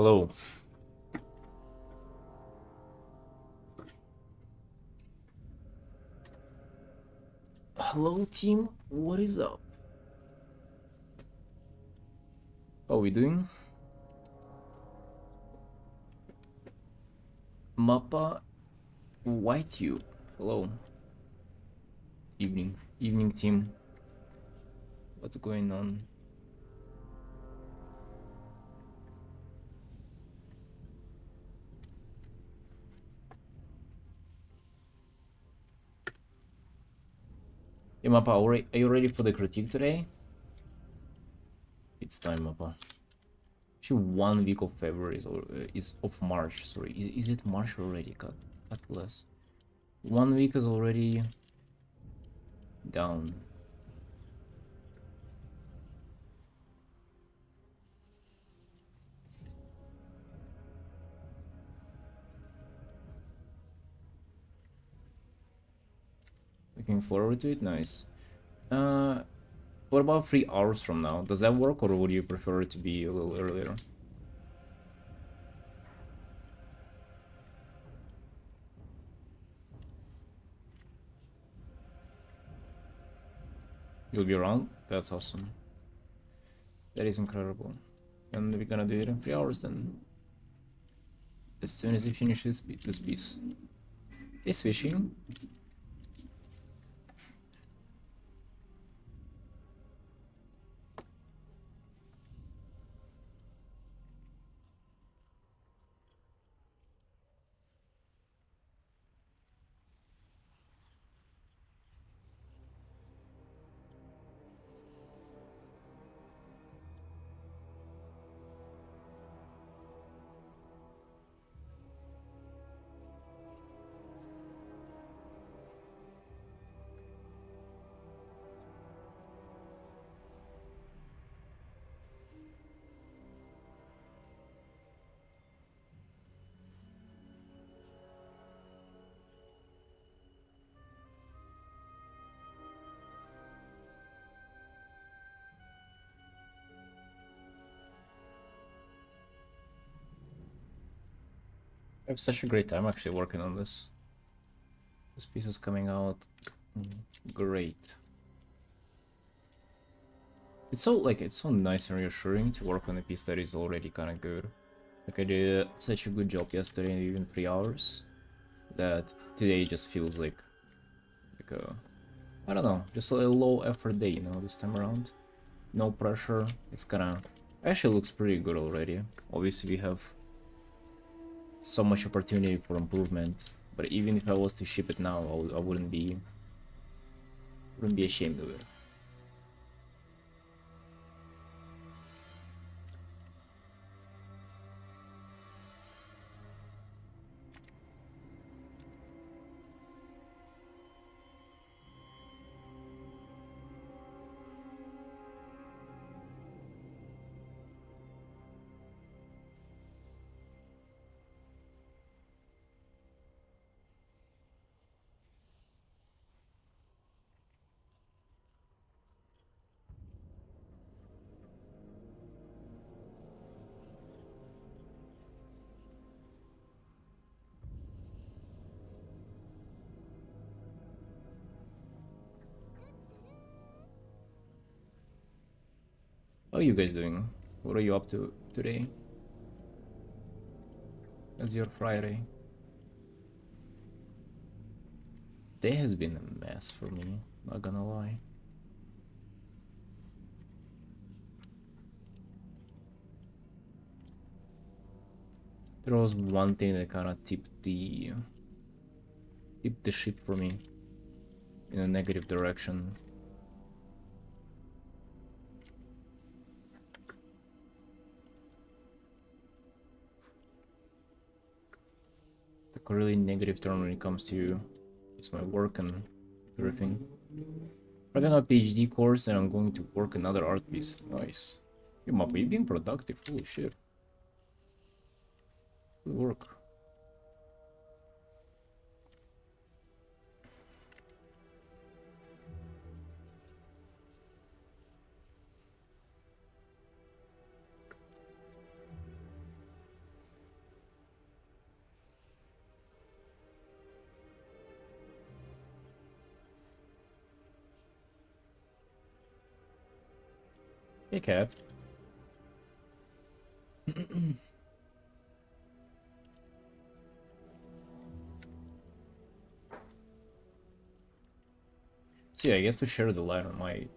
Hello. Hello, team. What is up? How are we doing? Mappa White you. Hello. Evening. Evening, team. What's going on? Hey, Mappa, are you ready for the critique today? It's time, Mappa. Actually, 1 week of February is of March. Sorry, is it March already? God bless. 1 week is already down. Looking forward to it. Nice. What about 3 hours from now? Does that work, or would you prefer it to be a little earlier? You'll be around? That's awesome. That is incredible. And we're gonna do it in 3 hours then. As soon as we finish this piece. It's fishing. I have such a great time actually working on this. This piece is coming out great. It's so nice and reassuring to work on a piece that is already kind of good. Like I did such a good job yesterday, even 3 hours, that today just feels like a, I don't know, just a low effort day, you know, this time around. No pressure. It's gonna actually looks pretty good already. Obviously we have so much opportunity for improvement, but even if I was to ship it now, I wouldn't be ashamed of it. How are you guys doing? What are you up to today? As your Friday? Day has been a mess for me, not gonna lie. There was one thing that kind of tipped the ship for me in a negative direction. Took a really negative turn when it comes to it's my work and everything. Writing a PhD course and I'm going to work another art piece. Nice. You map, you being productive. Holy shit. Good work. Hey, cat. See, I guess to share the light on my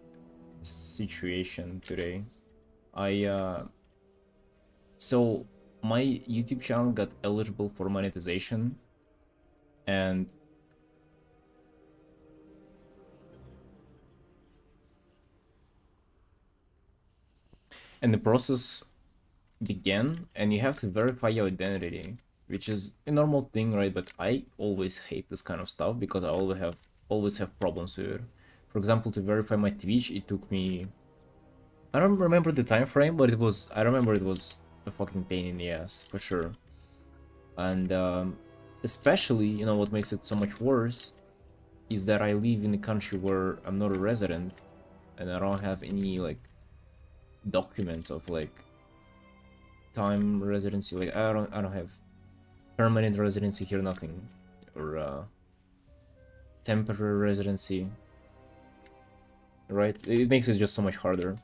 situation today, I so my YouTube channel got eligible for monetization, and the process began, and you have to verify your identity, which is a normal thing, right? But I always hate this kind of stuff because I always have problems with it. For example, to verify my Twitch, it took me, I don't remember the time frame, but I remember it was a fucking pain in the ass for sure. And especially, you know, what makes it so much worse is that I live in a country where I'm not a resident, and I don't have any like documents of like time residency. Like I don't have permanent residency here, nothing, or temporary residency. Right? It makes it just so much harder.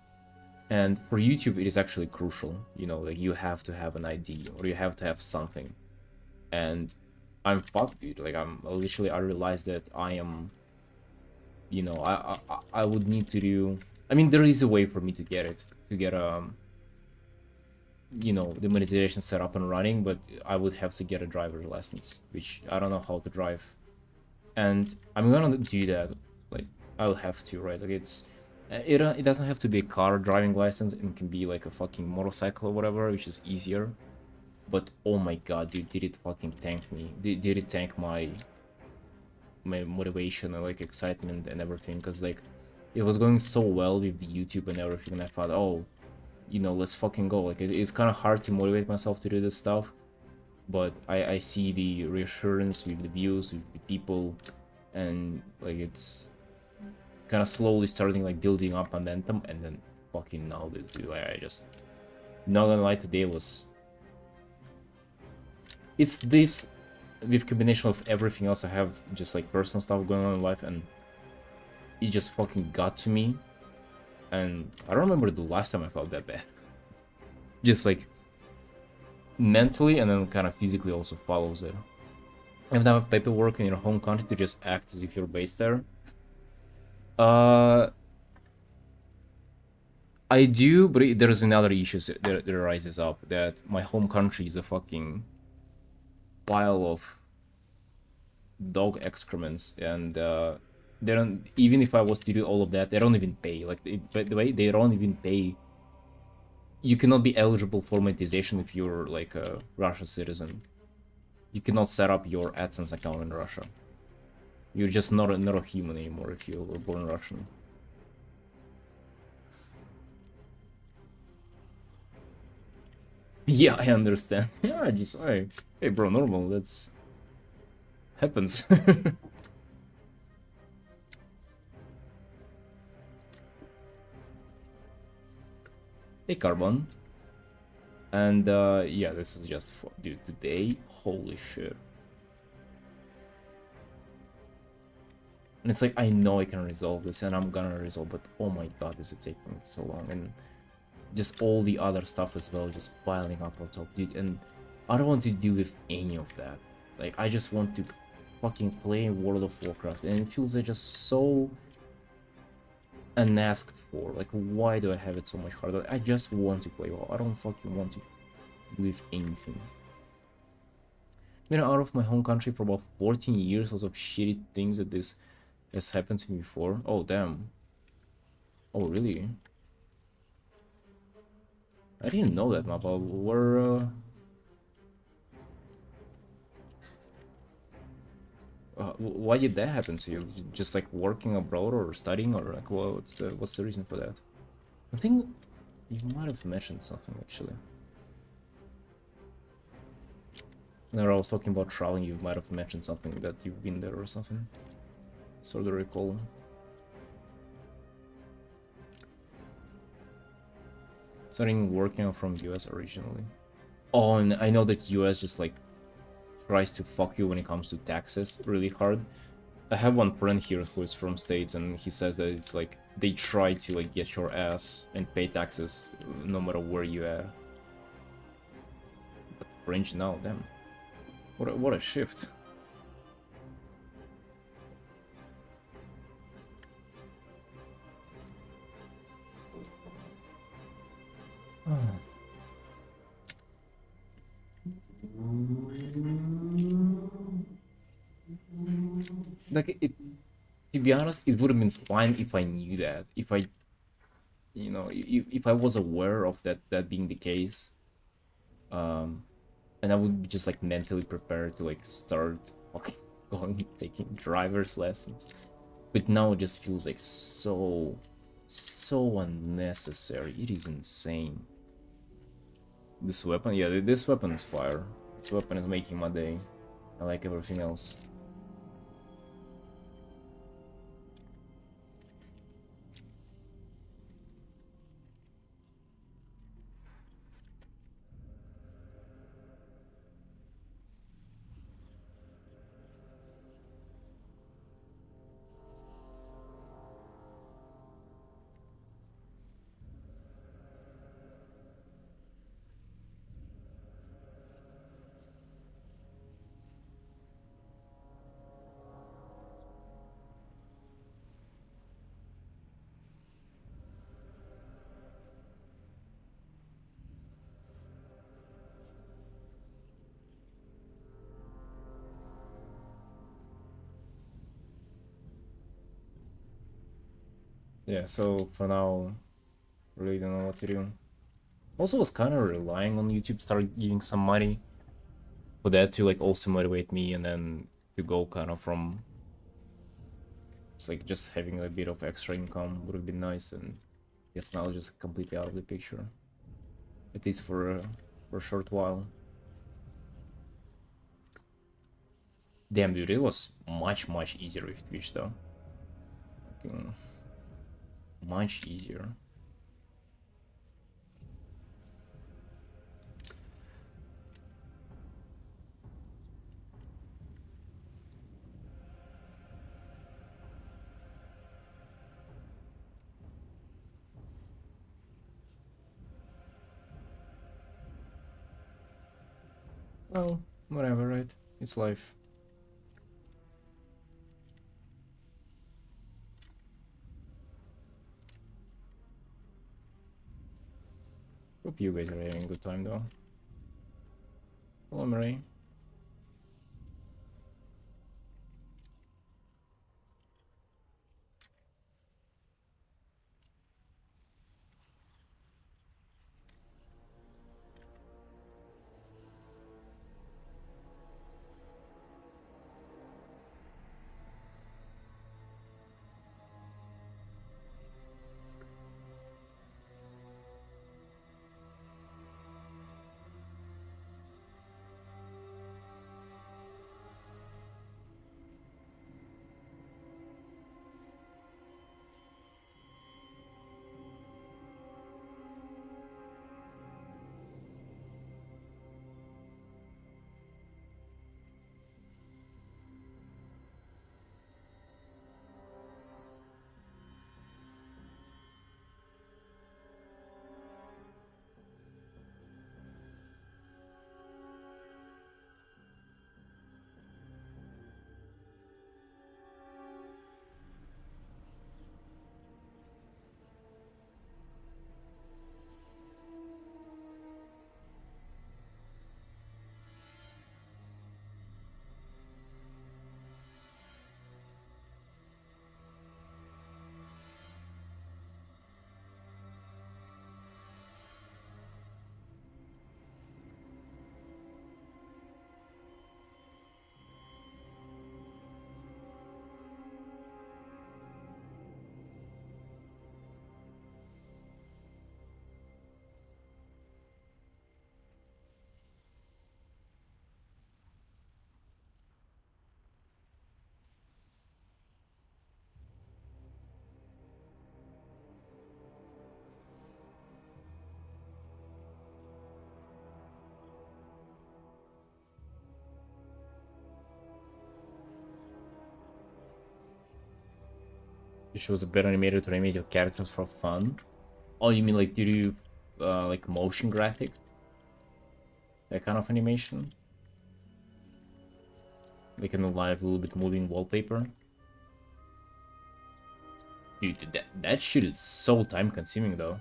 And for YouTube, it is actually crucial. You know, like you have to have an ID or you have to have something. And I'm fucked, dude. Like I realized that I am, you know, I would need to do. I mean, there is a way for me to get it, to get you know, the monetization set up and running, but I would have to get a driver's license, which I don't know how to drive. And I'm gonna do that. Like I'll have to, right? Like it doesn't have to be a car driving license. It can be like a fucking motorcycle or whatever, which is easier. But oh my god, dude, did it fucking tank me? Did it tank my motivation and like excitement and everything? Because like it was going so well with the YouTube and everything, and I thought, oh, you know, let's fucking go. Like it's kind of hard to motivate myself to do this stuff, but I see the reassurance with the views, with the people, and like it's kind of slowly starting like building up momentum, and then fucking now this, dude, I just, not gonna lie, today was, it's this with combination of everything else I have, just like personal stuff going on in life, and it just fucking got to me. And I don't remember the last time I felt that bad. Just like mentally, and then kind of physically also follows it. You have to have paperwork in your home country to just act as if you're based there. I do, but there's another issue that arises up, that my home country is a fucking pile of dog excrements, and they don't, even if I was to do all of that, they don't even pay. Like, by the way, they don't even pay. You cannot be eligible for monetization if you're like a Russian citizen. You cannot set up your AdSense account in Russia. You're just not a human anymore if you were born Russian. Yeah, I understand. Yeah, I just, hey bro, normal, that's happens. Hey Carbon. And yeah, this is just for, dude, today, holy shit. And it's like, I know I can resolve this, and I'm gonna resolve, but oh my god, is it taking so long, and just all the other stuff as well, just piling up on top, dude, and I don't want to deal with any of that. Like, I just want to fucking play World of Warcraft, and it feels like just so unasked for. Like, why do I have it so much harder? I just want to play WoW. I don't fucking want to do with anything. Been out of my home country for about 14 years, lots of shitty things that this has happened to me before. Oh, damn. Oh, really? I didn't know that, Mappa. Why did that happen to you? Just like working abroad or studying, or like what's the reason for that? I think you might have mentioned something actually. Whenever I was talking about traveling, you might have mentioned something that you've been there or something. Sort of recall. Starting working from US originally. Oh, and I know that US just like tries to fuck you when it comes to taxes really hard. I have one friend here who is from States, and he says that it's like they try to like get your ass and pay taxes no matter where you are. But French now, damn. What a shift. Like it, to be honest, it would have been fine if I knew that. If I, you know, if I was aware of that being the case, um, and I would be just like mentally prepared to like start okay, going taking driver's lessons. But now it just feels like so unnecessary. It is insane. This weapon, yeah, this weapon is fire. This weapon is making my day. I like everything else. Yeah, so for now, really don't know what to do. Also was kind of relying on YouTube, start giving some money for that to like also motivate me, and then to go kind of from it's like just having a bit of extra income would have been nice, and guess now just completely out of the picture, at least for a short while. Damn, dude, it was much easier with Twitch though. Fucking much easier. Well, whatever, right? It's life. Hope you guys are having a good time though. Hello, Marie. You chose a better animator to animate your characters for fun. Oh, you mean like do you like motion graphic? That kind of animation? Like in a live, a little bit moving wallpaper? Dude, that shit is so time consuming though.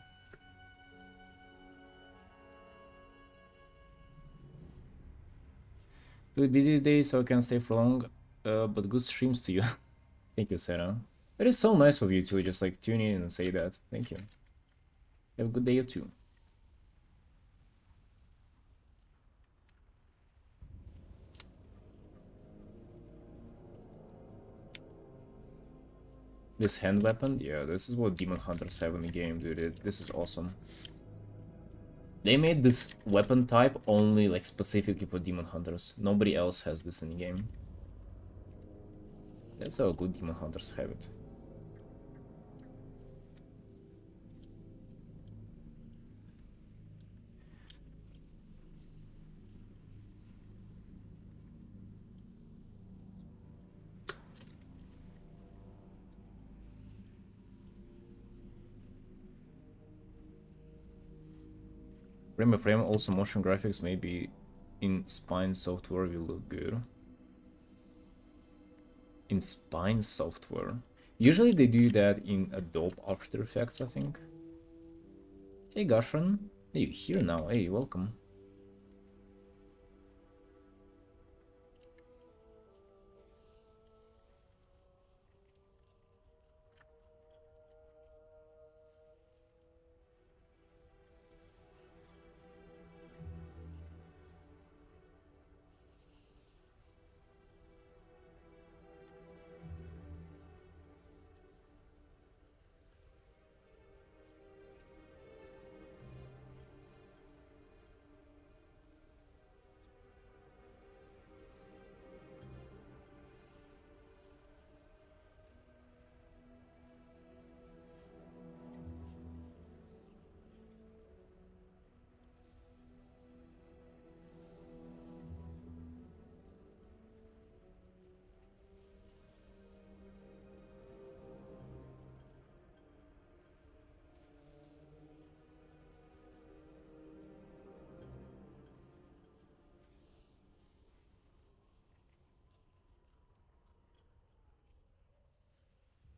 Really busy today, so I can't stay for long. But good streams to you. Thank you, Sarah. It is so nice of you to just like tune in and say that. Thank you. Have a good day, you too. This hand weapon? Yeah, this is what Demon Hunters have in the game, dude. This is awesome. They made this weapon type only like specifically for Demon Hunters. Nobody else has this in the game. That's how good Demon Hunters have it. Frame by frame, also motion graphics maybe in Spine software will look good. In Spine software. Usually they do that in Adobe After Effects, I think. Hey Gashran, hey, you're here now. Hey, welcome.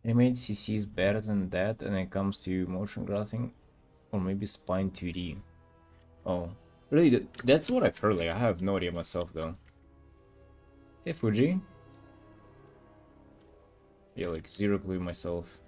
Animated CC is better than that when it comes to motion graphic, or maybe Spine 2D. Oh, really? That's what I've heard. Like, I have no idea myself though. Hey Fuji. Yeah, like zero clue myself.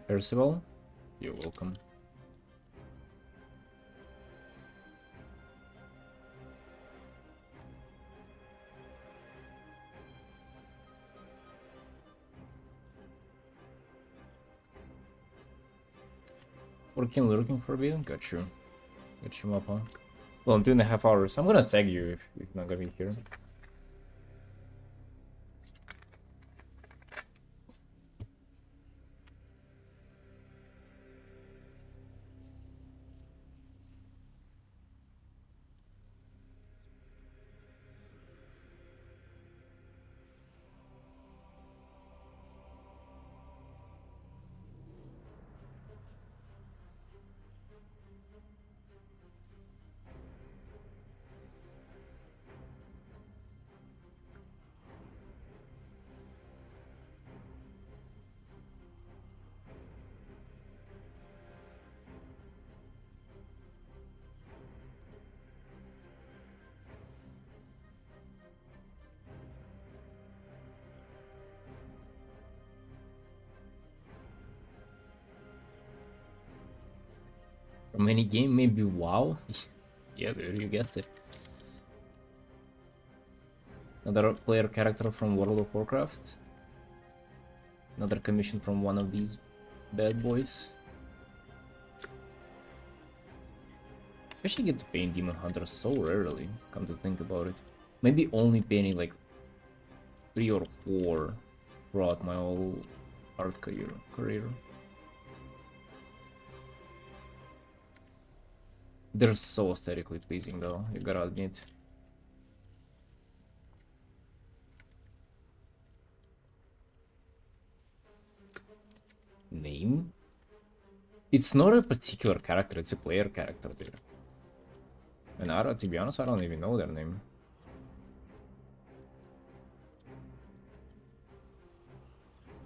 Percival, you're welcome. Lurking for a bit? Got you. Got you, Mappa. Well, in 2.5 hours. I'm gonna tag you if you're not gonna be here. From any game, maybe WoW? Yeah, dude, you guessed it. Another player character from World of Warcraft. Another commission from one of these bad boys. Especially get to paint Demon Hunter so rarely, come to think about it. Maybe only painting like 3 or 4 throughout my whole art career. They're so aesthetically pleasing though, you gotta admit. Name? It's not a particular character, it's a player character, dude. And to be honest, I don't even know their name.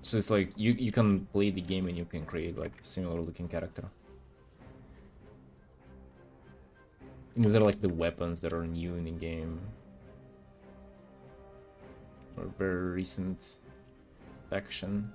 So it's like, you can play the game and you can create like a similar looking character. And these are like the weapons that are new in the game. Or very recent faction.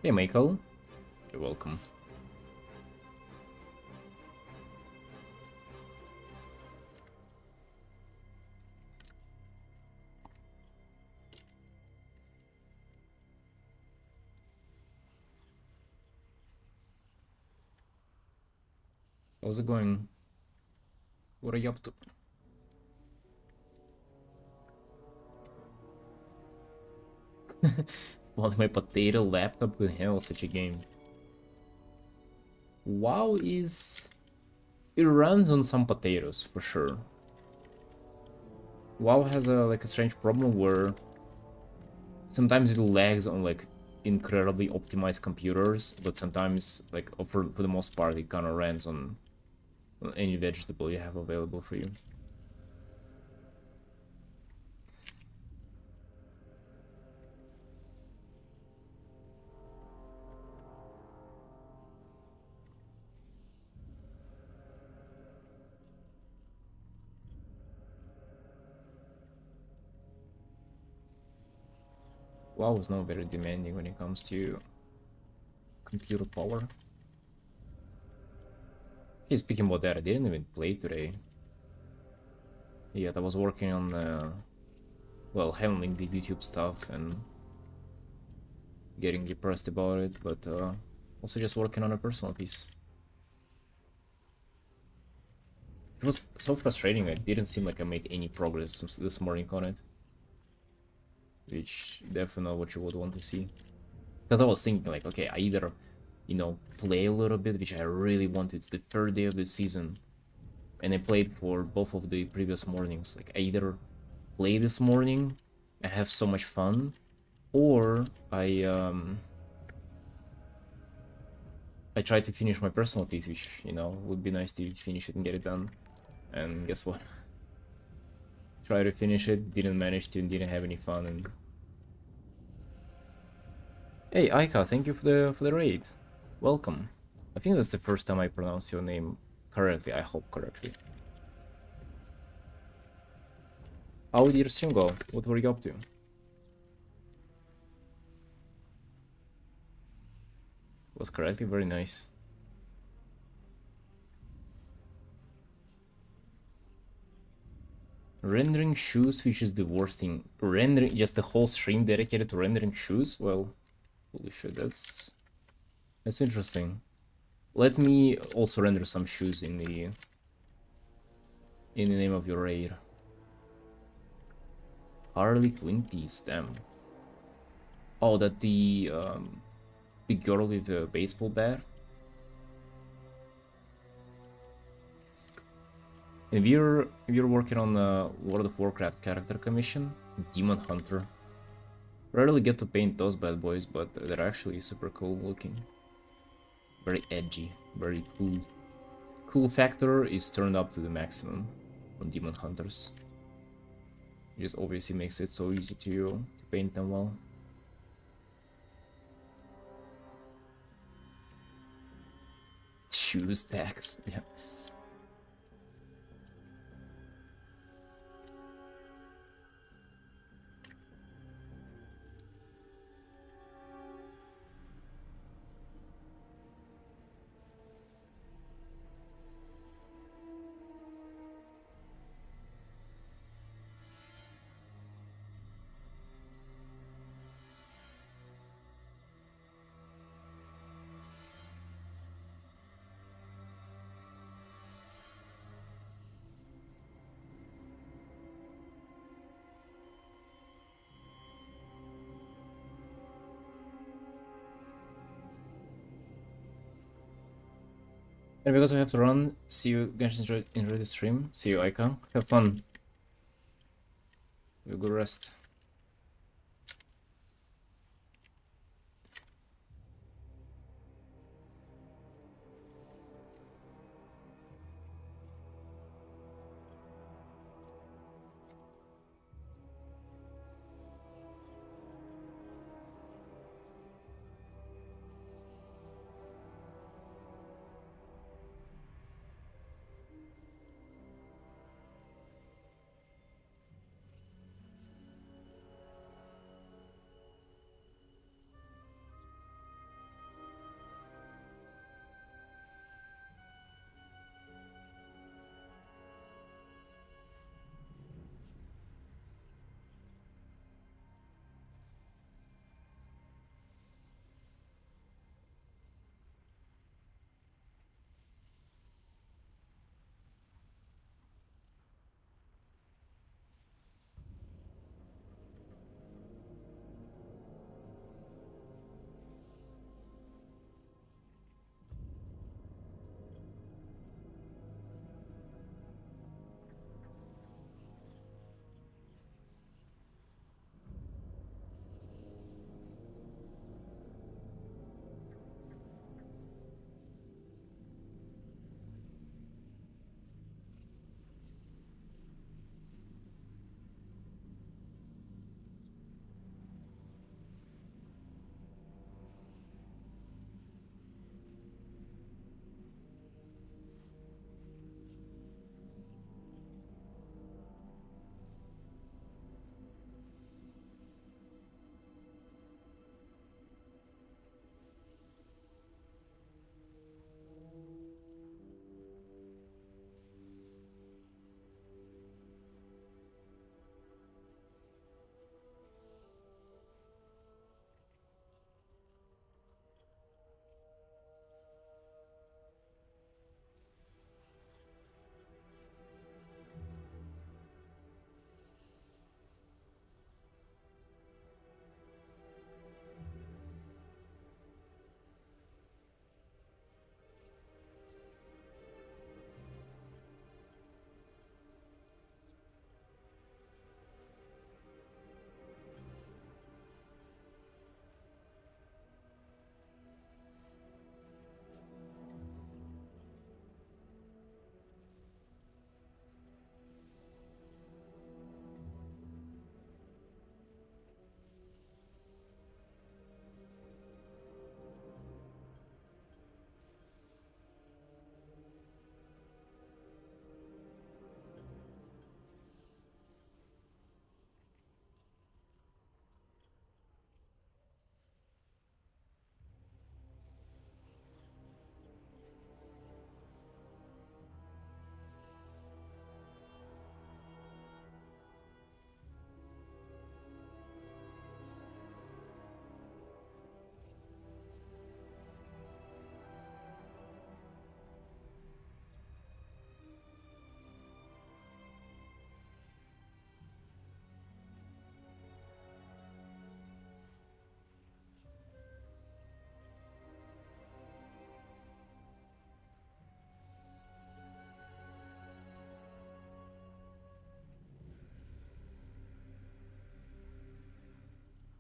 Hey Michael, you're welcome. How's it going? What are you up to? Well, my potato laptop could handle such a game. WoW is... It runs on some potatoes, for sure. WoW has like a strange problem where sometimes it lags on like incredibly optimized computers, but sometimes, like for the most part, it kind of runs on any vegetable you have available for you. WoW is not very demanding when it comes to computer power. Hey, speaking about that, I didn't even play today. Yeah, I was working on, well, handling the YouTube stuff and getting depressed about it, but also just working on a personal piece. It was so frustrating, it didn't seem like I made any progress this morning on it. Which definitely not what you would want to see. Because I was thinking like, okay, I either, you know, play a little bit, which I really wanted. It's the 3rd day of the season. And I played for both of the previous mornings. Like, I either play this morning, I have so much fun, or I try to finish my personal piece, which, you know, would be nice to finish it and get it done. And guess what? Try to finish it, didn't manage to, and didn't have any fun. And hey, Aika, thank you for the raid. Welcome. I think that's the first time I pronounce your name correctly. I hope correctly. How did your stream go? What were you up to? Was correctly very nice. Rendering shoes, which is the worst thing. Rendering just the whole stream dedicated to rendering shoes? Well, holy shit, that's interesting. Let me also render some shoes in the name of your raid. Harley Quinn piece, damn. Oh, that the girl with the baseball bat. If you're working on the World of Warcraft character commission, Demon Hunter. Rarely get to paint those bad boys, but they're actually super cool looking. Very edgy, very cool. Cool factor is turned up to the maximum on Demon Hunters. It just obviously makes it so easy to paint them well. Shoes tags, yeah. And because we have to run, see you guys enjoy the stream. See you, Icon. Have fun. Have a good rest.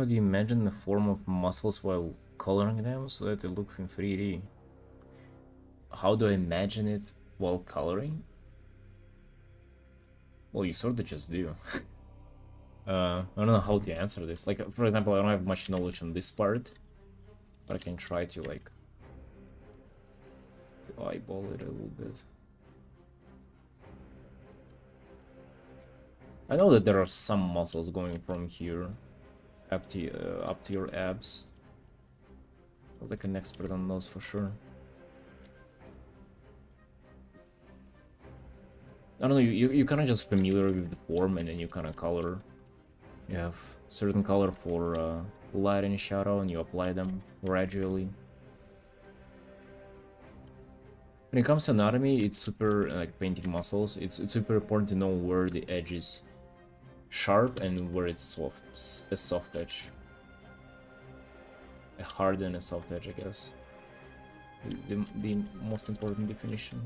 How do you imagine the form of muscles while coloring them so that they look in 3D? How do I imagine it while coloring? Well, you sort of just do. I don't know how to answer this. Like, for example, I don't have much knowledge on this part, but I can try to, like, eyeball it a little bit. I know that there are some muscles going from here up to your abs. I'm like an expert on those for sure. I don't know, you kind of just familiar with the form and then you kind of color. You have certain color for light and shadow and you apply them gradually. When it comes to anatomy, it's super, like painting muscles, it's super important to know where the edge is sharp and where it's soft, a soft edge. A hard and a soft edge, I guess. The most important definition.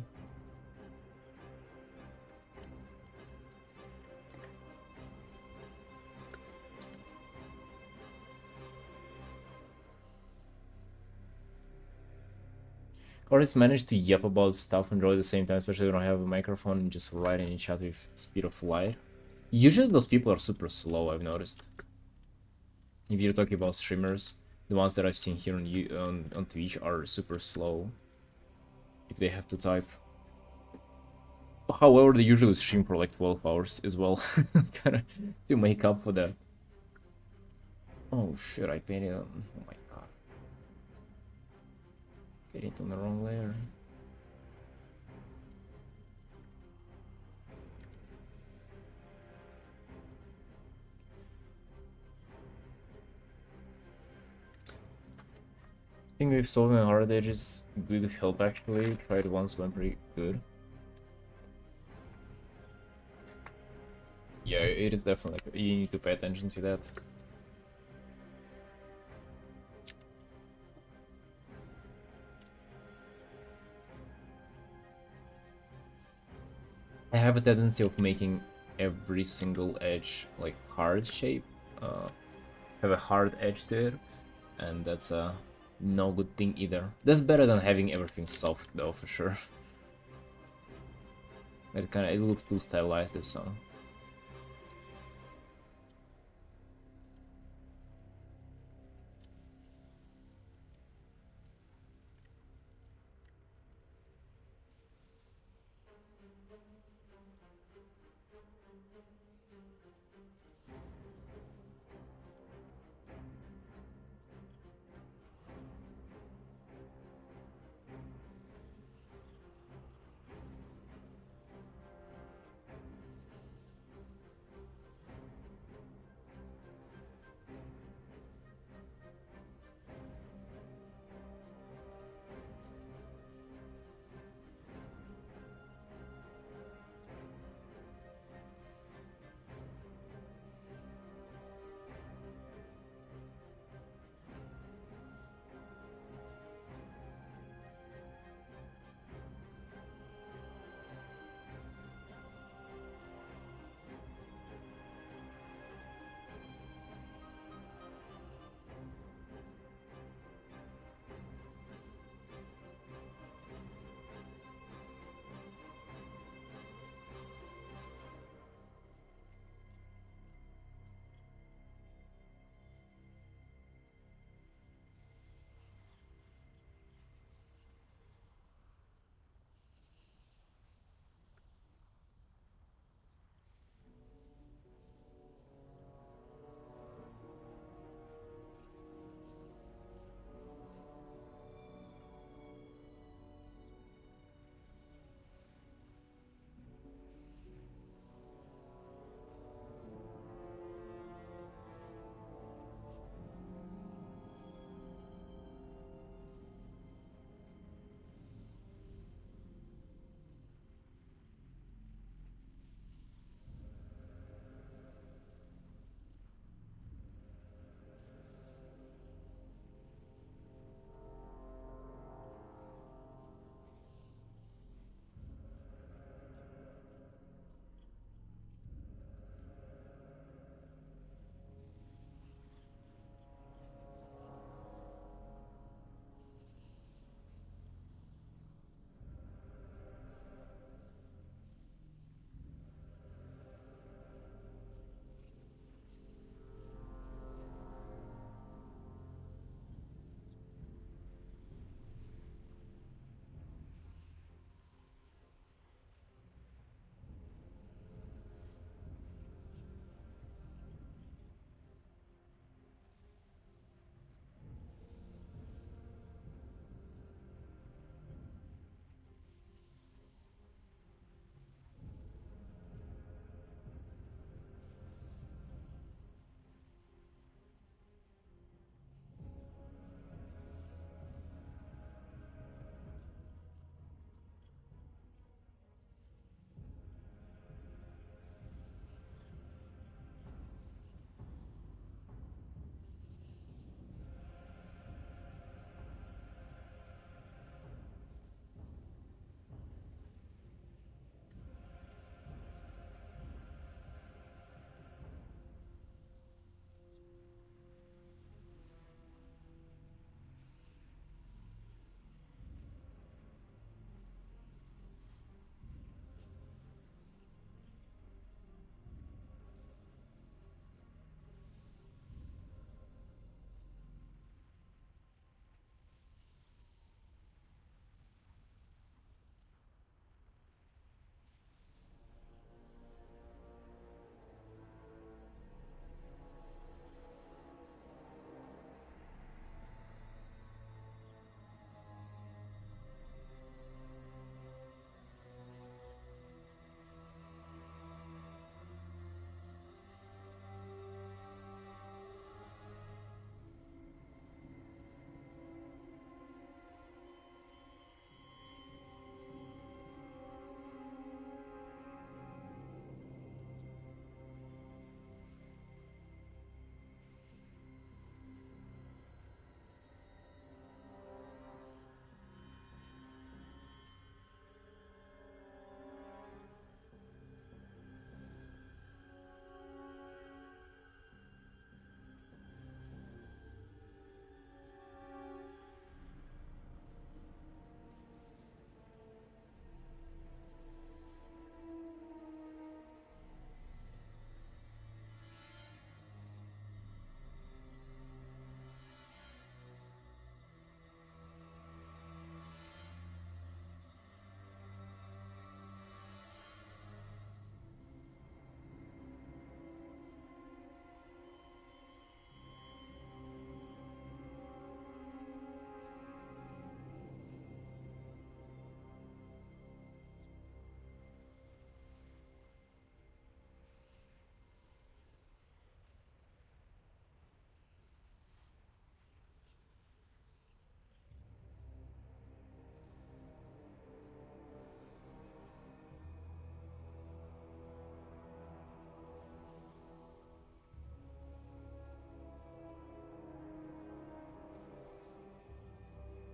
Artists manage to yap about stuff and draw at the same time, especially when they don't have a microphone and just write in chat with speed of light. Usually those people are super slow, I've noticed. If you're talking about streamers, the ones that I've seen here on Twitch are super slow if they have to type. However, they usually stream for like 12 hours as well, kinda to make up for that. Oh shit, I painted on... oh my god. Painted on the wrong layer. I think with solving hard edges, good help actually. Tried once, went pretty good. Yeah, it is definitely, you need to pay attention to that. I have a tendency of making every single edge like hard shape, have a hard edge to it, and that's no good thing either. That's better than having everything soft though, for sure. It looks too stylized if so.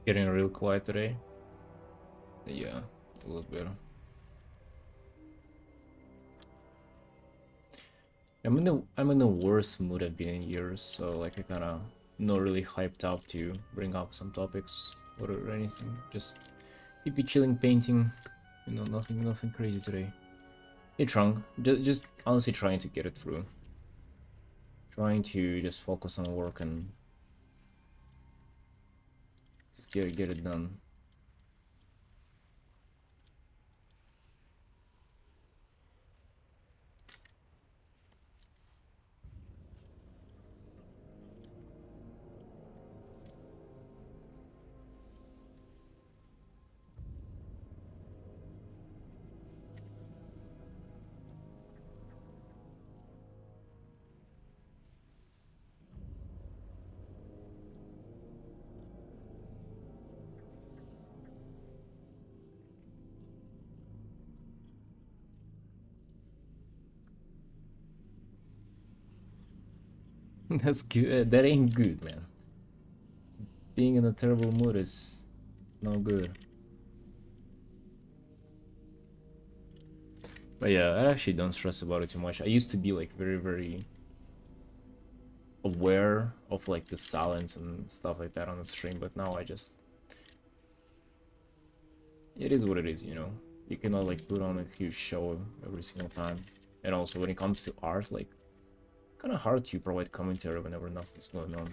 Getting real quiet today. Yeah, a little bit. I'm in the worst mood I've been in years, so like I kinda not really hyped up to bring up some topics or anything. Just keep it chilling, painting. Nothing crazy today. Hey Trunk, just honestly trying to get it through. Trying to just focus on work and just get it done. That's good. That ain't good, man. Being in a terrible mood is no good. But yeah, I actually don't stress about it too much. I used to be like very aware of like the silence and stuff like that on the stream, but now I just it is what it is, you know. You cannot like put on a huge show every single time. And also when it comes to art, like kind of hard to provide commentary whenever nothing's going on.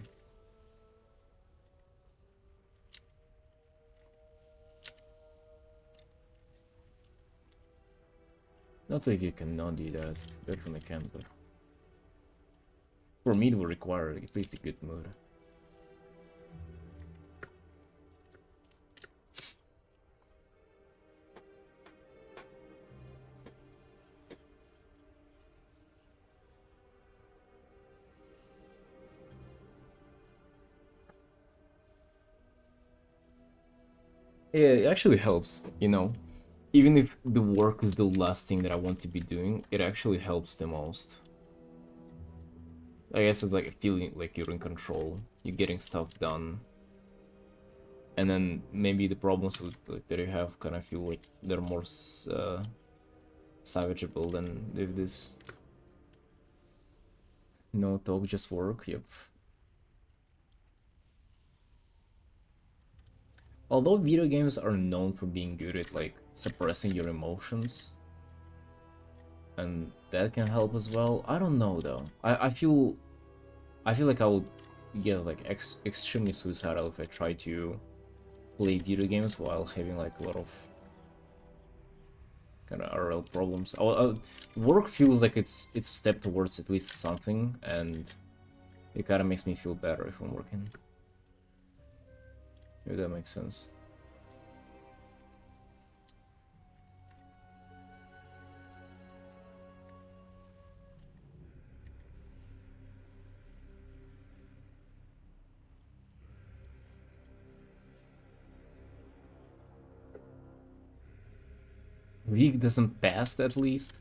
Not like you cannot do that, definitely can, but for me it will require at least a good mood. Yeah, it actually helps, you know. Even if the work is the last thing that I want to be doing, it actually helps the most. I guess it's like a feeling like you're in control, you're getting stuff done. And then maybe the problems with, like, that you have kind of feel like they're more savageable than if this no talk just work. Yep. Although video games are known for being good at like suppressing your emotions, and that can help as well. I don't know though. I feel like I would get like extremely suicidal if I try to play video games while having like a lot of kind of RL problems. Work feels like it's a step towards at least something, and it kind of makes me feel better if I'm working. If that makes sense. Weak doesn't pass at least?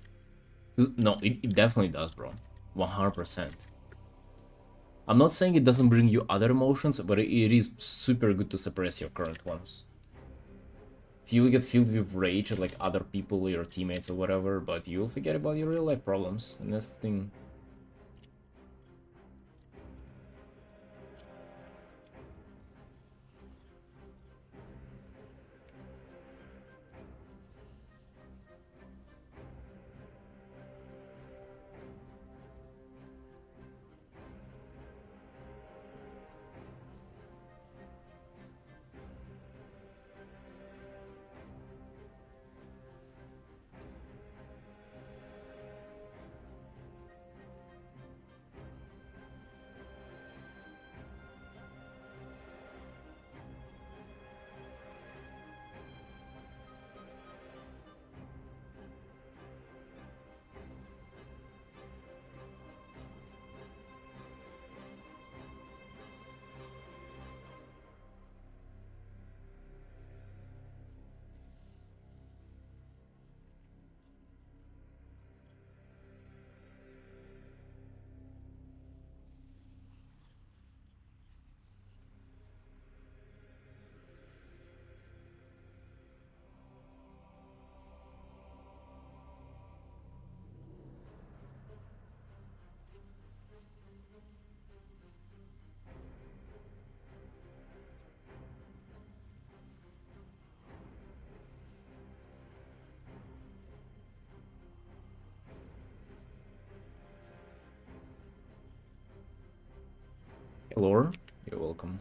No, it definitely does, bro. 100%. I'm not saying it doesn't bring you other emotions, but it is super good to suppress your current ones. So you'll get filled with rage at like other people, your teammates or whatever, but you'll forget about your real life problems, and that's the thing. Hello, you're welcome.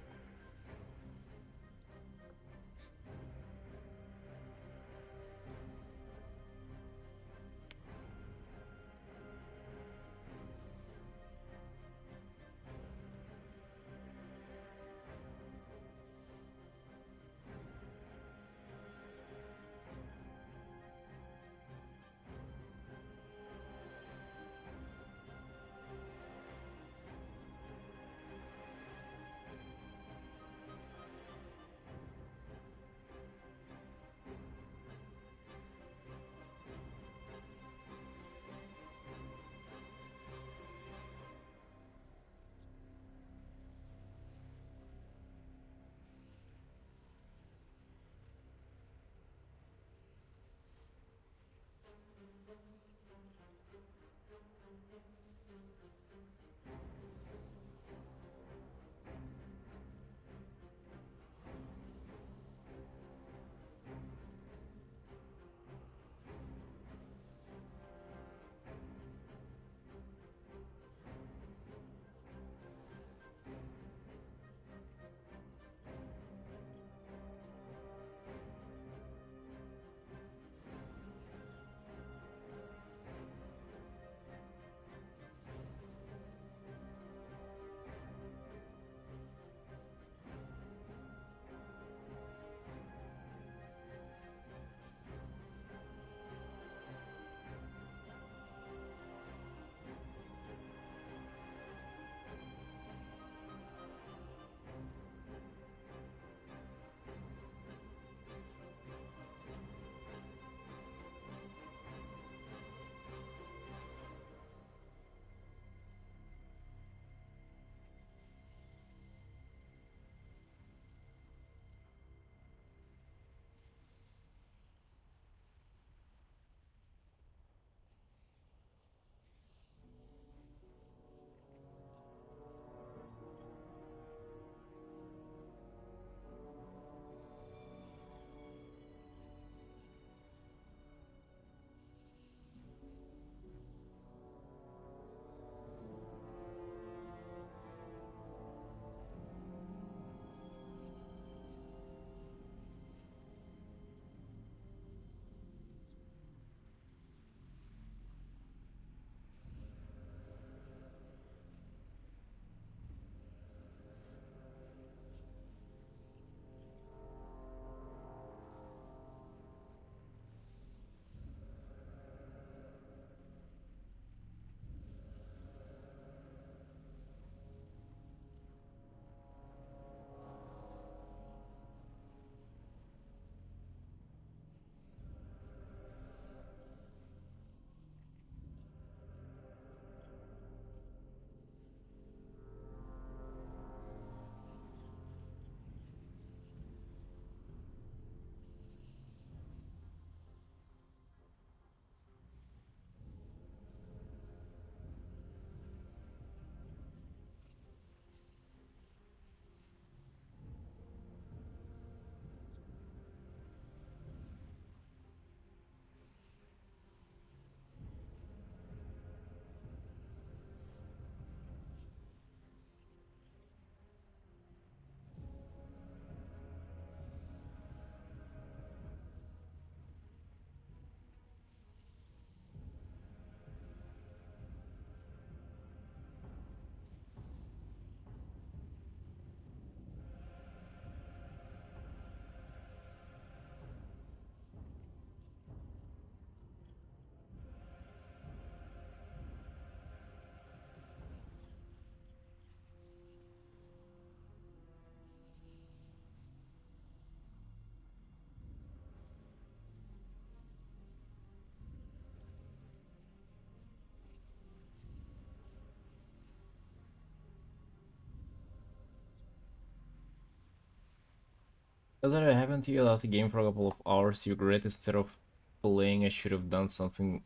Does that happen to you? That the game for a couple of hours, you regret instead of playing, I should have done something,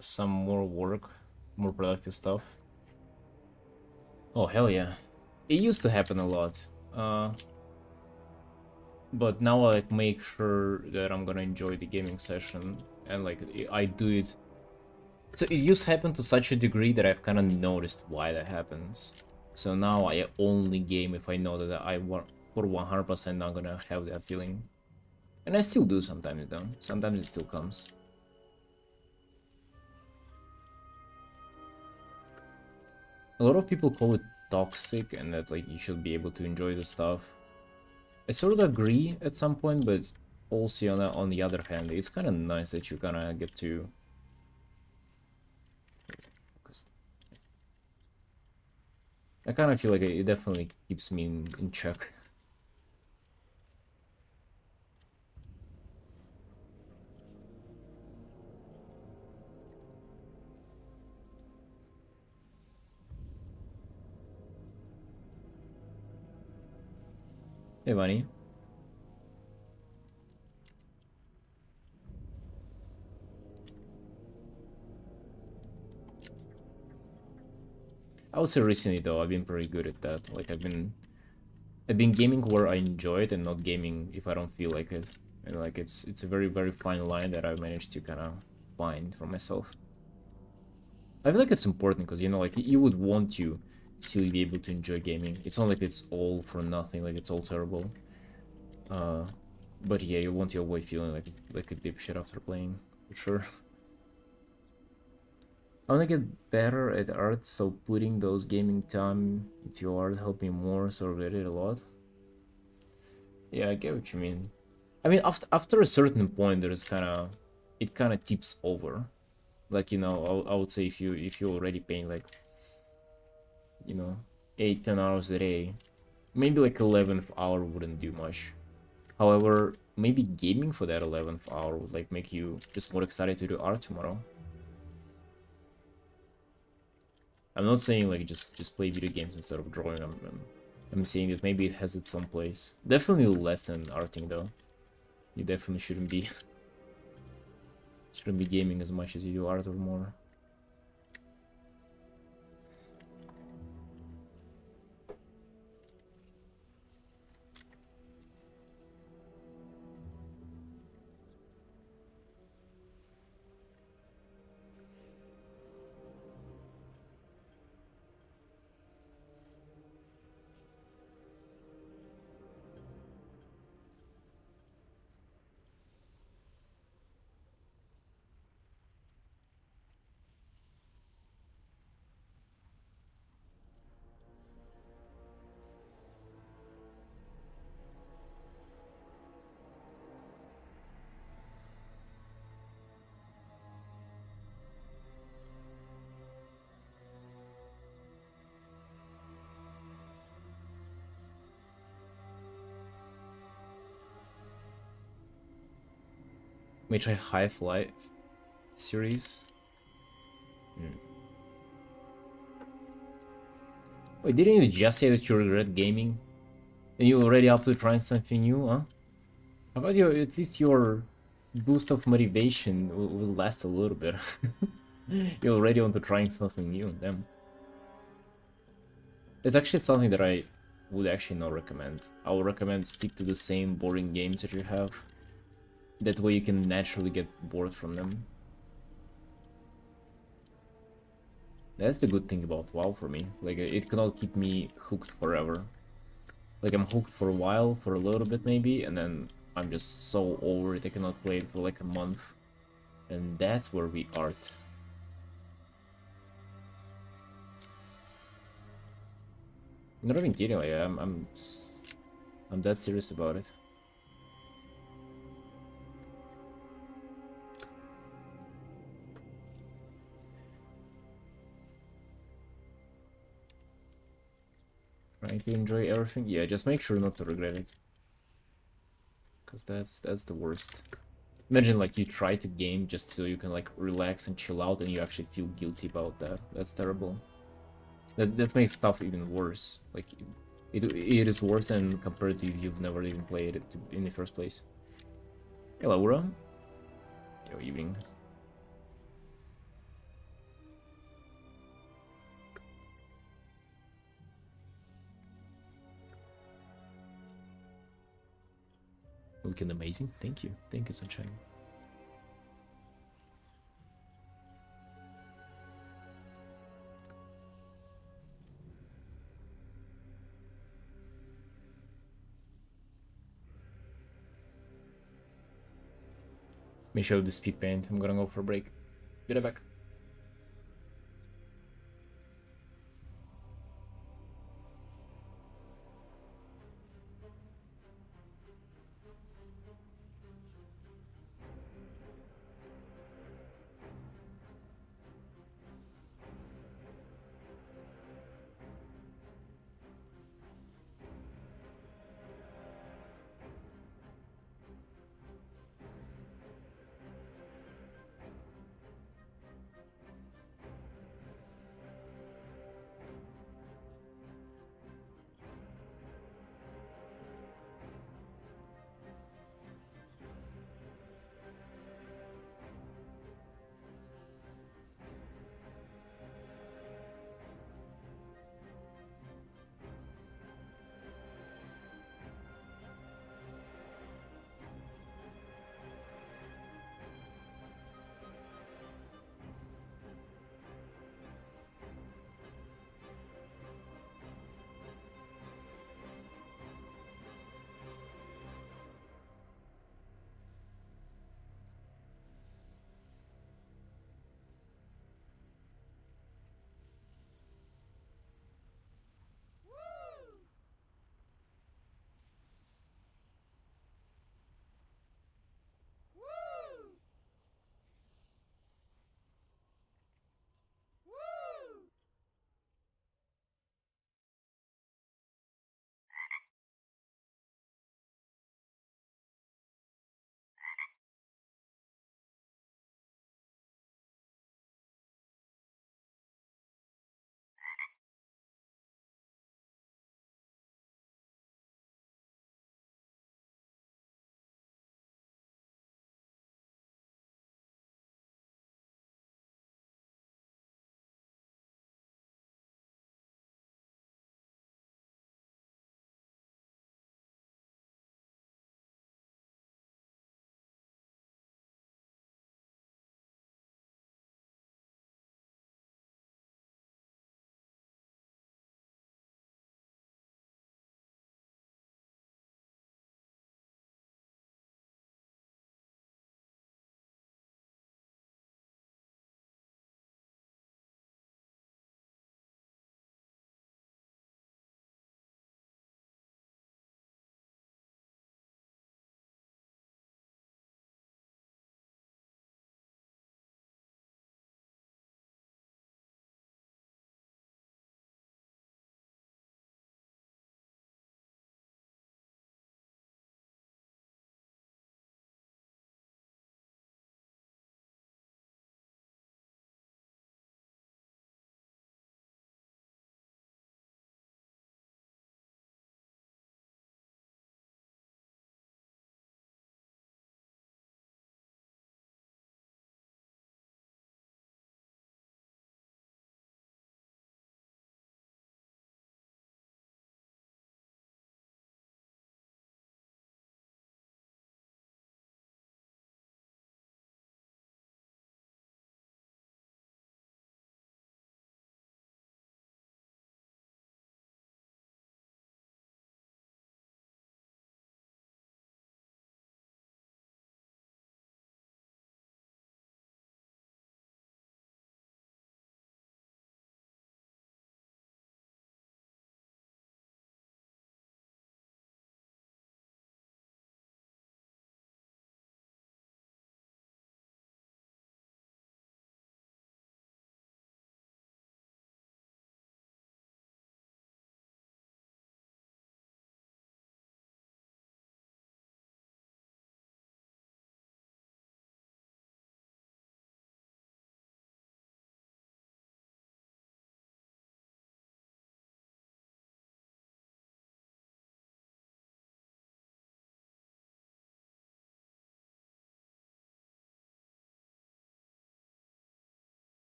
some more work, more productive stuff? Oh, hell yeah. It used to happen a lot. But now I like make sure that I'm gonna enjoy the gaming session, and like I do it. So it used to happen to such a degree that I've kind of noticed why that happens. So now I only game if I know that I want for 100% not gonna have that feeling. And I still do sometimes though. Sometimes it still comes. A lot of people call it toxic and that like you should be able to enjoy the stuff. I sort of agree at some point, but also on the other hand, it's kind of nice that you kind of get to. I kind of feel like it definitely keeps me in check. Hey, Bunny. I would say recently though, I've been pretty good at that. Like I've been gaming where I enjoy it and not gaming if I don't feel like it. And like it's a very fine line that I've managed to kind of find for myself. I feel like it's important because, you know, like you would want to still be able to enjoy gaming. It's not like it's all for nothing, like it's all terrible. Uh, but yeah, you want to avoid feeling like a dipshit after playing, for sure. I want to get better at art, so putting those gaming time into art helped me more, so I read it a lot. Yeah, I get what you mean. I mean, after a certain point, there's it kind of tips over. Like, you know, I would say if you're already paying like, you know, 8-10 hours a day, maybe like 11th hour wouldn't do much. However, maybe gaming for that 11th hour would like make you just more excited to do art tomorrow. I'm not saying like just play video games instead of drawing. I'm saying that maybe it has its own place. Definitely less than arting though. You definitely shouldn't be gaming as much as you do art or more. May try Half-Life series. Wait, didn't you just say that you regret gaming? And you're already up to trying something new, huh? How about at least your boost of motivation will last a little bit. You're already on to trying something new, damn. It's actually something that I would actually not recommend. I would recommend stick to the same boring games that you have. That way you can naturally get bored from them. That's the good thing about WoW for me. Like, it cannot keep me hooked forever. Like, I'm hooked for a while, for a little bit maybe, and then I'm just so over it I cannot play it for like a month. And that's where we art. I'm not even kidding, like, I'm that serious about it. Trying to enjoy everything? Yeah, just make sure not to regret it. Because that's the worst. Imagine like you try to game just so you can like relax and chill out and you actually feel guilty about that. That's terrible. That makes stuff even worse. Like it is worse than compared to if you've never even played it in the first place. Hey Laura. Yo, evening. Looking amazing. Thank you. Thank you, Sunshine. me show the speed paint. I'm gonna go for a break. Be right back.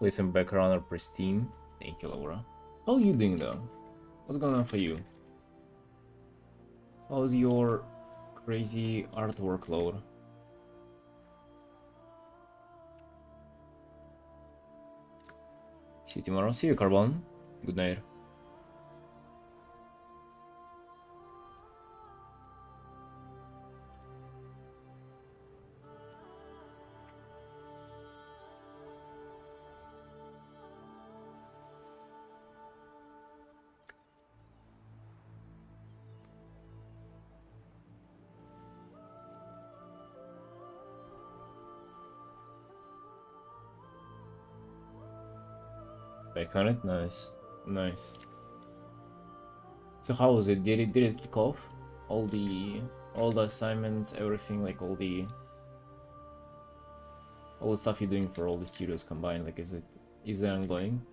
Listen, background are pristine. Thank you, Laura. How are you doing though? What's going on for you? How's your crazy artwork load? See you tomorrow. See you, Carbon. Good night. Back on it? Nice. Nice. So how was it? Did it kick off? All the assignments, everything, like all the stuff you're doing for all the studios combined, like is it ongoing?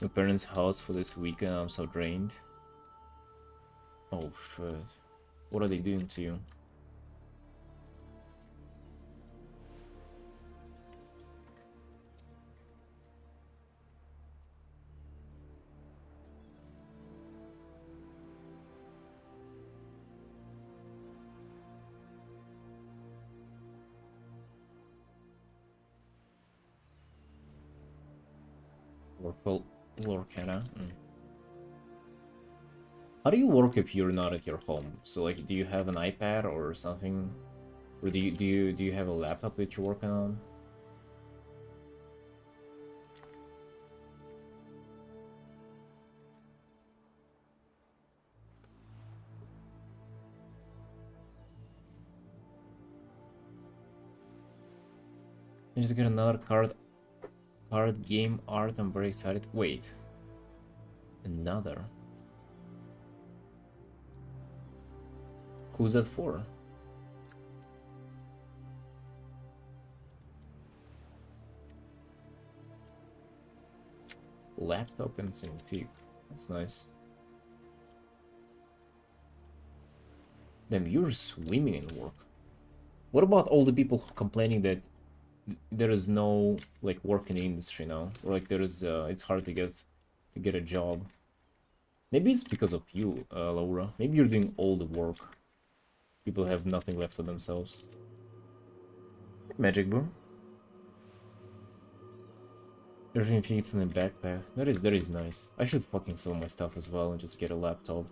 My parents' house for this weekend, I'm so drained. Oh shit. What are they doing to you? Lorcana? How do you work if you're not at your home? So like, do you have an iPad or something? Or do you have a laptop that you're working on? I just get another card game art. I'm very excited. Wait. Another. Who's that for? Laptop and Cintiq. That's nice. Damn, you're swimming in work. What about all the people complaining that there is no like work in the industry now, or like there is it's hard to get a job? Maybe it's because of you, Laura. Maybe you're doing all the work. People have nothing left for themselves. Magic Boom. Everything fits in a backpack. That is nice. I should fucking sell my stuff as well and just get a laptop.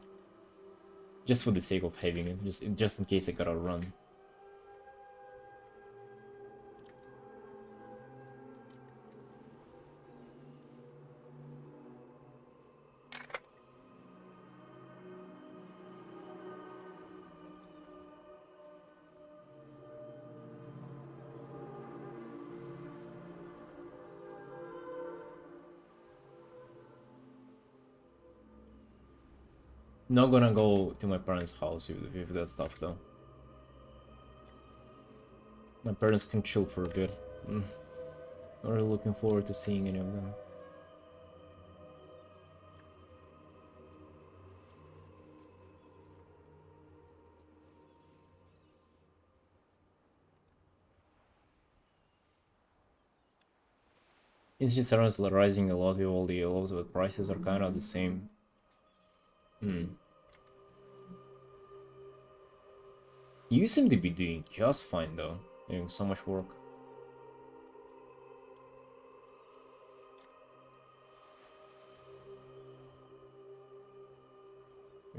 Just for the sake of having it, just in case I gotta run. Not gonna go to my parents' house with that stuff though. My parents can chill for a bit. Not really looking forward to seeing any of them. It's just rising a lot with all the lows, but prices are kind of the same. You seem to be doing just fine though, doing so much work.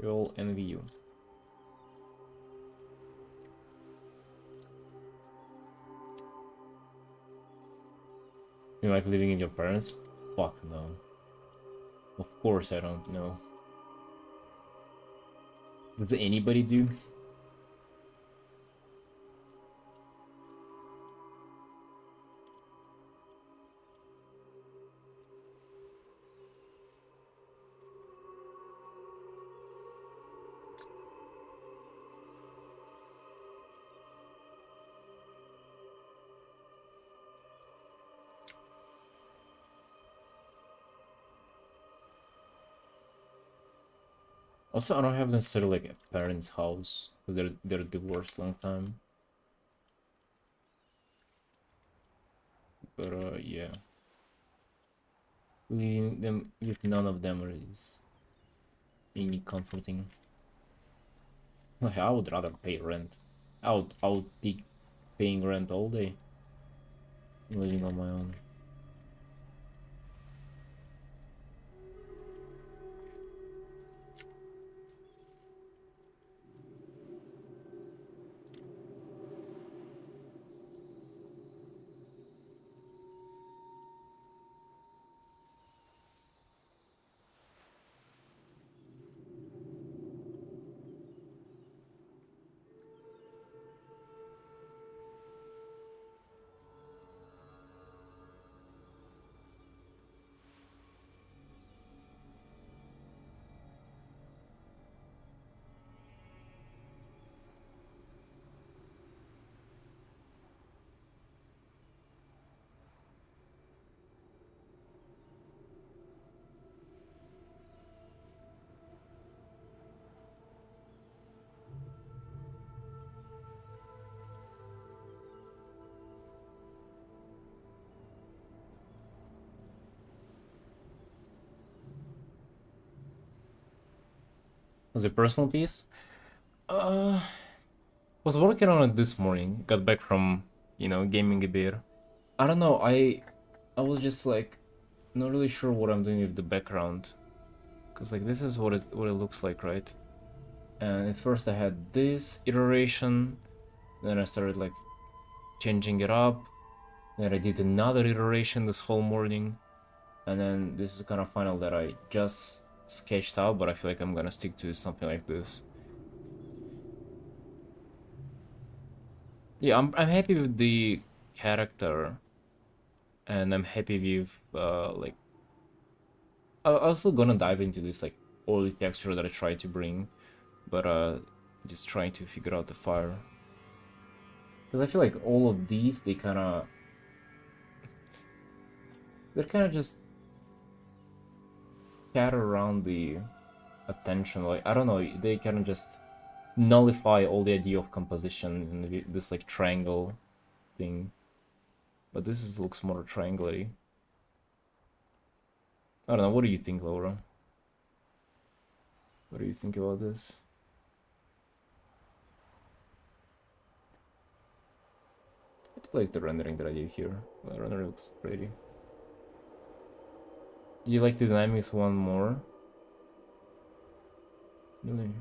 We all envy you. You like living in your parents? Fuck no. Of course I don't know. Does anybody do? Also, I don't have necessarily like a parent's house because they're divorced long time. But yeah, with none of them is any comforting. Like, I would rather pay rent. I would be paying rent all day, living on my own. Was it personal piece? Was working on it this morning. Got back from, gaming a bit. I don't know. I was just like not really sure what I'm doing with the background, cause like this is what it looks like, right? And at first I had this iteration, then I started like changing it up, then I did another iteration this whole morning, and then this is kind of final that I just sketched out, but I feel like I'm gonna stick to something like this. Yeah, I'm happy with the character, and I'm happy with like I was still gonna dive into this like oily texture that I tried to bring, but just trying to figure out the fire. Because I feel like all of these, they're kind of just scatter around the attention. Like, I don't know, they kind of just nullify all the idea of composition in this like triangle thing. But looks more triangular-y. I don't know, what do you think, Laura? What do you think about this? I do like the rendering that I did here. The rendering looks pretty. Do you like the dynamics one more? Really?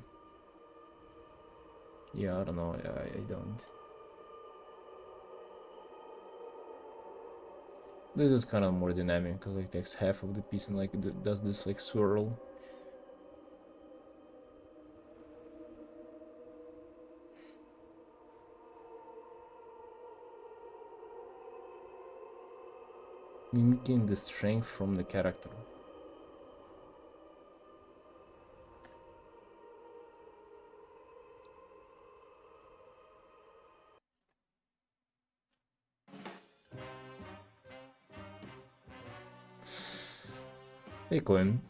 Yeah, I don't know. I don't. This is kind of more dynamic because like takes half of the piece and like does this like swirl. Mimicking the strength from the character. Hey, Cohen.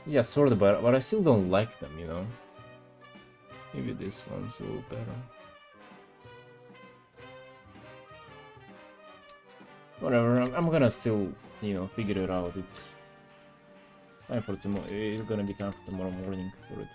Yeah, sort of, but I still don't like them, you know? Maybe this one's a little better. Whatever, I'm gonna still, figure it out. It's time for tomorrow. It's gonna be time for tomorrow morning for it.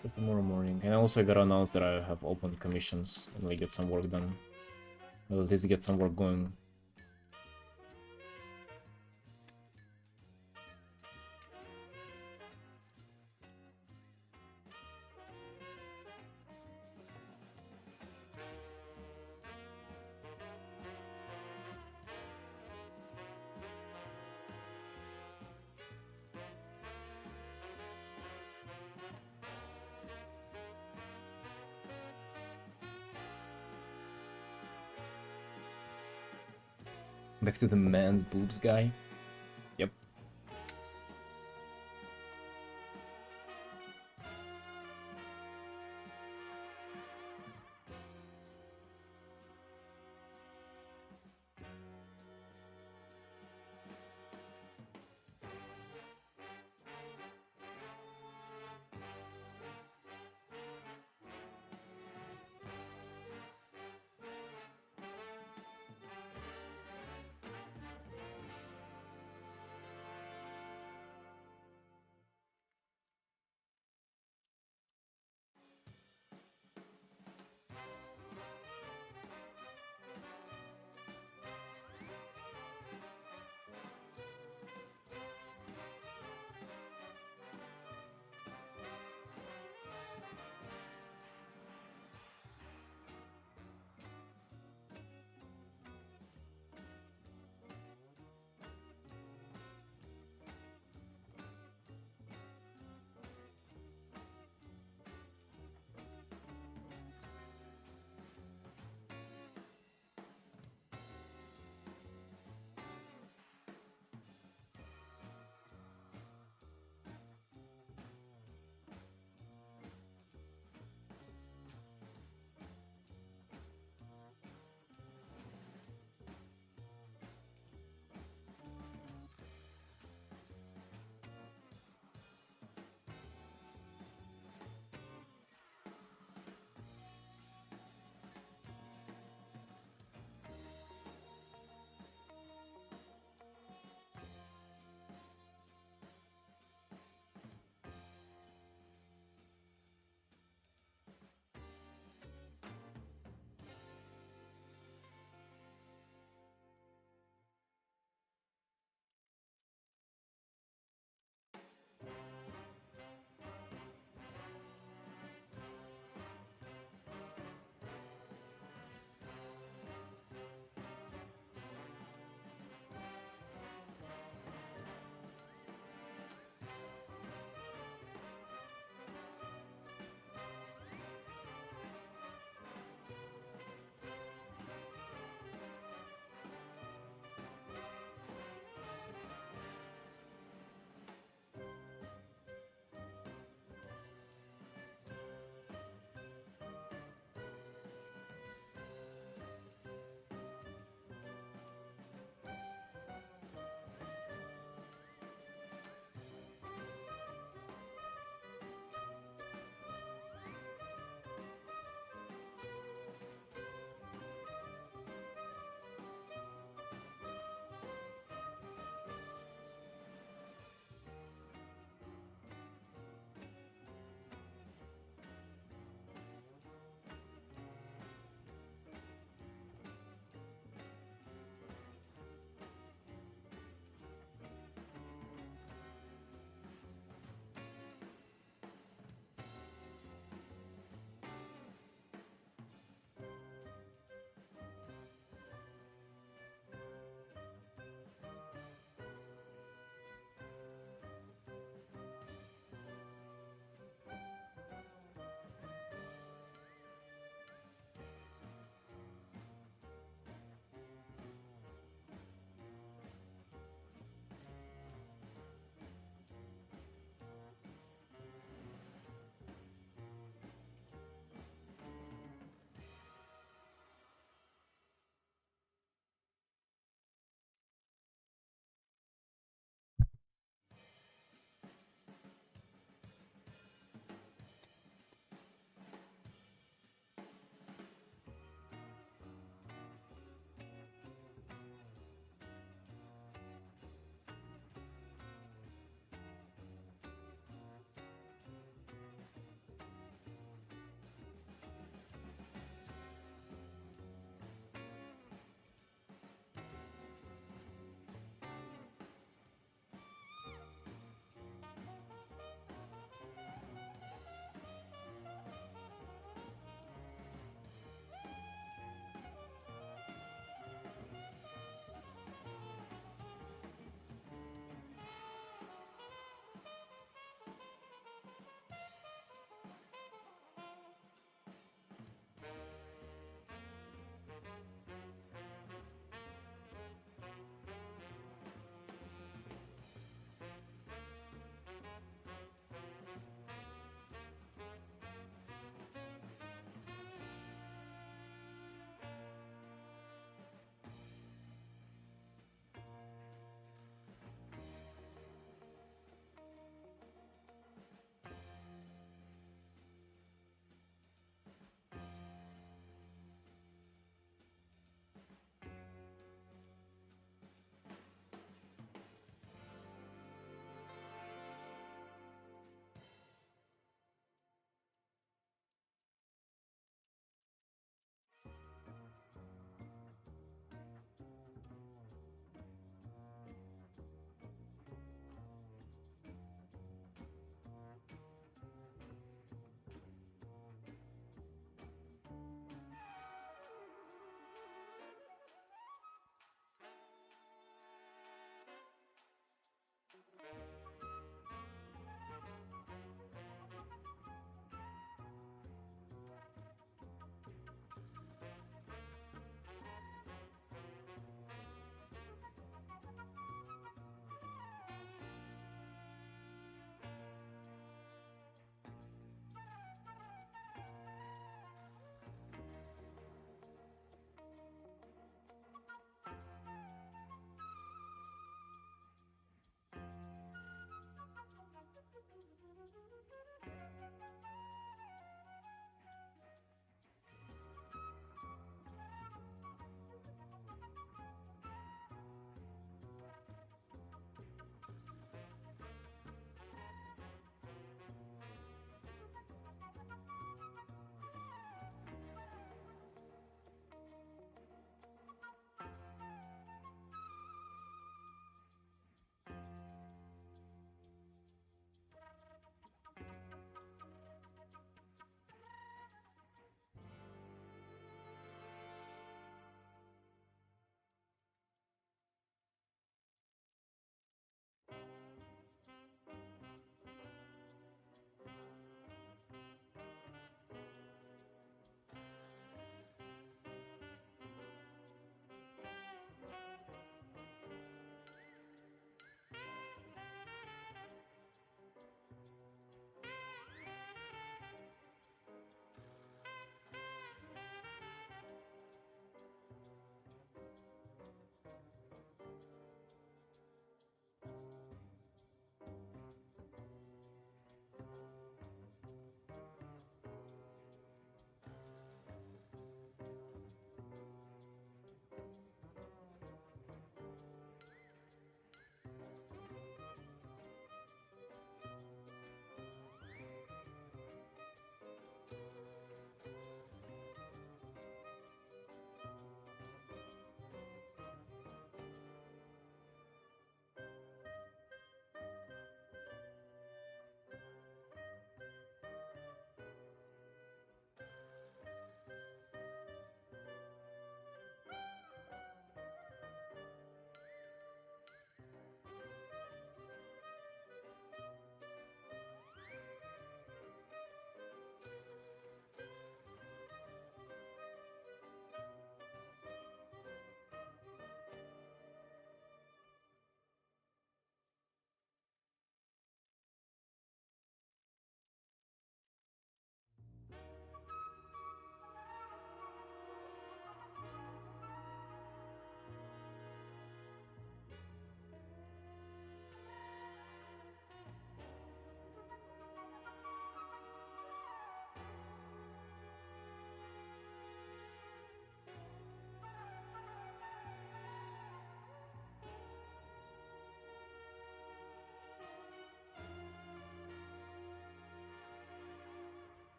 For tomorrow morning. And also I gotta announce that I have opened commissions and like get some work done. I'll at least get some work going. Back to the man's boobs guy. Yep.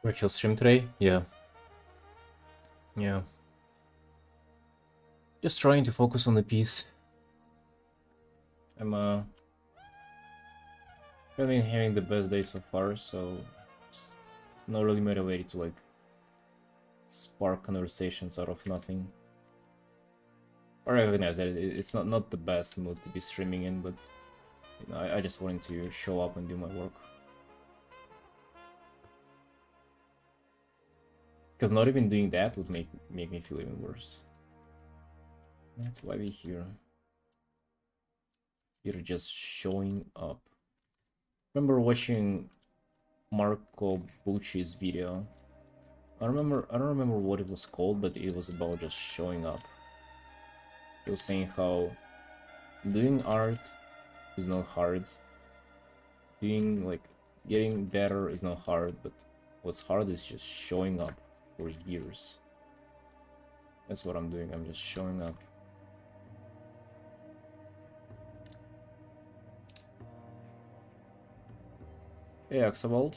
Virtual stream today? Yeah. Yeah. Just trying to focus on the piece. I'm I've been having the best day so far, so just not really motivated to like spark conversations out of nothing. I recognize that it's not the best mood to be streaming in, but you know, I just wanted to show up and do my work. Because not even doing that would make me feel even worse. That's why we're here. You're just showing up. Remember watching Marco Bucci's video. I don't remember what it was called, but it was about just showing up. He was saying how doing art is not hard. Getting better is not hard, but what's hard is just showing up for years. That's what I'm doing. I'm just showing up. Hey, Axabald.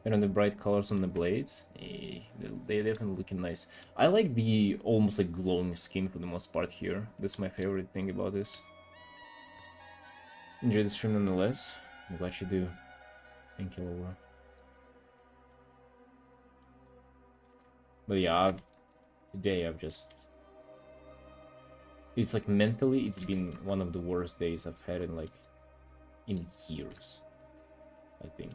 And the bright colors on the blades, they definitely looking nice. I like the almost like glowing skin for the most part here. That's my favorite thing about this. Enjoy the stream nonetheless. I'm glad you do. Thank you, Laura. But yeah, today I've just... It's like mentally, it's been one of the worst days I've had in years, I think.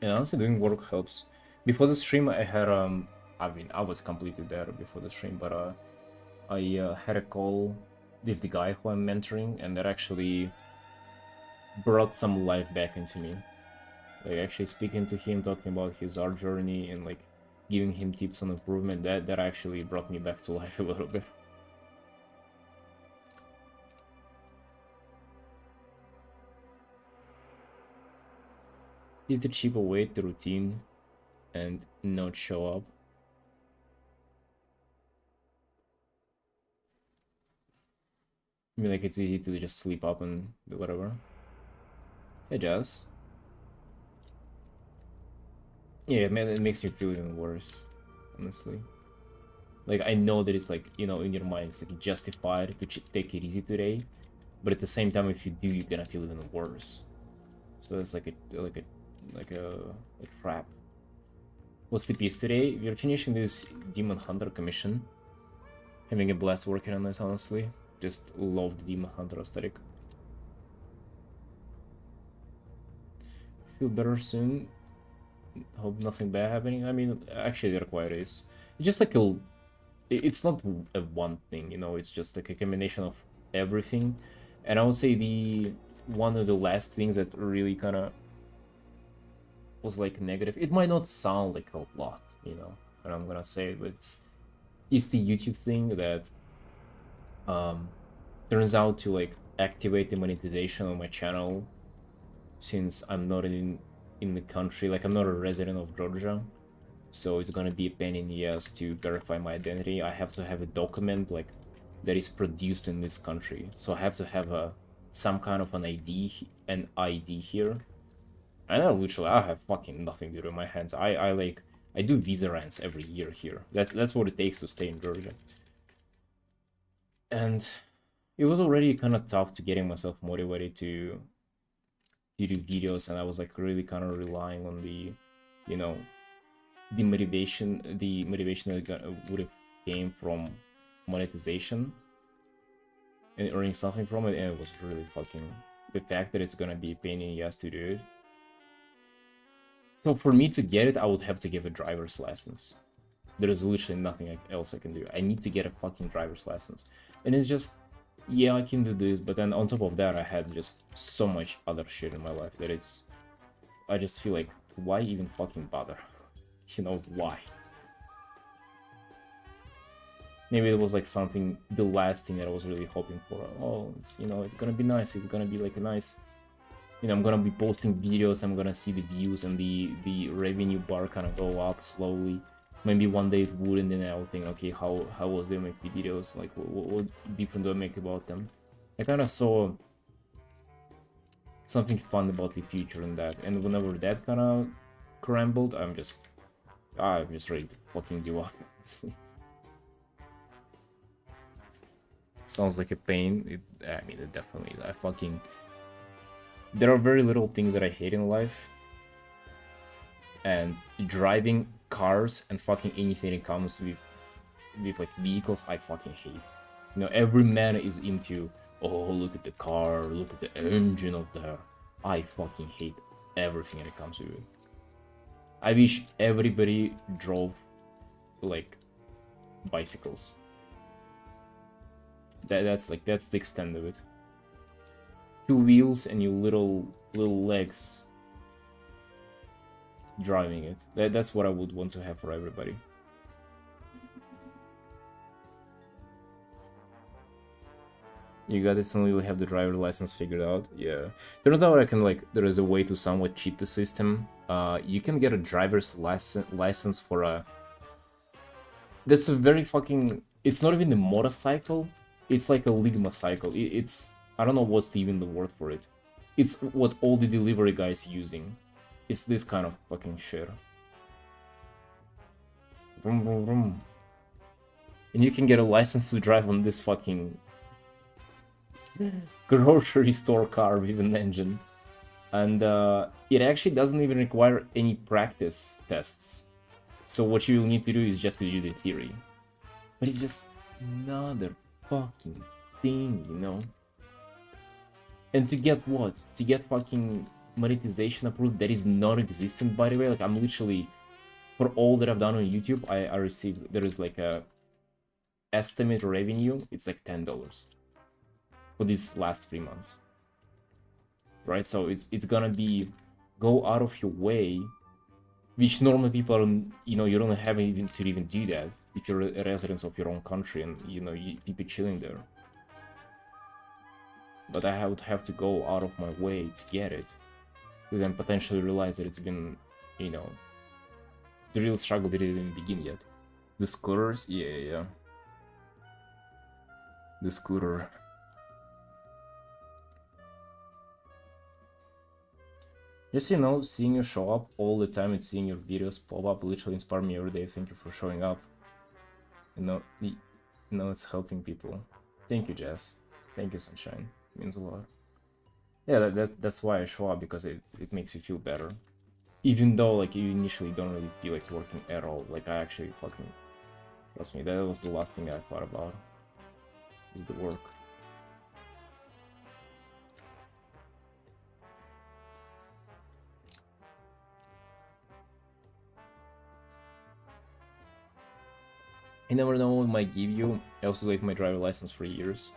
And honestly, doing work helps. Before the stream, I had I was completely there before the stream, but I had a call with the guy who I'm mentoring, and that actually brought some life back into me. Like actually speaking to him, talking about his art journey, and like giving him tips on improvement. That actually brought me back to life a little bit. Is the cheaper way to routine and not show up? I mean, like it's easy to just sleep up and do whatever. Hey, Jazz. Yeah, man, it makes you feel even worse, honestly. Like, I know that it's like, you know, in your mind, it's like justified to take it easy today, but at the same time, if you do, you're gonna feel even worse. So it's like a trap. What's the piece today? We're finishing this Demon Hunter commission. Having a blast working on this, honestly. Just love the Demon Hunter aesthetic. Feel better soon. Hope nothing bad happening. I mean, actually, there quite is. It's just like it's not a one thing, you know. It's just like a combination of everything. And I would say one of the last things that really kind of was like negative. It might not sound like a lot, you know, what I'm gonna say, but it's the YouTube thing that turns out to like activate the monetization on my channel, since I'm not in the country. Like, I'm not a resident of Georgia, so it's gonna be a pain in the ass to verify my identity. I have to have a document like that is produced in this country, so I have to have some kind of an ID here. And I have fucking nothing to do in my hands. I do visa rents every year here. That's what it takes to stay in Georgia. And it was already kind of tough to getting myself motivated to do videos, and I was like really kind of relying on the, you know, the motivation that would have came from monetization and earning something from it, and it was really fucking the fact that it's gonna be a pain in the ass to do it. So for me to get it, I would have to give a driver's license. There is literally nothing else I can do. I need to get a fucking driver's license. And it's just, yeah, I can do this, but then on top of that, I had just so much other shit in my life that I just feel like, why even fucking bother? You know, why? Maybe it was like something, the last thing that I was really hoping for. Oh, you know, it's gonna be nice. It's gonna be like a nice, you know, I'm gonna be posting videos. I'm gonna see the views and the revenue bar kind of go up slowly. Maybe one day it would, and then I'll think, okay, how was they make the videos? Like, what different do I make about them? I kind of saw something fun about the future in that, and whenever that kind of crumbled, I'm just ready to fucking give up. Sounds like a pain. I mean, it definitely is. There are very little things that I hate in life, and driving cars and fucking anything that comes with like vehicles, I fucking hate. You know, every man is into, oh, look at the car, look at the engine of there. I fucking hate everything that comes with it. I wish everybody drove like bicycles. That's the extent of it. Two wheels and your little legs driving it. That's what I would want to have for everybody. You got this, and you'll have the driver license figured out. Yeah, turns out there is a way to somewhat cheat the system. You can get a driver's license for a. That's a very fucking. It's not even a motorcycle. It's like a Ligma cycle. It's I don't know what's even the word for it. It's what all the delivery guys using. It's this kind of fucking shit. Vroom, vroom, vroom. And you can get a license to drive on this fucking grocery store car with an engine. And it actually doesn't even require any practice tests. So what you need to do is just to do the theory. But it's just another fucking thing, you know? And to get what? To get fucking monetization approved that is non-existent, by the way. Like, I'm literally, for all that I've done on YouTube, I received, there is like a estimate revenue, it's like $10 for these last 3 months. Right? So it's gonna be go out of your way, which normal people are, you know, you don't have even to even do that if you're a resident of your own country and, you know, people chilling there. But I would have to go out of my way to get it, to then potentially realize that it's been, you know, the real struggle didn't even begin yet. The scooters, yeah. The scooter. Just, you know, seeing you show up all the time and seeing your videos pop up literally inspire me every day. Thank you for showing up. You know, it's helping people. Thank you, Jess. Thank you, Sunshine. It means a lot. Yeah, that's why I show up, because it makes you feel better. Even though, like, you initially don't really feel like working at all. Like, I actually fucking... Trust me, that was the last thing I thought about. Is the work. You never know what might give you. I also delayed my driver license for years.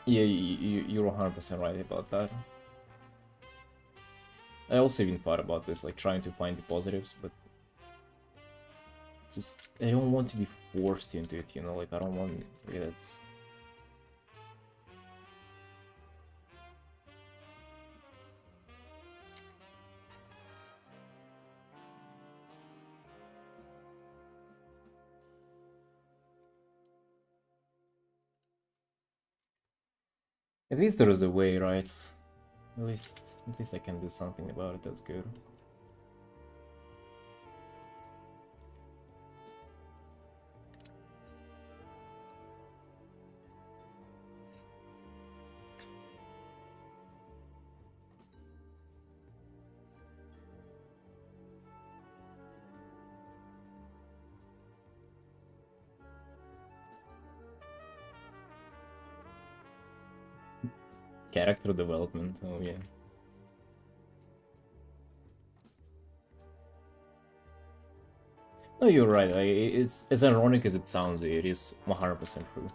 Yeah, you're 100% right about that. I also even thought about this, like trying to find the positives, but just I don't want to be forced into it, you know, like I don't want, yeah, it's... At least there is a way, right? At least I can do something about it, that's good. Character development, oh yeah. No, you're right, like, it's as ironic as it sounds, it is 100% true.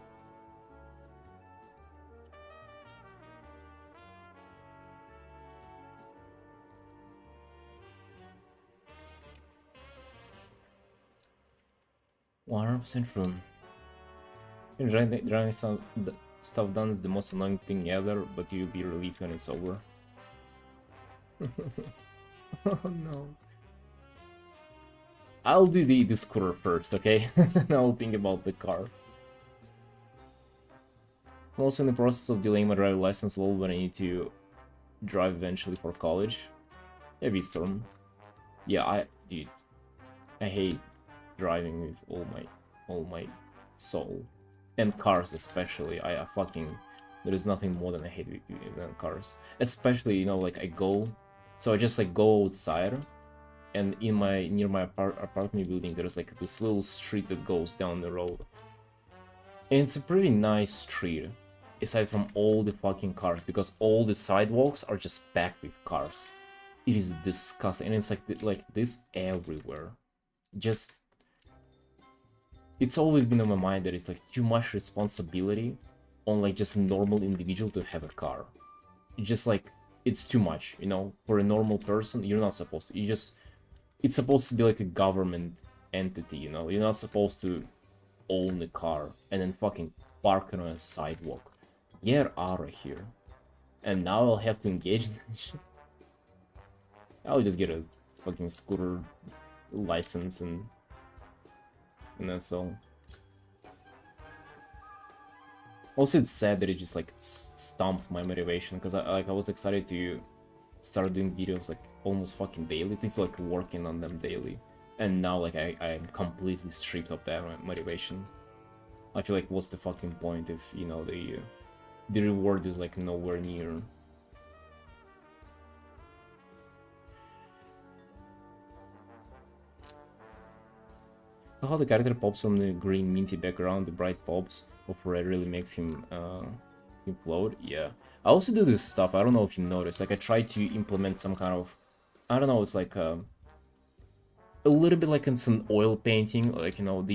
True. Driving some stuff done is the most annoying thing ever, but you'll be relieved when it's over. Oh no. I'll do the scooter first, okay? I'll think about the car. I'm also in the process of delaying my driver license a little, but I need to drive eventually for college. Heavy storm. Yeah, dude, I hate driving with all my soul, and cars especially. I fucking, there is nothing more than I hate than cars. Especially, you know, like I go, so I just like go outside, and in my near my apartment building, there's like this little street that goes down the road, and it's a pretty nice street, aside from all the fucking cars, because all the sidewalks are just packed with cars. It is disgusting, and it's like this everywhere. Just, it's always been on my mind that it's like too much responsibility on like just a normal individual to have a car. It's just like, it's too much, you know, for a normal person. You're not supposed to, it's supposed to be like a government entity, you know. You're not supposed to own a car and then fucking park it on a sidewalk. Get out of here. And now I'll have to engage in that shit. I'll just get a fucking scooter license and that's all. Also, it's sad that it just like stomped my motivation, because I was excited to start doing videos like almost fucking daily, at least like working on them daily, and now like I'm completely stripped of that motivation. I feel like what's the fucking point if, you know, the reward is like nowhere near. How the character pops from the green minty background, the bright pops of red really makes him implode. Yeah. I also do this stuff, I don't know if you noticed, like I try to implement some kind of, I don't know, it's like a little bit like in some oil painting, like, you know,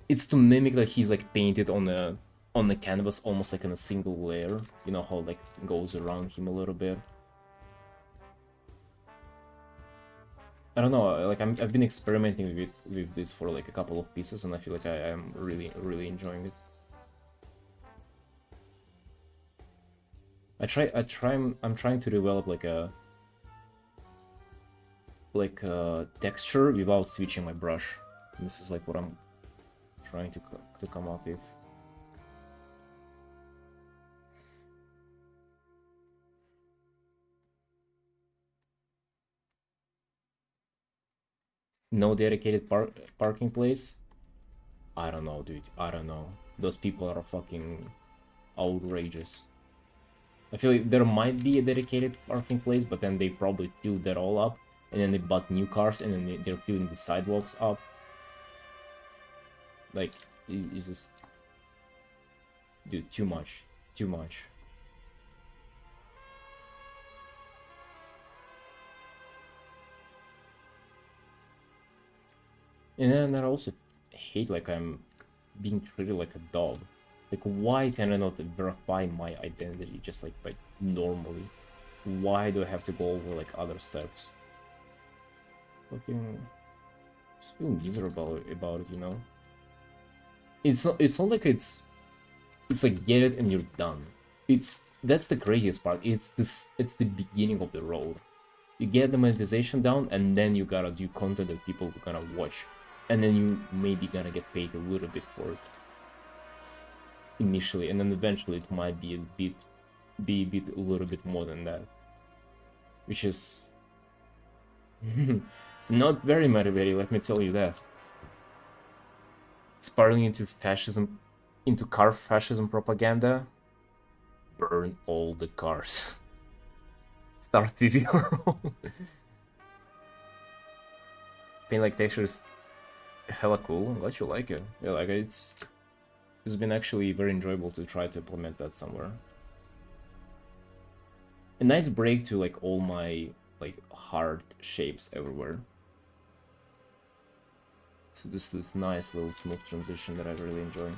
it's to mimic that he's like painted on the canvas almost like in a single layer, you know how like it goes around him a little bit. I don't know, like I've been experimenting with this for like a couple of pieces, and I feel like I am really enjoying it. I'm trying to develop like a texture without switching my brush. And this is like what I'm trying to come up with. No dedicated parking place? I don't know, dude. I don't know. Those people are fucking outrageous. I feel like there might be a dedicated parking place, but then they probably filled that all up, and then they bought new cars, and then they're filling the sidewalks up. Like, it's just... Dude, too much. Too much. And then I also hate like I'm being treated like a dog. Like, why can I not verify my identity just like by normally? Why do I have to go over like other steps? Fucking just feel miserable about it, you know? It's not like it's like get it and you're done. That's the craziest part. It's the beginning of the road. You get the monetization down, and then you gotta do content that people are gonna watch, and then you maybe gonna get paid a little bit for it initially, and then eventually it might be a little bit more than that, which is not very motivating, let me tell you that. Spiraling into fascism, into car fascism propaganda. Burn all the cars. Start with your own. Paint like textures, hella cool. I'm glad you like it. Yeah, like it's been actually very enjoyable to try to implement that somewhere. A nice break to like all my like hard shapes everywhere. So this nice little smooth transition that I really enjoy.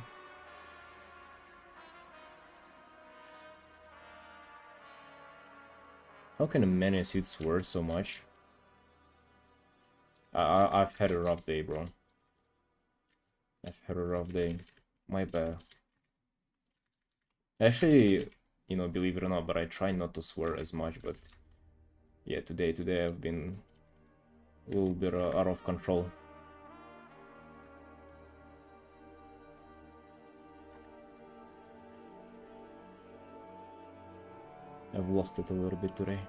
How can a man in a suit swear so much? I've had a rough day, bro. I've had a rough day. My bad. Actually, you know, believe it or not, but I try not to swear as much, but yeah, today I've been a little bit out of control. I've lost it a little bit today.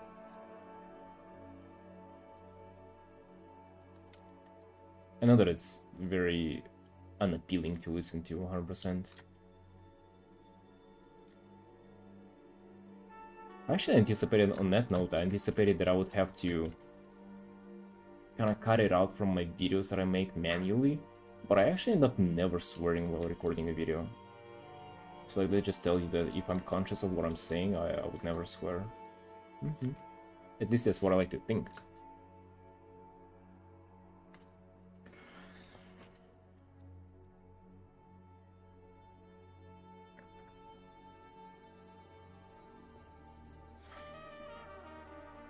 I know that it's very unappealing to listen to 100%. I actually anticipated, on that note, I anticipated that I would have to kind of cut it out from my videos that I make manually, but I actually end up never swearing while recording a video. So like, that just tells you that if I'm conscious of what I'm saying, I would never swear. At least that's what I like to think.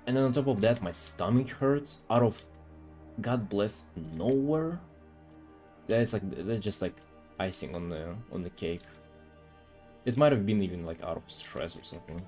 And then on top of that, my stomach hurts out of, God bless, nowhere. That's just like icing on the cake. It might have been even like out of stress or something.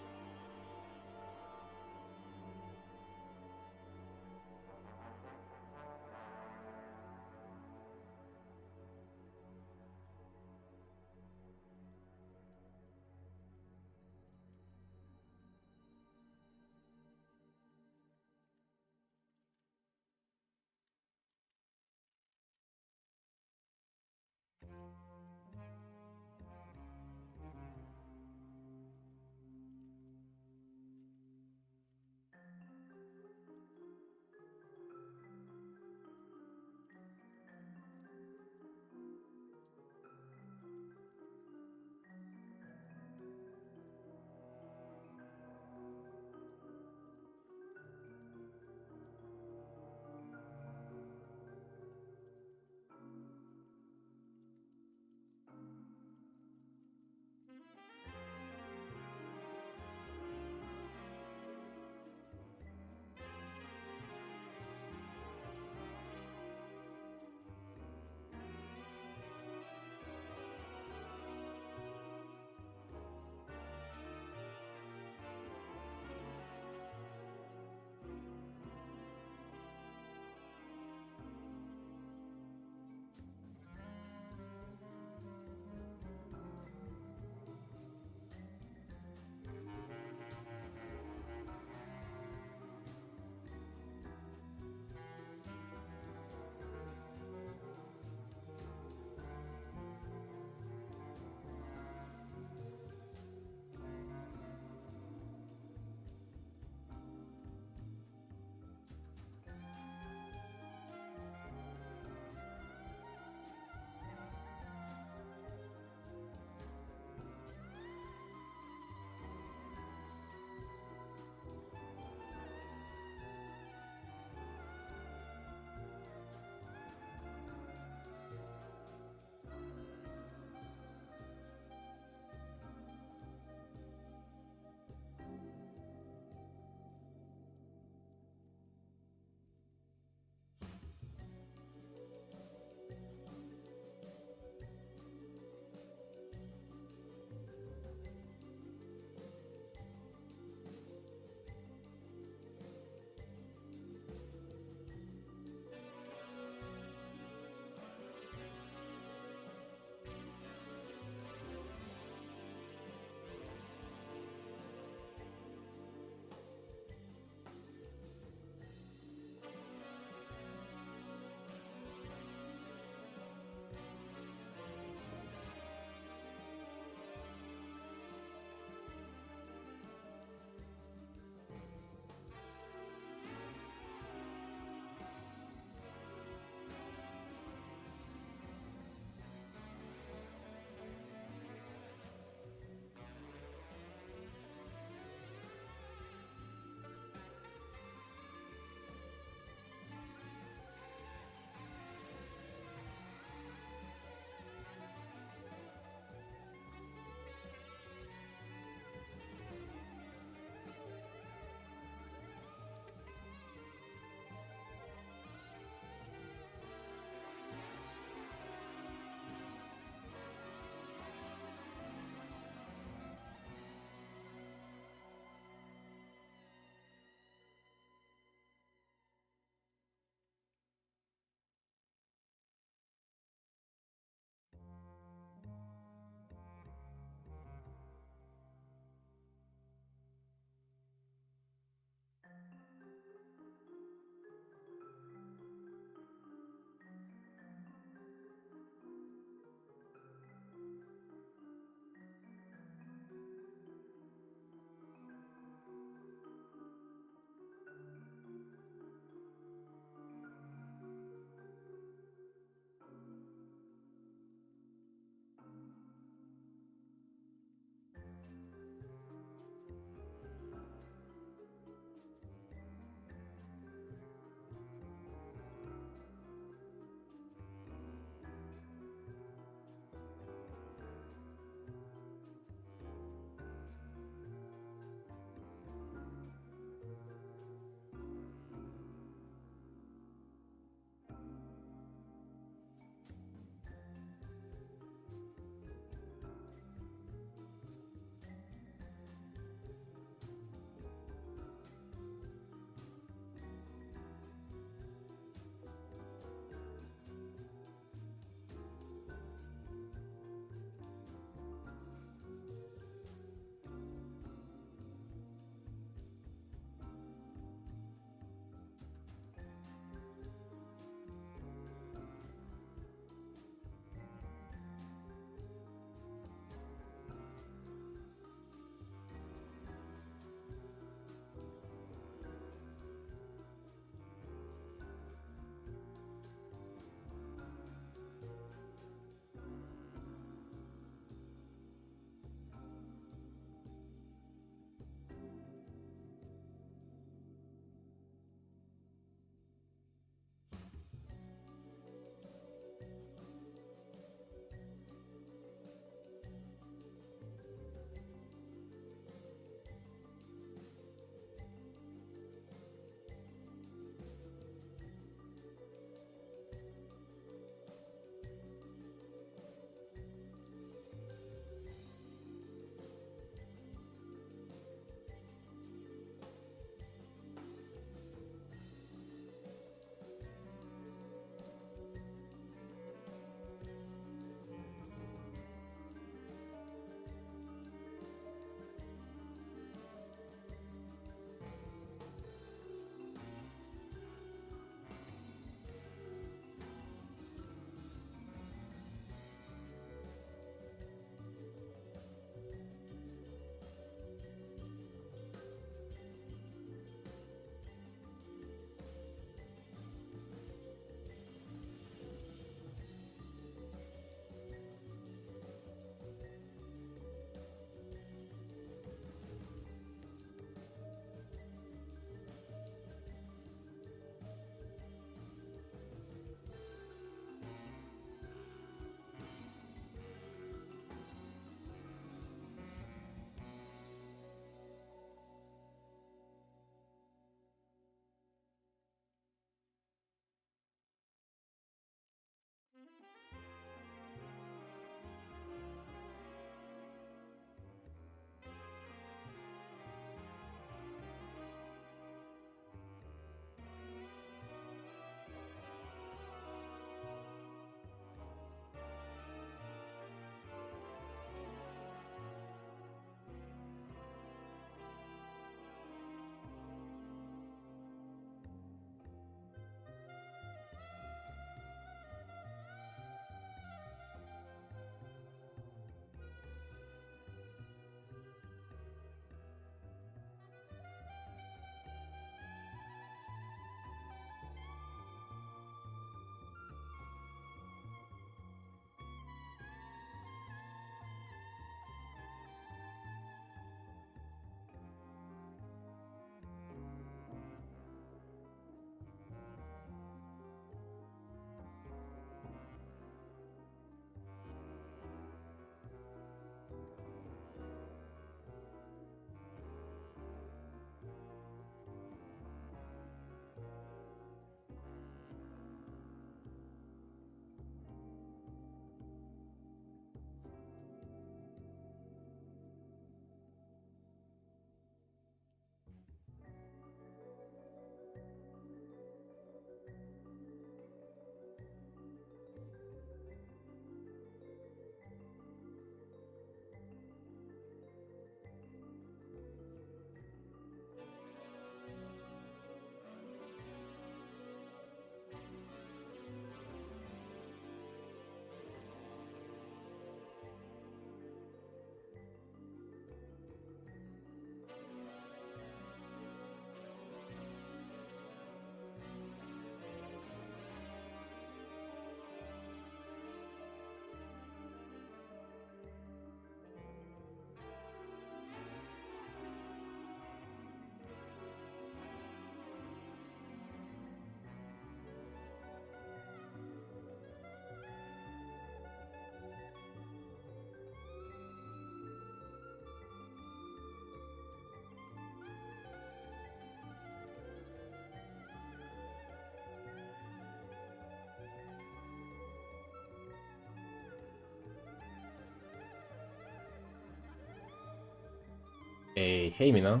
Hey Mina.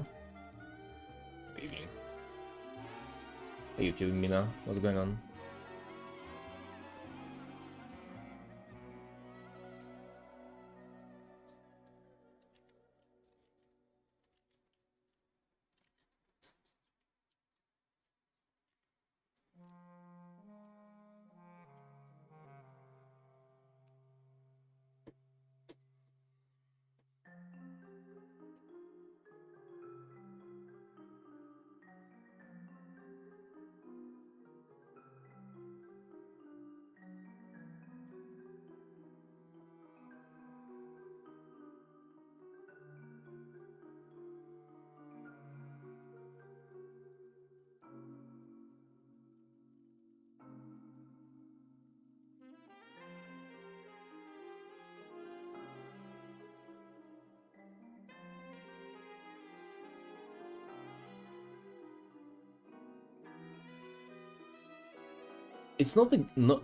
Good evening. Hey YouTube Mina, what's going on? It's not the no.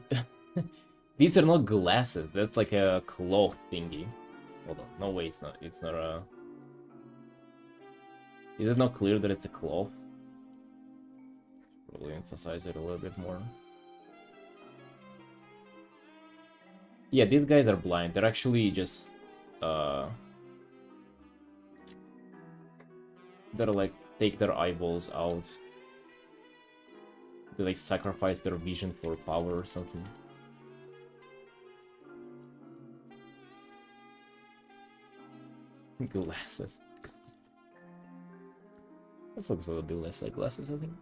These are not glasses. That's like a cloth thingy. Hold on. No way. It's not. It's not a. Is it not clear that it's a cloth? Probably emphasize it a little bit more. Yeah, these guys are blind. They're actually just they're like take their eyeballs out. They like sacrifice their vision for power or something. Glasses. This looks a little bit less like glasses, I think.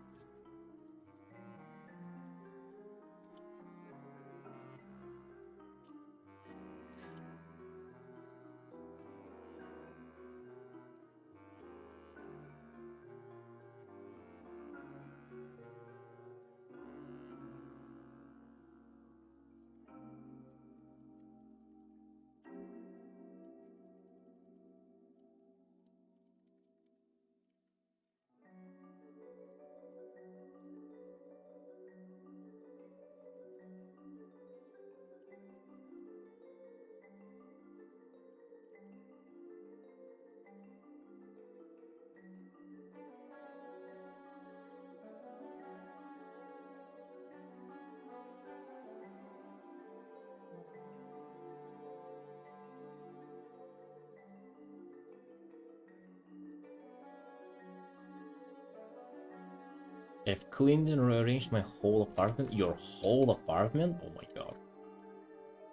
I've cleaned and rearranged my whole apartment. Your whole apartment? Oh my god.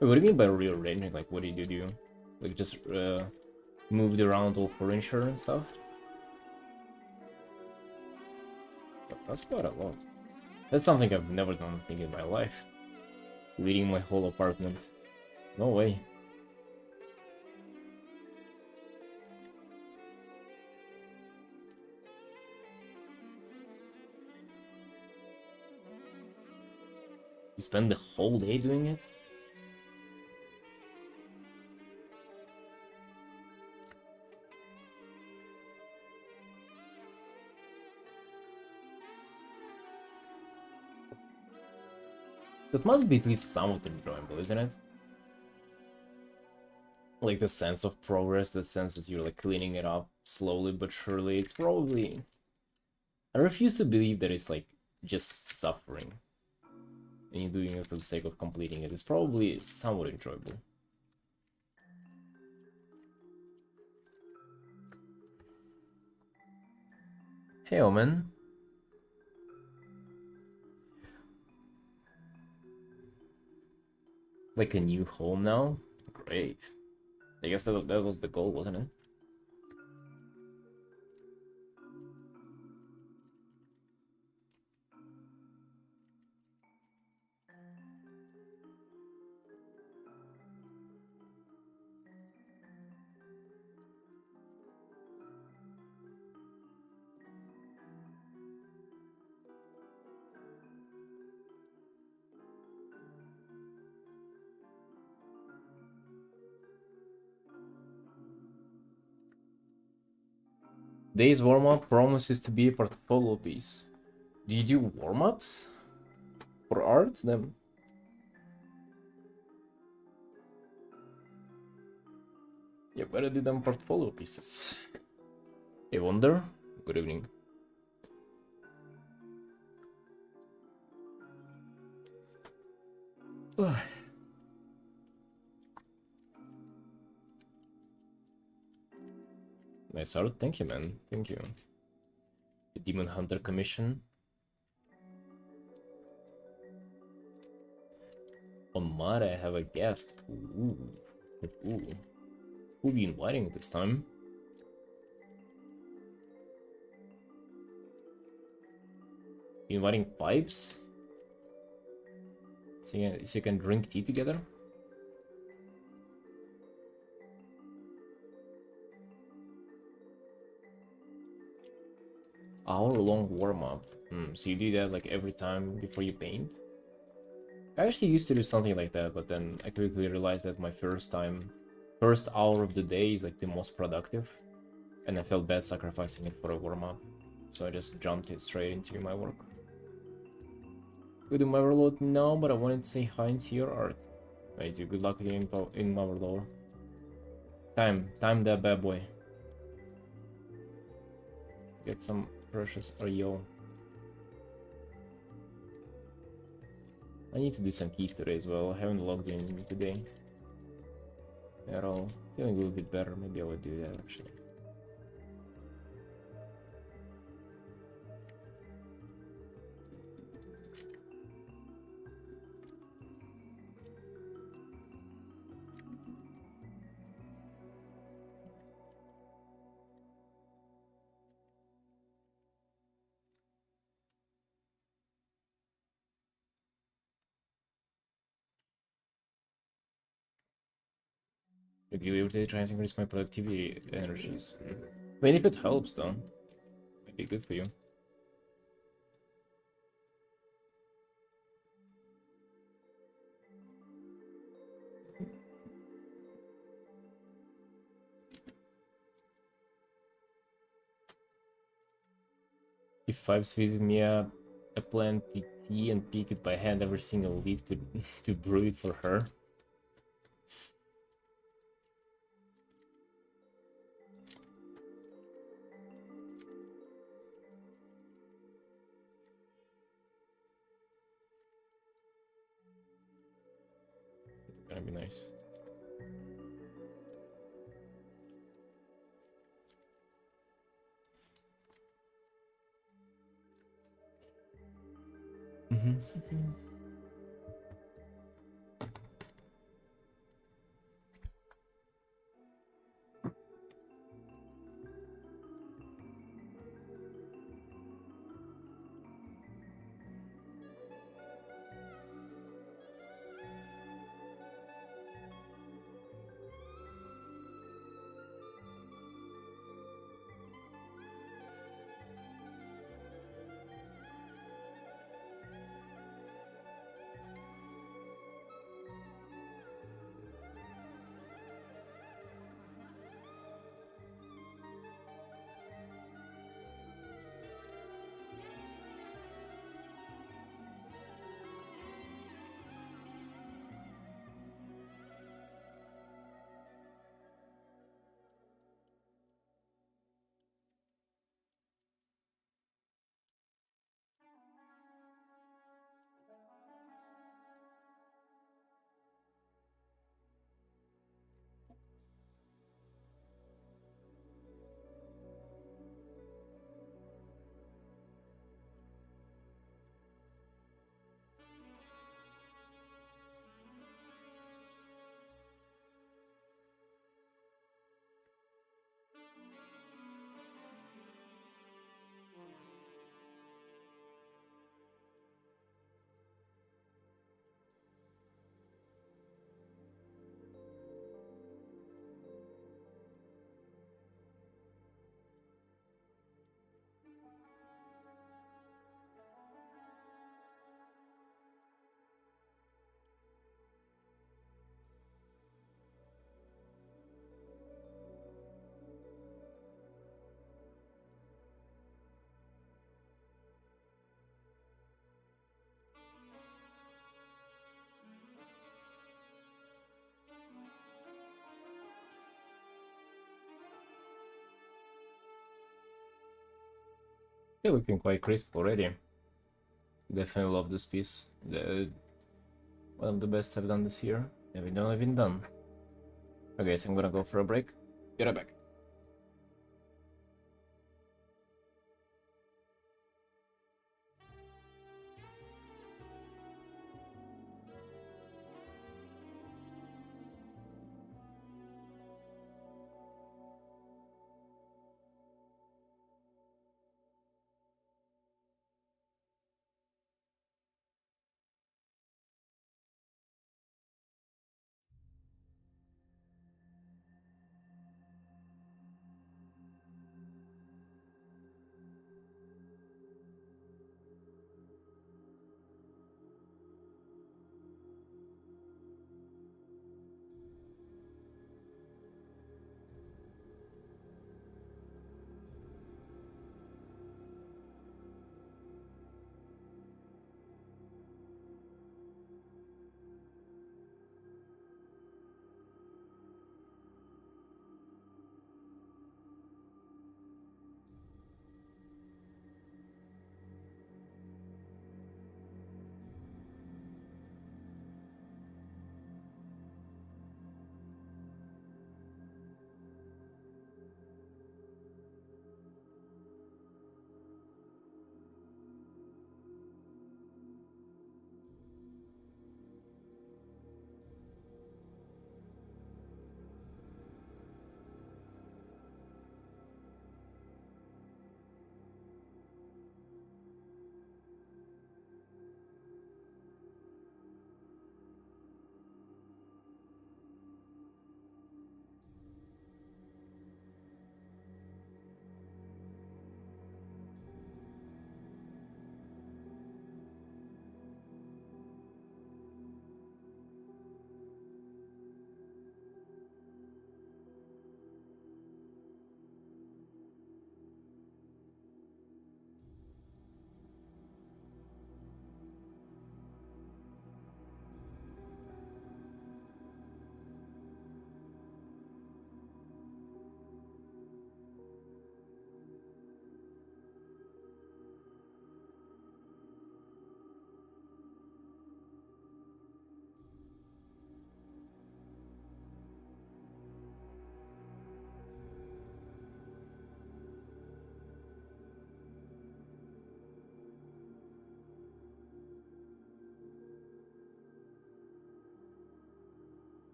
Wait, what do you mean by rearranging? Like, what did you do? Like, just moved around all furniture and stuff? Yep, that's quite a lot. That's something I've never done, I think, in my life. Cleaning my whole apartment. No way. You spend the whole day doing it? That must be at least somewhat enjoyable, isn't it? Like the sense of progress, the sense that you're like cleaning it up slowly but surely. It's probably... I refuse to believe that it's like just suffering. And you're doing it for the sake of completing it. It's probably somewhat enjoyable. Hey, Omen. Like a new home now? Great. I guess that was the goal, wasn't it? Day's warm-up promises to be a portfolio piece. Do you do warm-ups? For art? Then... you better do them portfolio pieces. Hey Wonder, good evening. Nice art, thank you man, thank you. The Demon Hunter commission. Omar, I have a guest. Ooh. Ooh. Who be inviting this time? Inviting pipes? So you can drink tea together? Hour-long warm-up. So you do that like every time before you paint? I actually used to do something like that, but then I quickly realized that my first hour of the day is like the most productive, and I felt bad sacrificing it for a warm-up, so I just jumped it straight into my work. Good in Motherlode? No, but I wanted to say hi and see your art. Nice, dude. Good luck again in Motherlode. Time that bad boy. Get some precious REO. I need to do some keys today as well. I haven't logged in today at all. Feeling a little bit better. Maybe I would do that actually. Ideally, every day trying to increase my productivity energies. I mean, if it helps, though, it'd be good for you. If Vibes visit me a plant tea and pick it by hand every single leaf to to brew it for her. That'd be nice. They're looking quite crisp already. Definitely love this piece. One of the best I've done this year. Even done. Okay, so I'm gonna go for a break. Be right back.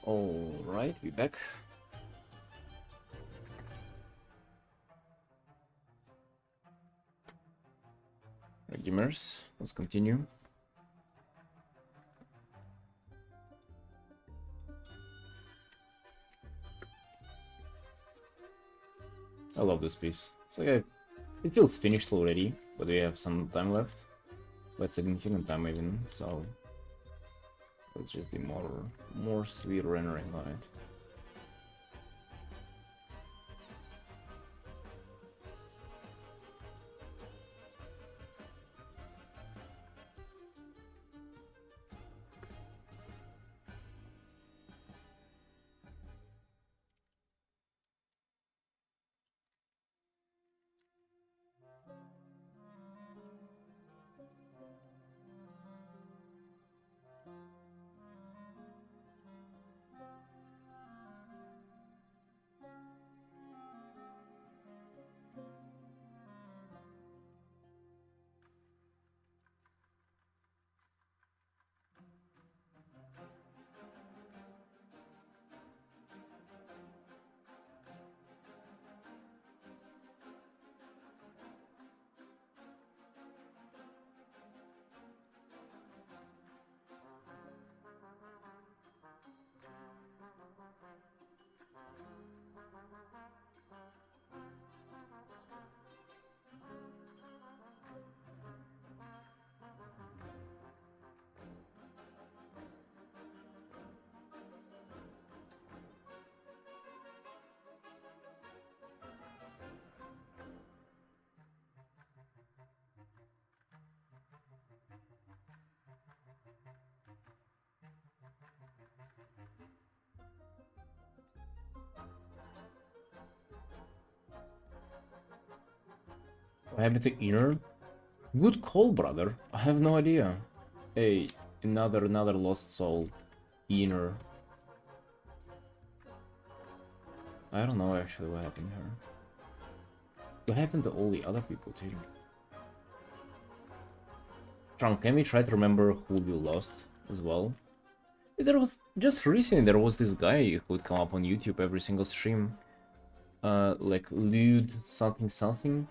Alright, we back. Right, gamers, let's continue. I love this piece. It's like it feels finished already, but we have some time left. Quite significant time even, so let's just do more sweet rendering on it. What happened to Inner? Good call, brother. I have no idea. Hey, another lost soul. Inner. I don't know actually what happened here. What happened to all the other people too? Trunk, can we try to remember who we lost as well? There was just recently there was this guy who would come up on YouTube every single stream. Like Lude something something.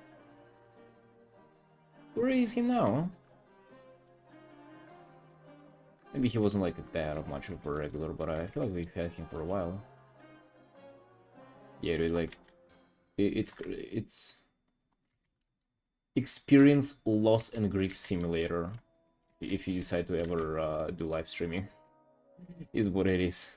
Where is he now? Maybe he wasn't like that much of a regular, but I feel like we've had him for a while. Yeah, dude, like it's experience loss and grief simulator if you decide to ever do live streaming. Is what it is.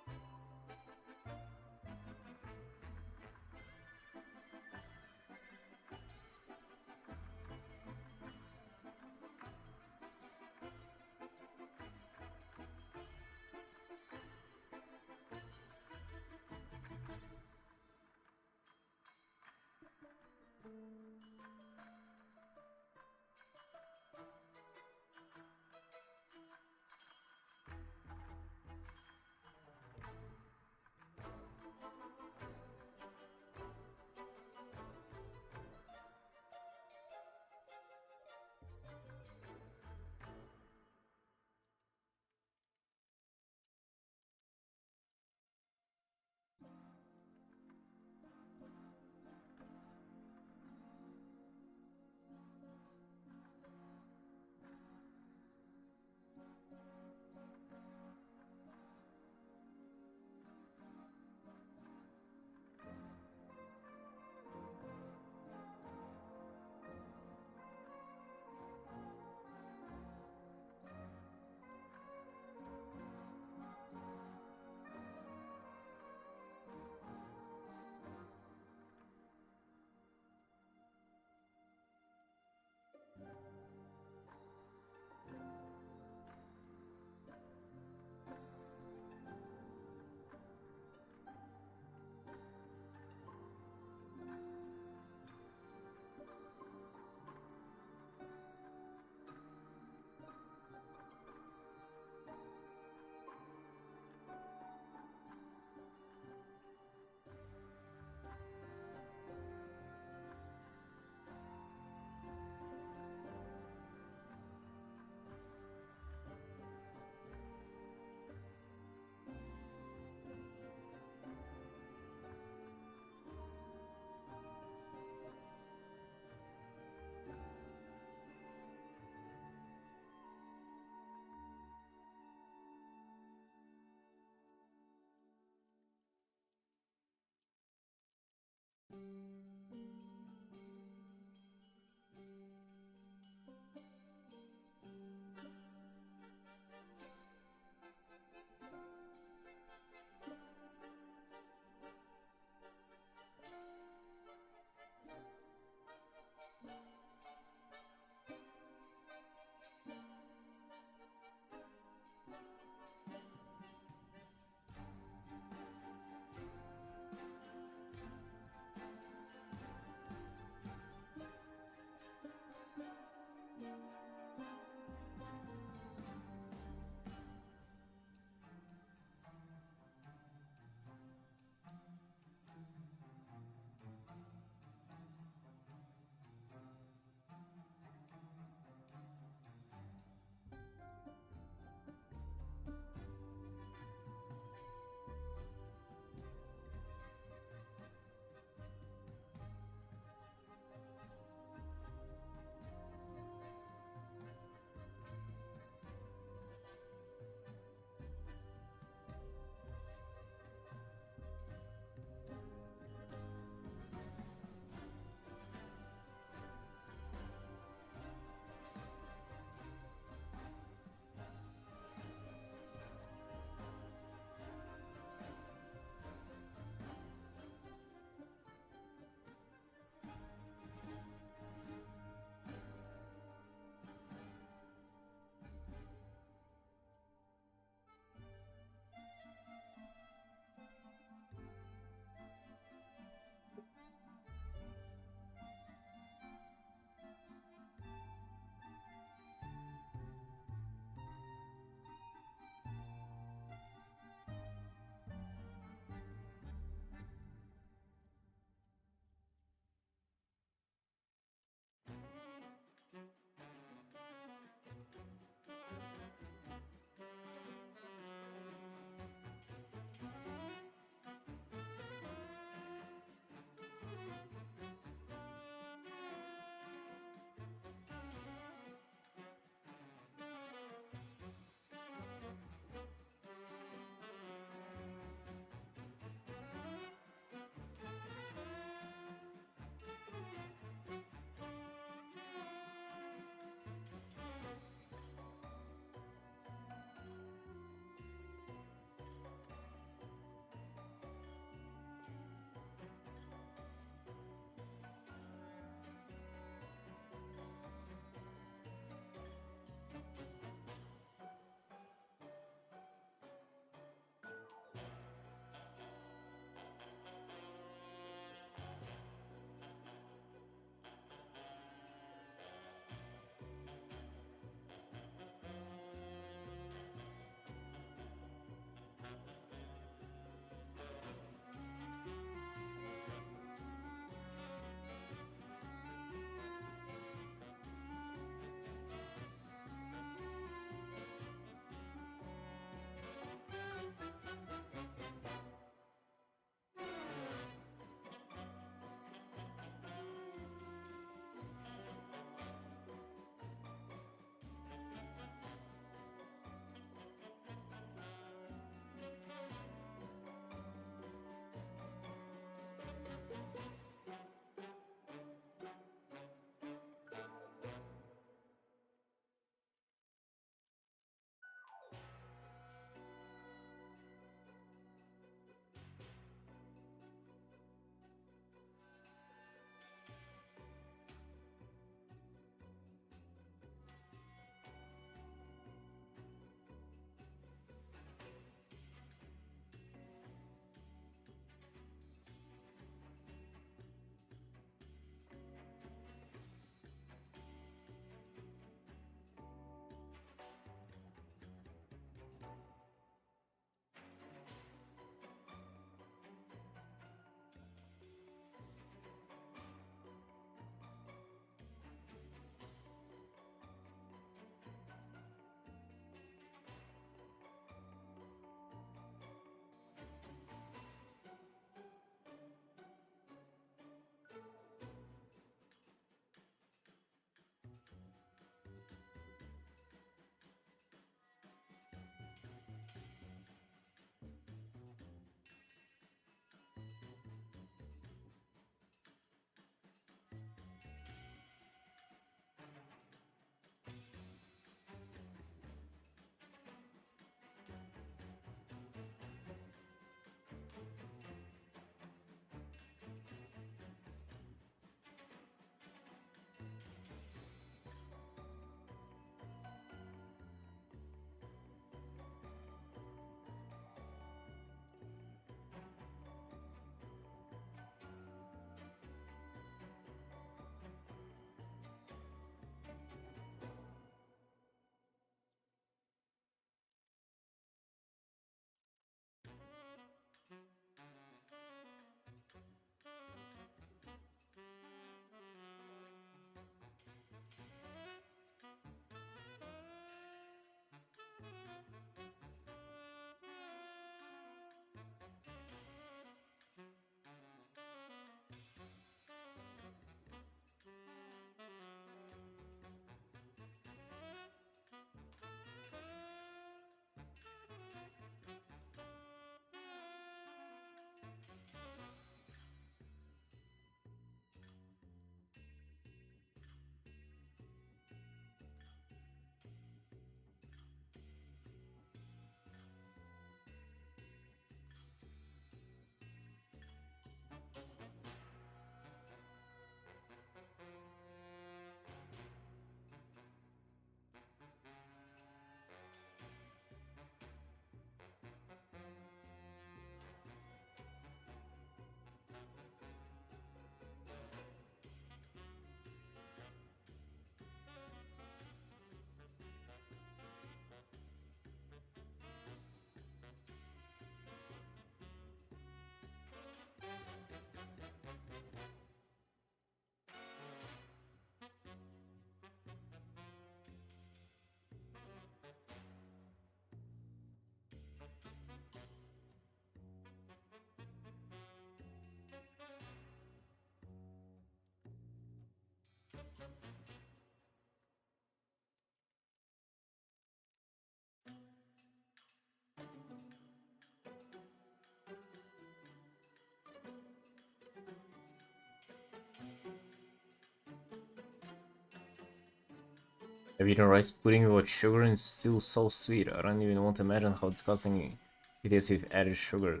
I've eaten rice pudding with sugar and it's still so sweet. I don't even want to imagine how disgusting it is with added sugar.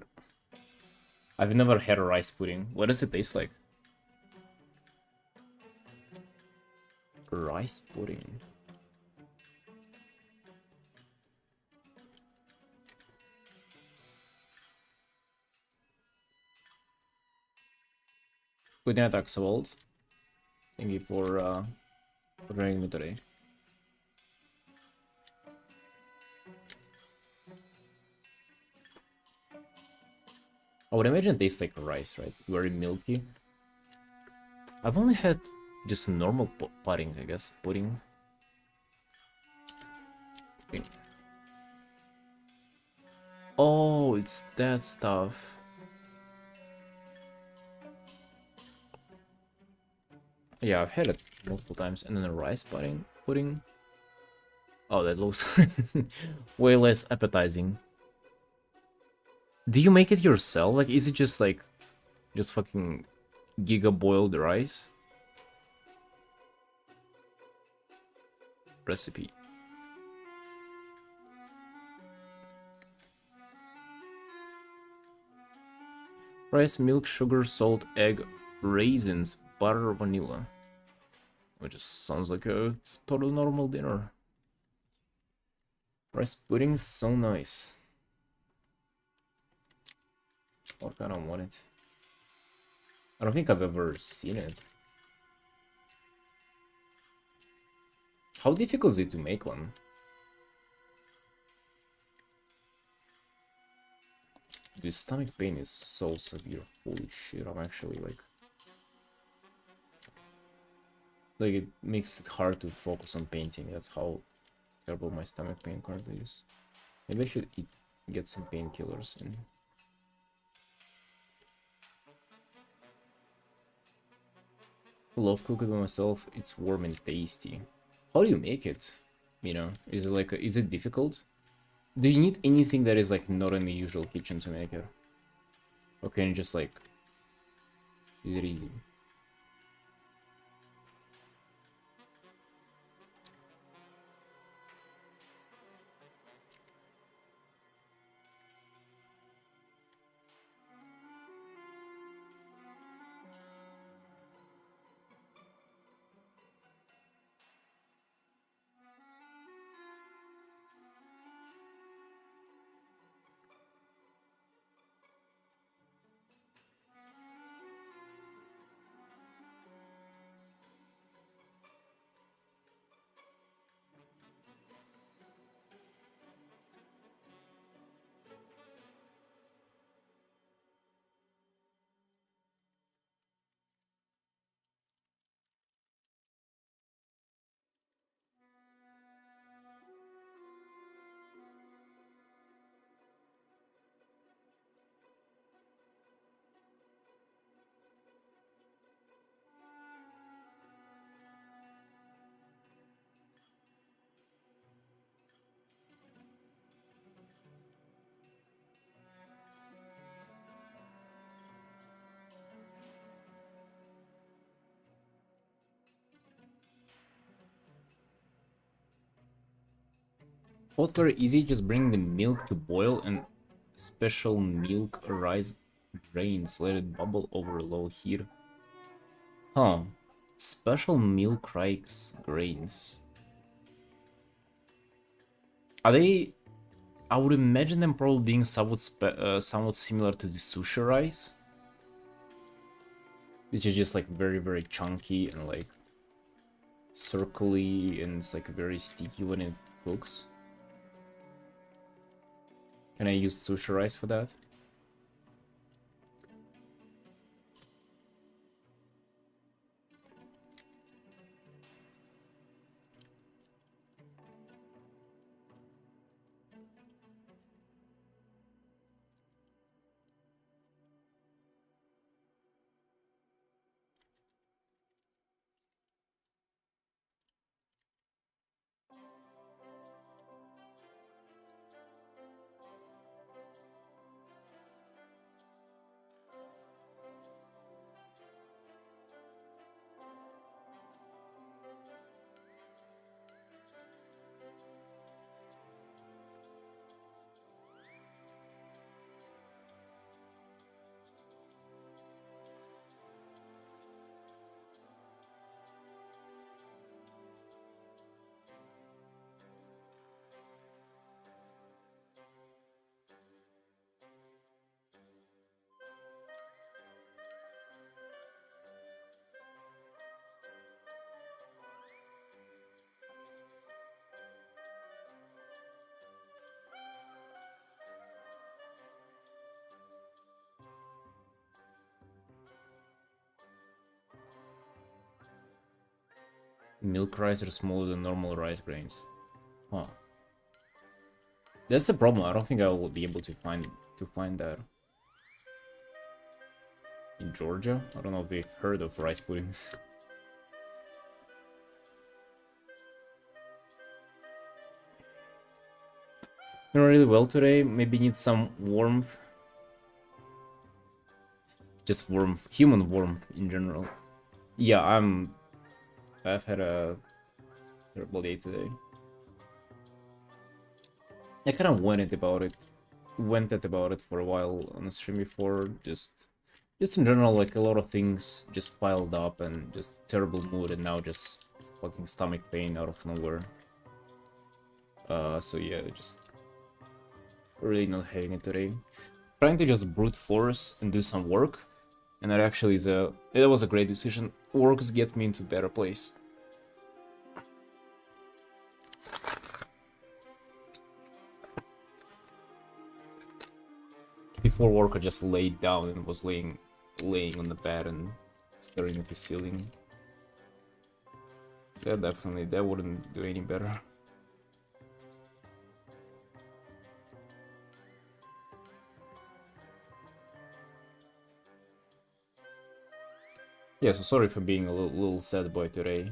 I've never had a rice pudding. What does it taste like? Rice pudding. Good night, Axel. Thank you for joining me today. I would imagine it tastes like rice, right? Very milky. I've only had just normal pudding, I guess. Pudding. Oh, it's that stuff. Yeah, I've had it multiple times. And then a rice pudding. Oh, that looks way less appetizing. Do you make it yourself? Like, is it just like, just fucking giga boiled rice? Recipe. Rice, milk, sugar, salt, egg, raisins, butter, vanilla. Which sounds like a total normal dinner. Rice pudding is so nice. What kind of want it? I don't think I've ever seen it. How difficult is it to make one? This stomach pain is so severe. Holy shit, I'm actually like it makes it hard to focus on painting. That's how terrible my stomach pain currently is. Maybe I should get some painkillers in. I love cooking by myself. It's warm and tasty. How do you make it? You know, is it like is it difficult? Do you need anything that is like not in the usual kitchen to make it? Or can you just like, is it easy? Both very easy, just bring the milk to boil and special milk rice grains, let it bubble over low heat. Huh. Special milk rice grains. Are they... I would imagine them probably being somewhat similar to the sushi rice. Which is just like very, very chunky and like circly and it's like very sticky when it cooks. Can I use sushi rice for that? Milk rice are smaller than normal rice grains. Huh. That's the problem. I don't think I will be able to find that in Georgia. I don't know if they've heard of rice puddings. Doing really well today. Maybe need some warmth. Just warmth, human warmth in general. Yeah, I've had a terrible day today. I kind of went about it for a while on the stream before. Just in general, like a lot of things just piled up and just terrible mood, and now just fucking stomach pain out of nowhere. So yeah, just really not having it today. Trying to just brute force and do some work, and that actually it was a great decision. Works get me into a better place. Before work, I just laid down and was laying on the bed and staring at the ceiling. That wouldn't do any better. Yeah, so sorry for being a little sad boy today.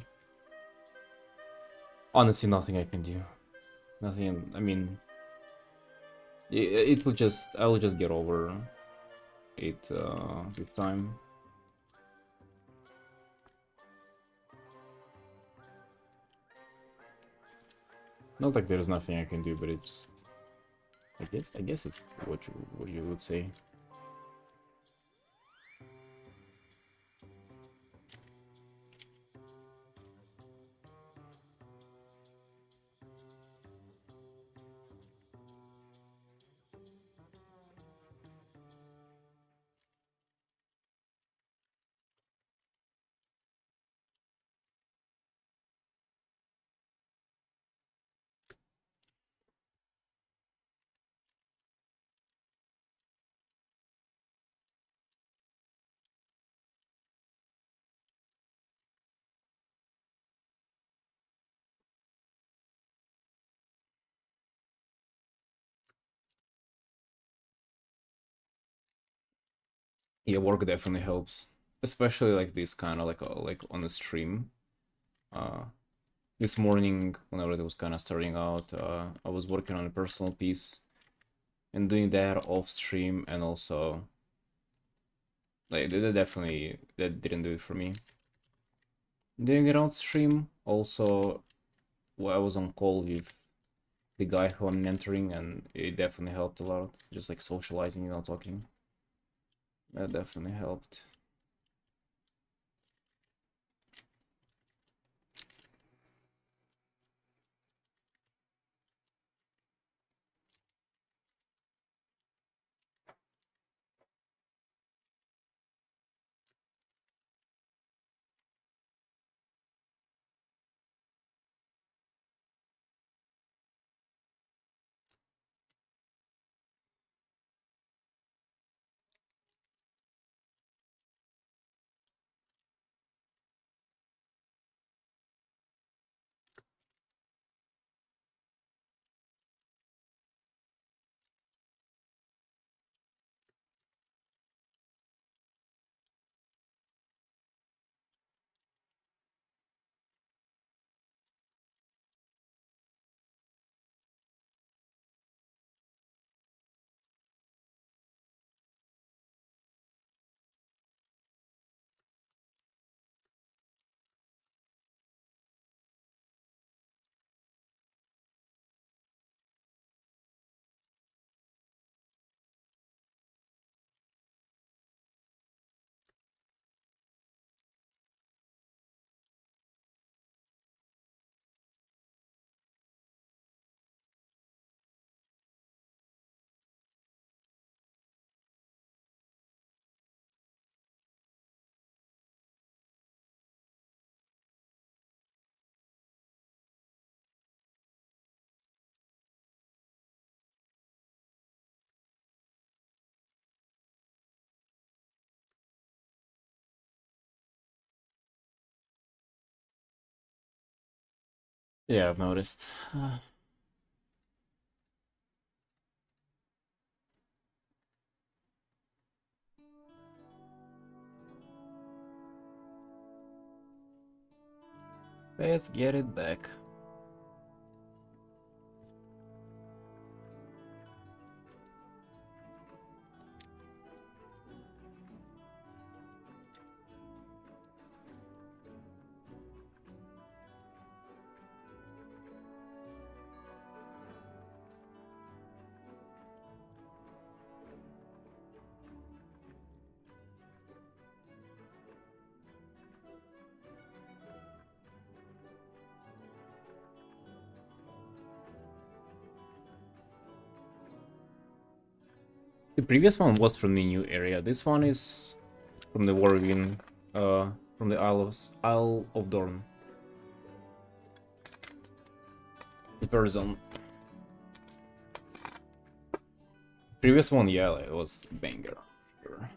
Honestly, nothing I can do. Nothing. I mean, I will just get over it with time. Not like there's nothing I can do, but it just, I guess it's what you would say. Yeah, work definitely helps, especially like this kind of like on the stream. Uh, this morning whenever it was kind of starting out, I was working on a personal piece and doing that off stream, and also like that didn't do it for me. Doing it on stream also, well, I was on call with the guy who I'm mentoring, and it definitely helped a lot. Just like socializing, talking. That definitely helped. Yeah, I've noticed. Let's get it back. The previous one was from the new area. This one is from the Warwin, from the Isle of Dorn. The Perzon. Previous one, yeah, like, it was banger. Sure.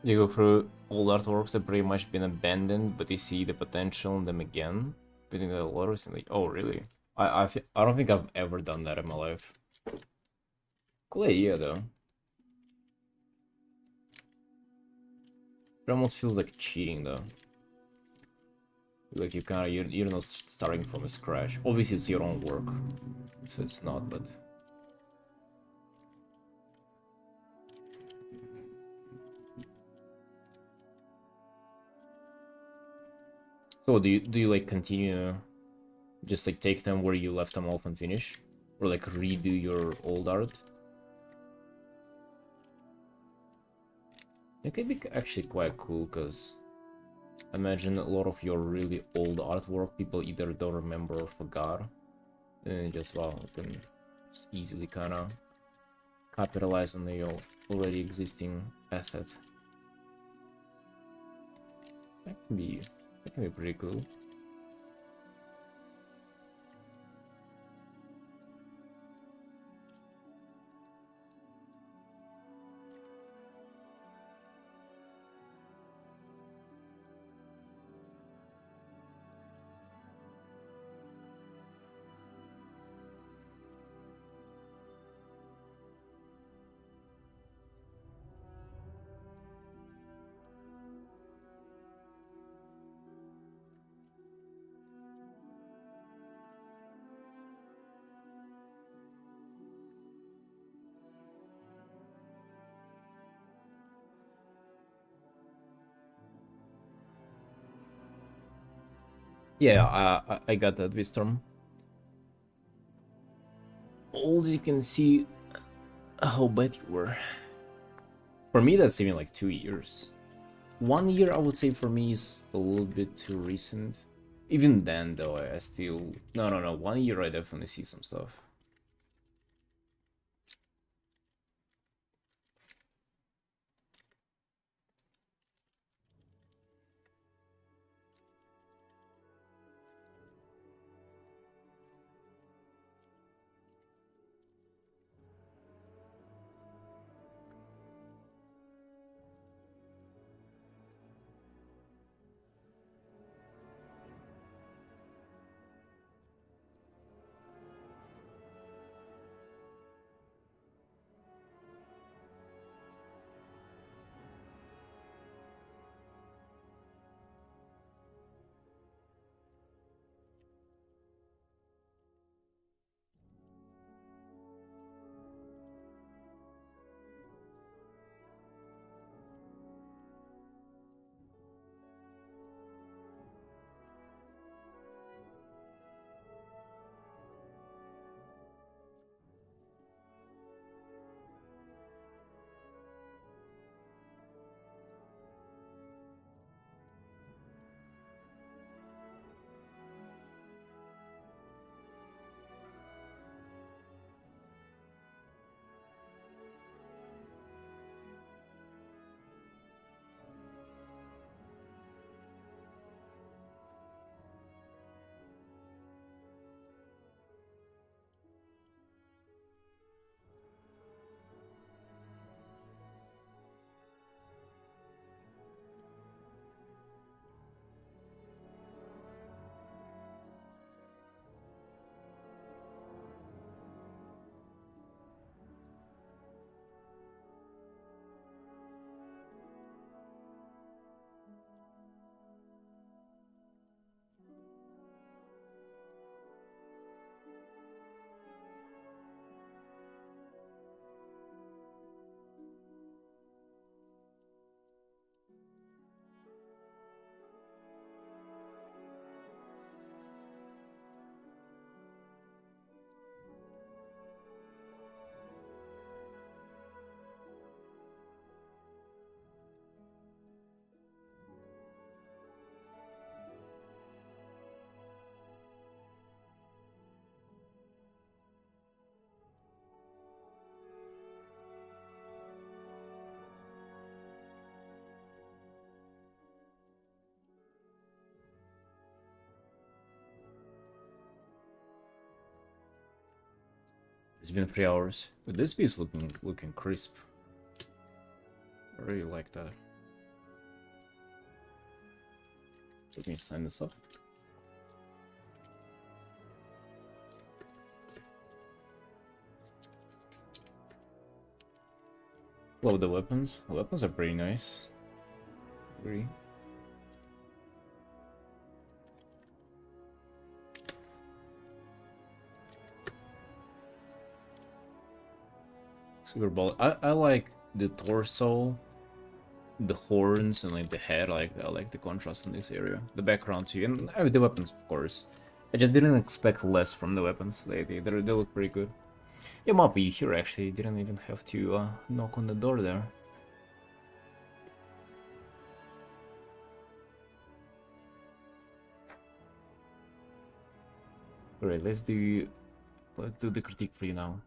You go through old artworks that pretty much been abandoned, but you see the potential in them again, putting the letters and like, oh really? I don't think I've ever done that in my life. Cool idea though. It almost feels like cheating though. Like you're not starting from scratch. Obviously it's your own work, so it's not, but. So do you like continue, just like take them where you left them off and finish, or like redo your old art? It could be actually quite cool, because imagine a lot of your really old artwork people either don't remember or forgot, and just well, you can just easily kind of capitalize on the already existing asset. That can be pretty cool. Yeah, I got that wisdom. Old, you can see how bad you were. For me, that's even like 2 years. 1 year, I would say for me is a little bit too recent. Even then, though, I still... No. 1 year, I definitely see some stuff. It's been 3 hours. But this piece looking crisp. I really like that. Let me sign this up. Love the weapons. The weapons are pretty nice. Agree. Silver ball. I like the torso, the horns, and like the head. I like the contrast in this area. The background too, and the weapons, of course. I just didn't expect less from the weapons. They look pretty good. Yeah, Moppy, you here actually. You didn't even have to knock on the door there. Alright, let's do the critique for you now.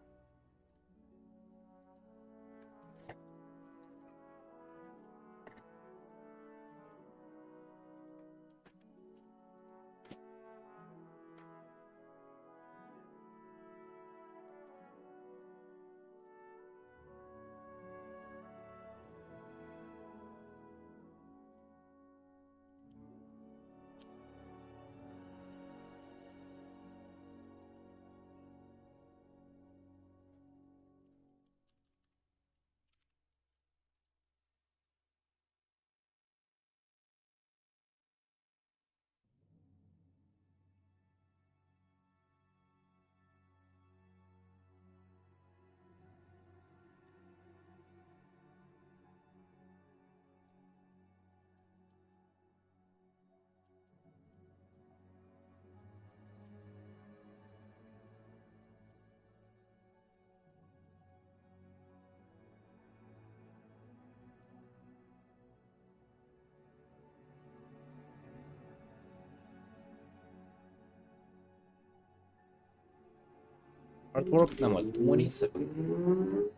Artwork number 27.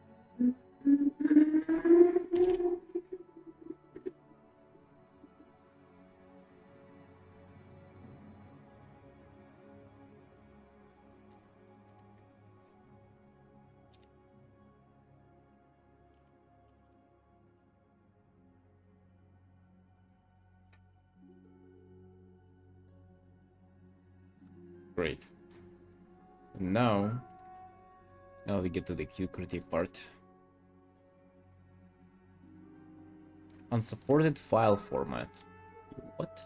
Great. And now we get to the kill critique part. Unsupported file format. What?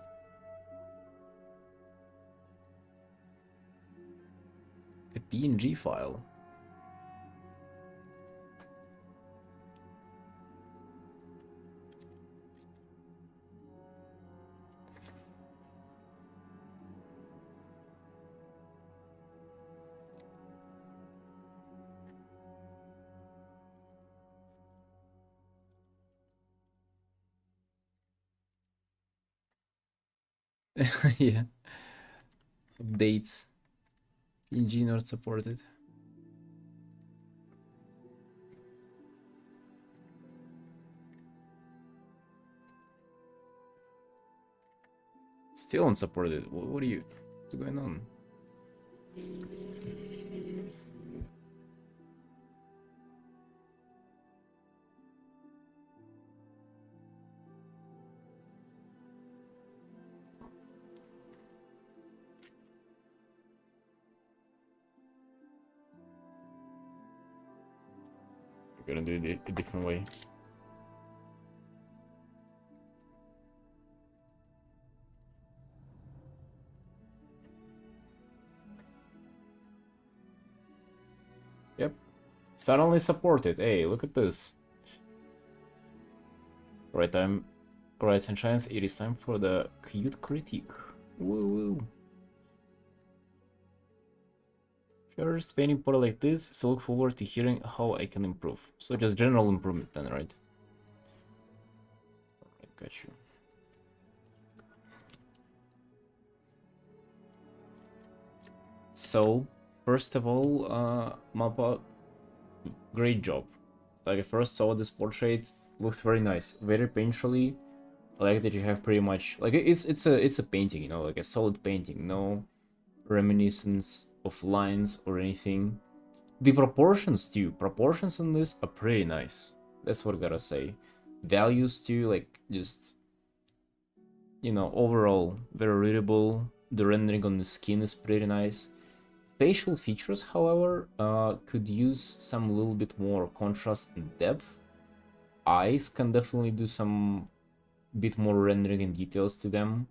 A PNG file. Yeah. Updates. PNG not supported. Still unsupported. What are you? What's going on? We're gonna do it a different way. Yep. Suddenly supported. Hey, look at this. Right time. Right, sunshines. It is time for the cute critique. Woo woo. First painting portal like this, so look forward to hearing how I can improve. So just general improvement then, right? Alright, got you. So, first of all, Mappa, great job. Like I first saw this portrait, looks very nice, very painfully. I like that you have pretty much like it's a painting, you know, like a solid painting, no reminiscence of lines or anything. The proportions too. Proportions on this are pretty nice. That's what I gotta say. Values too, like just you know, overall very readable. The rendering on the skin is pretty nice. Facial features, however, could use some little bit more contrast and depth. Eyes can definitely do some bit more rendering and details to them.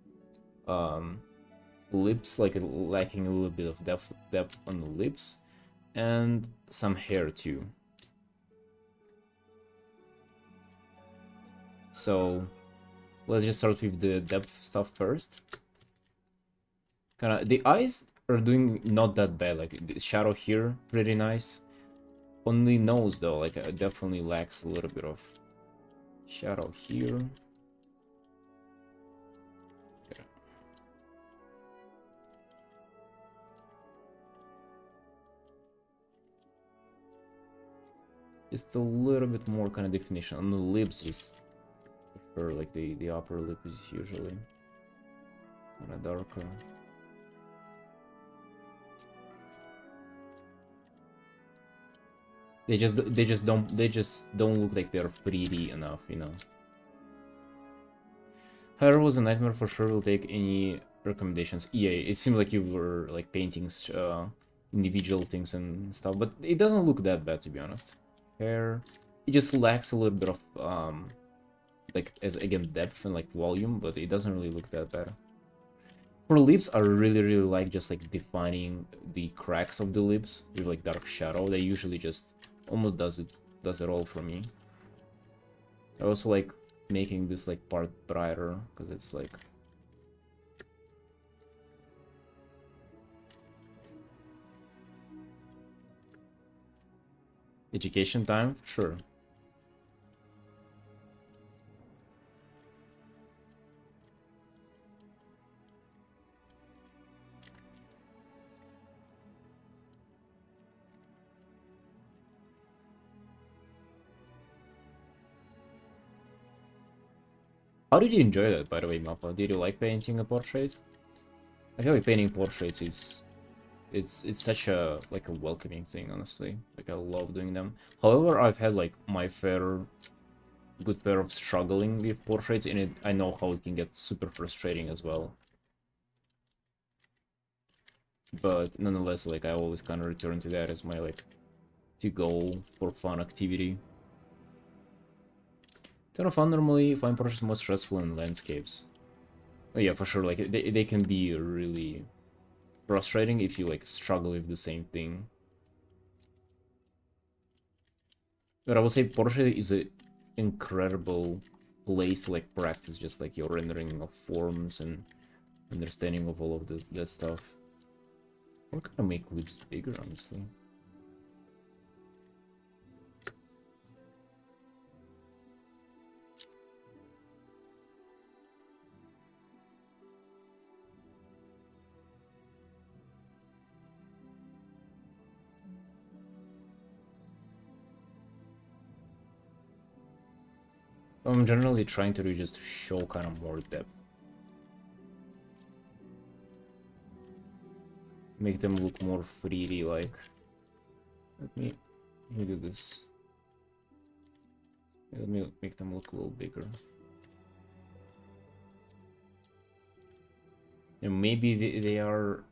Lips, like lacking a little bit of depth on the lips, and some hair too. So let's just start with the depth stuff first. The eyes are doing not that bad. Like the shadow here, pretty nice. On the nose though, like it definitely lacks a little bit of shadow here. Just a little bit more kind of definition on the lips, just prefer like the upper lip is usually kind of darker. They just don't look like they're pretty enough, you know. Hair was a nightmare for sure. We'll take any recommendations. Yeah, it seemed like you were like painting individual things and stuff, but it doesn't look that bad, to be honest. Hair, it just lacks a little bit of like, as again, depth and like volume, but it doesn't really look that bad. For lips, I really like just like defining the cracks of the lips with like dark shadow. They usually just almost does it all for me. I also like making this like part brighter because it's like education time, sure. How did you enjoy that, by the way, Mappa? Did you like painting a portrait? I feel like painting portraits is it's such a like a welcoming thing, honestly. Like I love doing them. However, I've had like my good pair of struggling with portraits, and I know how it can get super frustrating as well. But nonetheless, like I always kind of return to that as my like to go for fun activity. Ton of fun normally. Find portraits more stressful in landscapes. Oh yeah, for sure. Like they can be really frustrating if you like struggle with the same thing. But I would say portrait is an incredible place to like practice just like your rendering of forms and understanding of all of that stuff. I'm gonna make lips bigger, honestly. I'm generally trying to do just show kind of more depth. Make them look more 3D like. Let me do this. Let me make them look a little bigger. And maybe they are,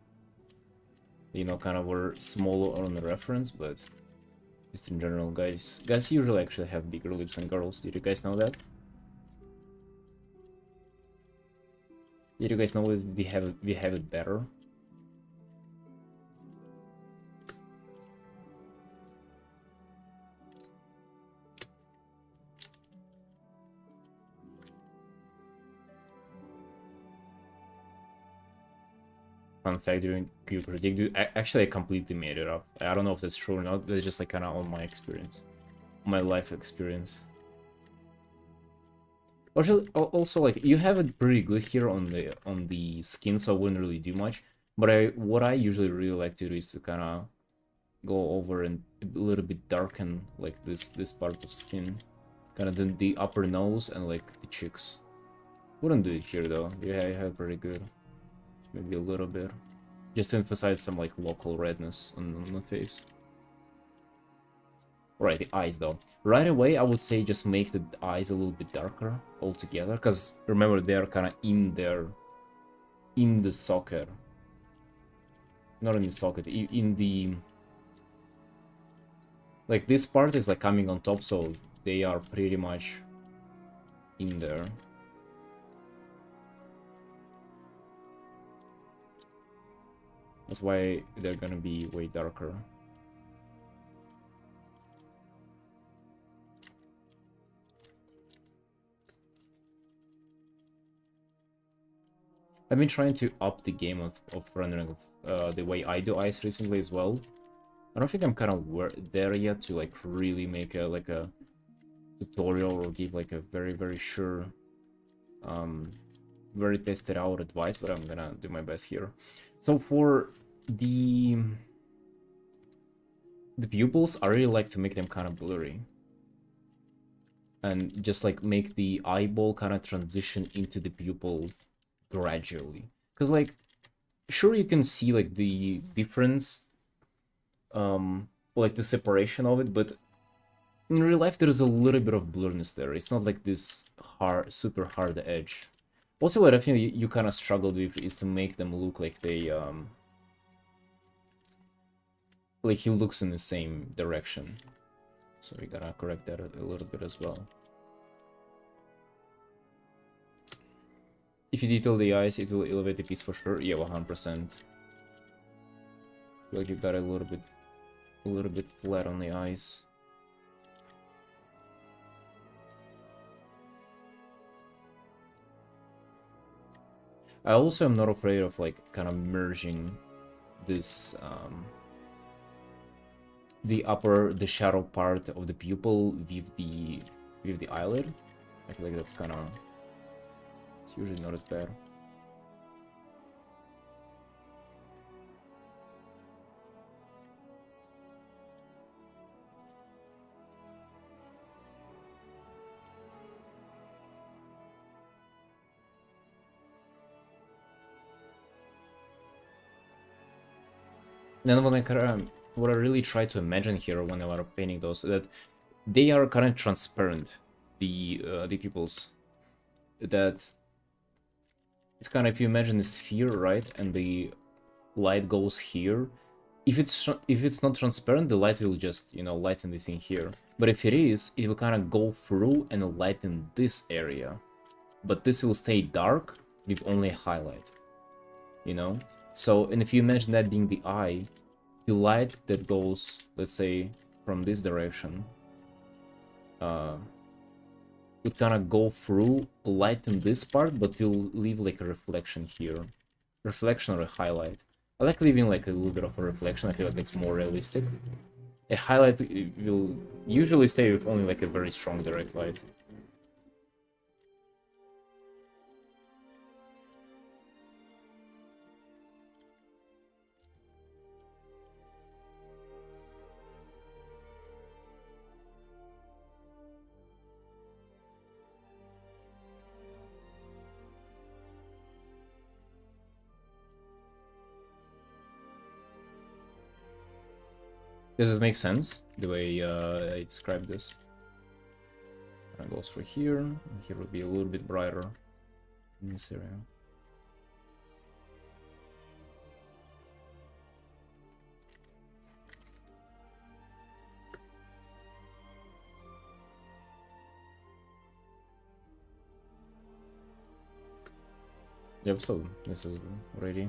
you know, kind of were smaller on the reference, but just in general, guys usually actually have bigger lips than girls. Did you guys know that? Did you guys know that we have it better? Fun fact during Cube Predict, actually I completely made it up. I don't know if that's true or not. That's just like kind of on my experience, my life experience. Also, like you have it pretty good here on the skin, so I wouldn't really do much. But what I usually really like to do is to kind of go over and a little bit darken like this part of skin, kind of the upper nose and like the cheeks. Wouldn't do it here though. Yeah, I have pretty good. Maybe a little bit, just to emphasize some like local redness on the face. Right, the eyes though. Right away, I would say just make the eyes a little bit darker altogether, because remember they're kind of in there, in the socket. Not in the socket, in the... Like, this part is like coming on top, so they are pretty much in there. That's why they're gonna be way darker. I've been trying to up the game of rendering the way I do eyes recently as well. I don't think I'm kind of there yet to like really make a like a tutorial or give like a very sure, very tested out advice, but I'm gonna do my best here. So for the pupils, I really like to make them kind of blurry. And just like make the eyeball kind of transition into the pupil gradually. Because like, sure you can see like the difference, like the separation of it, but in real life there's a little bit of blurriness there. It's not like this super hard edge. Also, what I think you kind of struggled with is to make them look like they, like he looks in the same direction. So we gotta correct that a little bit as well. If you detail the eyes, it will elevate the piece for sure. Yeah, 100%. Feel like you got a little bit flat on the eyes. I also am not afraid of like kind of merging this the shadow part of the pupil with the eyelid. I feel like that's kind of, it's usually not as bad. Then what I really try to imagine here when I was painting those, that they are kind of transparent, the pupils. That it's kind of, if you imagine a sphere, right, and the light goes here. If it's not transparent, the light will just, you know, lighten the thing here. But if it is, it will kind of go through and lighten this area. But this will stay dark with only a highlight, you know? So, and if you imagine that being the eye, the light that goes, let's say, from this direction, would kind of go through, lighten this part, but will leave like a reflection here. Reflection or a highlight. I like leaving like a little bit of a reflection, I feel like it's more realistic. A highlight will usually stay with only like a very strong direct light. Does it make sense, the way I described this? It goes for here, and here will be a little bit brighter in this area. Yep, so this is ready.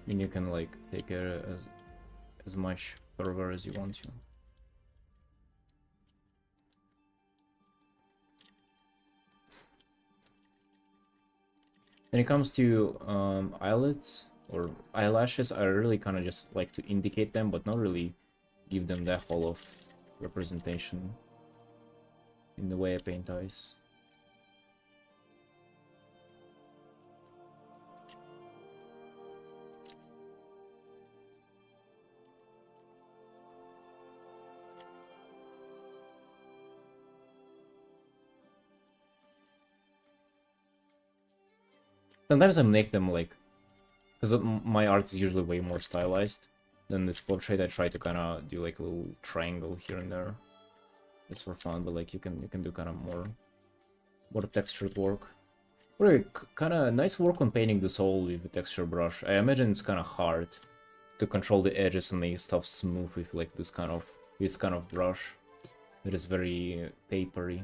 And you can like take it as much further as you want to. When it comes to eyelids or eyelashes, I really kind of just like to indicate them, but not really give them that whole of representation in the way I paint eyes. Sometimes I make them like Because my art is usually way more stylized than this portrait. I try to kind of do like a little triangle here and there. It's for fun, but like you can do kind of more textured work. Really, kind of nice work on painting the soul with the texture brush. I imagine it's kind of hard to control the edges and make stuff smooth with like this kind of brush that is very papery.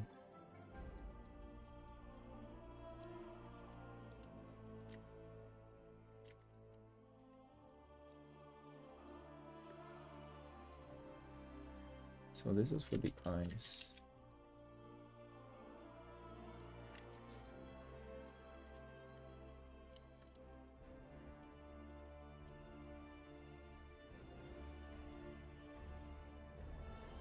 So this is for the eyes.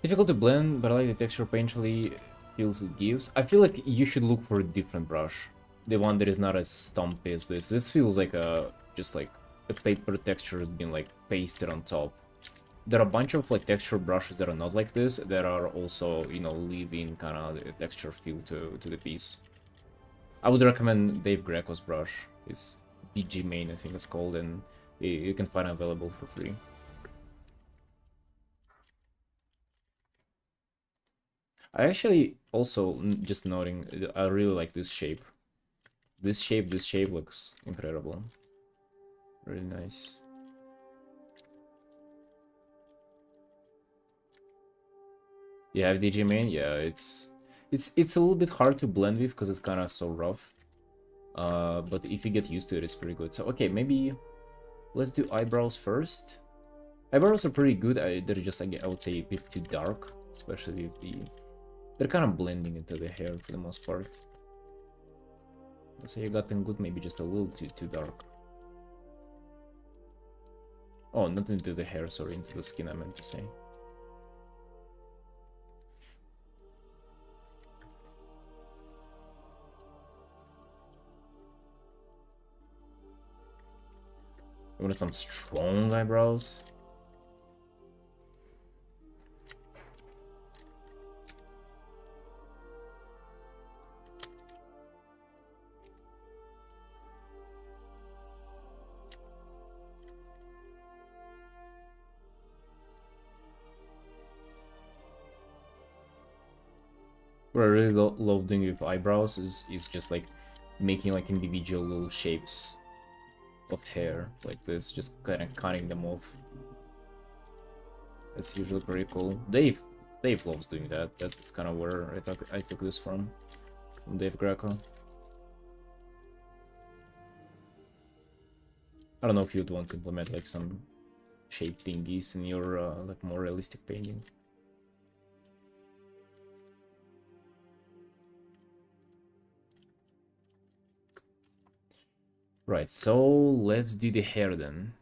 Difficult to blend, but I like the texture painfully feels it gives. I feel like you should look for a different brush. The one that is not as stumpy as this. This feels like just like a paper texture has been like pasted on top. There are a bunch of like texture brushes that are not like this, that are also, you know, leaving kind of the texture feel to the piece. I would recommend Dave Greco's brush. It's DG Main, I think it's called, and you can find it available for free. I actually also, just noting, I really like this shape. This shape looks incredible. Really nice. Yeah, DG Main, yeah, it's a little bit hard to blend with because it's kind of so rough. But if you get used to it, it's pretty good. So okay, maybe let's do eyebrows first. Eyebrows are pretty good. They're just, I would say, a bit too dark, especially with the. They're kind of blending into the hair for the most part. So you got them good, maybe just a little too dark. Oh, not into the hair, sorry, into the skin, I meant to say. You want some strong eyebrows? What I really love doing with eyebrows is just like making like individual little shapes of hair like this, just kind of cutting them off. That's usually pretty cool. Dave loves doing that. That's kind of where I took this from Dave Greco. I don't know if you'd want to implement like some shape thingies in your like more realistic painting. Right, so let's do the hair then.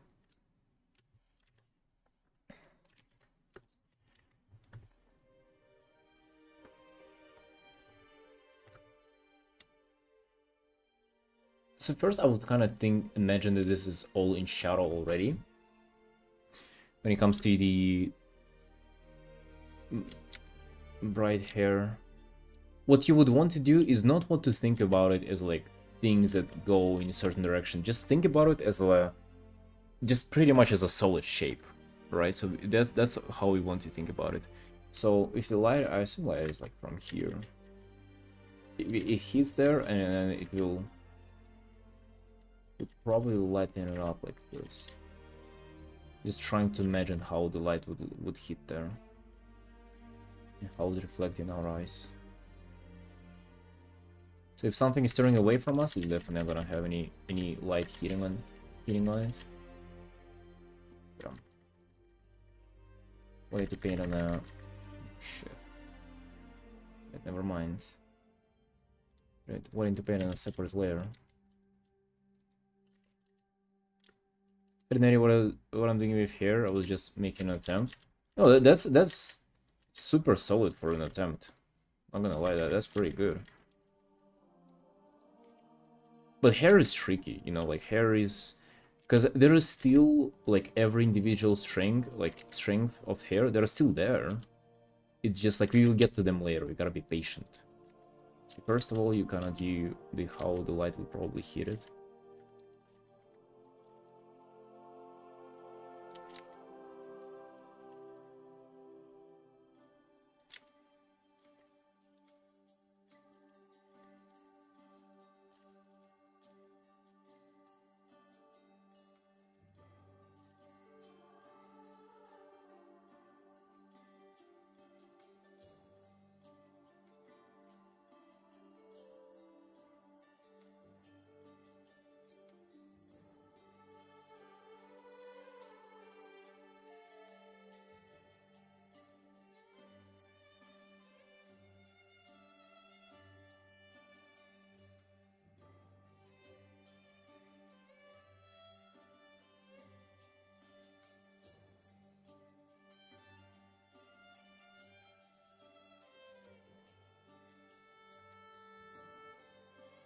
So first I would kind of imagine that this is all in shadow already. When it comes to the bright hair. What you would want to do is not want to think about it as like things that go in a certain direction. Just think about it as just pretty much as a solid shape, right? So that's how we want to think about it. So if the light, I assume light is like from here. It hits there and it will probably lighten it up like this. Just trying to imagine how the light would hit there. And how it would reflect in our eyes. So if something is turning away from us, it's definitely not gonna have any light hitting on it. Yeah. We need to paint on a shit. But never mind. Right, wanting to paint on a separate layer. I didn't know what I'm doing with here. I was just making an attempt. No, that's super solid for an attempt. I'm not gonna lie, that's pretty good. But hair is tricky, you know, like hair is, because there is still like every individual strength of hair, they're still there. It's just like we will get to them later. We gotta be patient. So first of all, you kind of do how the light will probably hit it.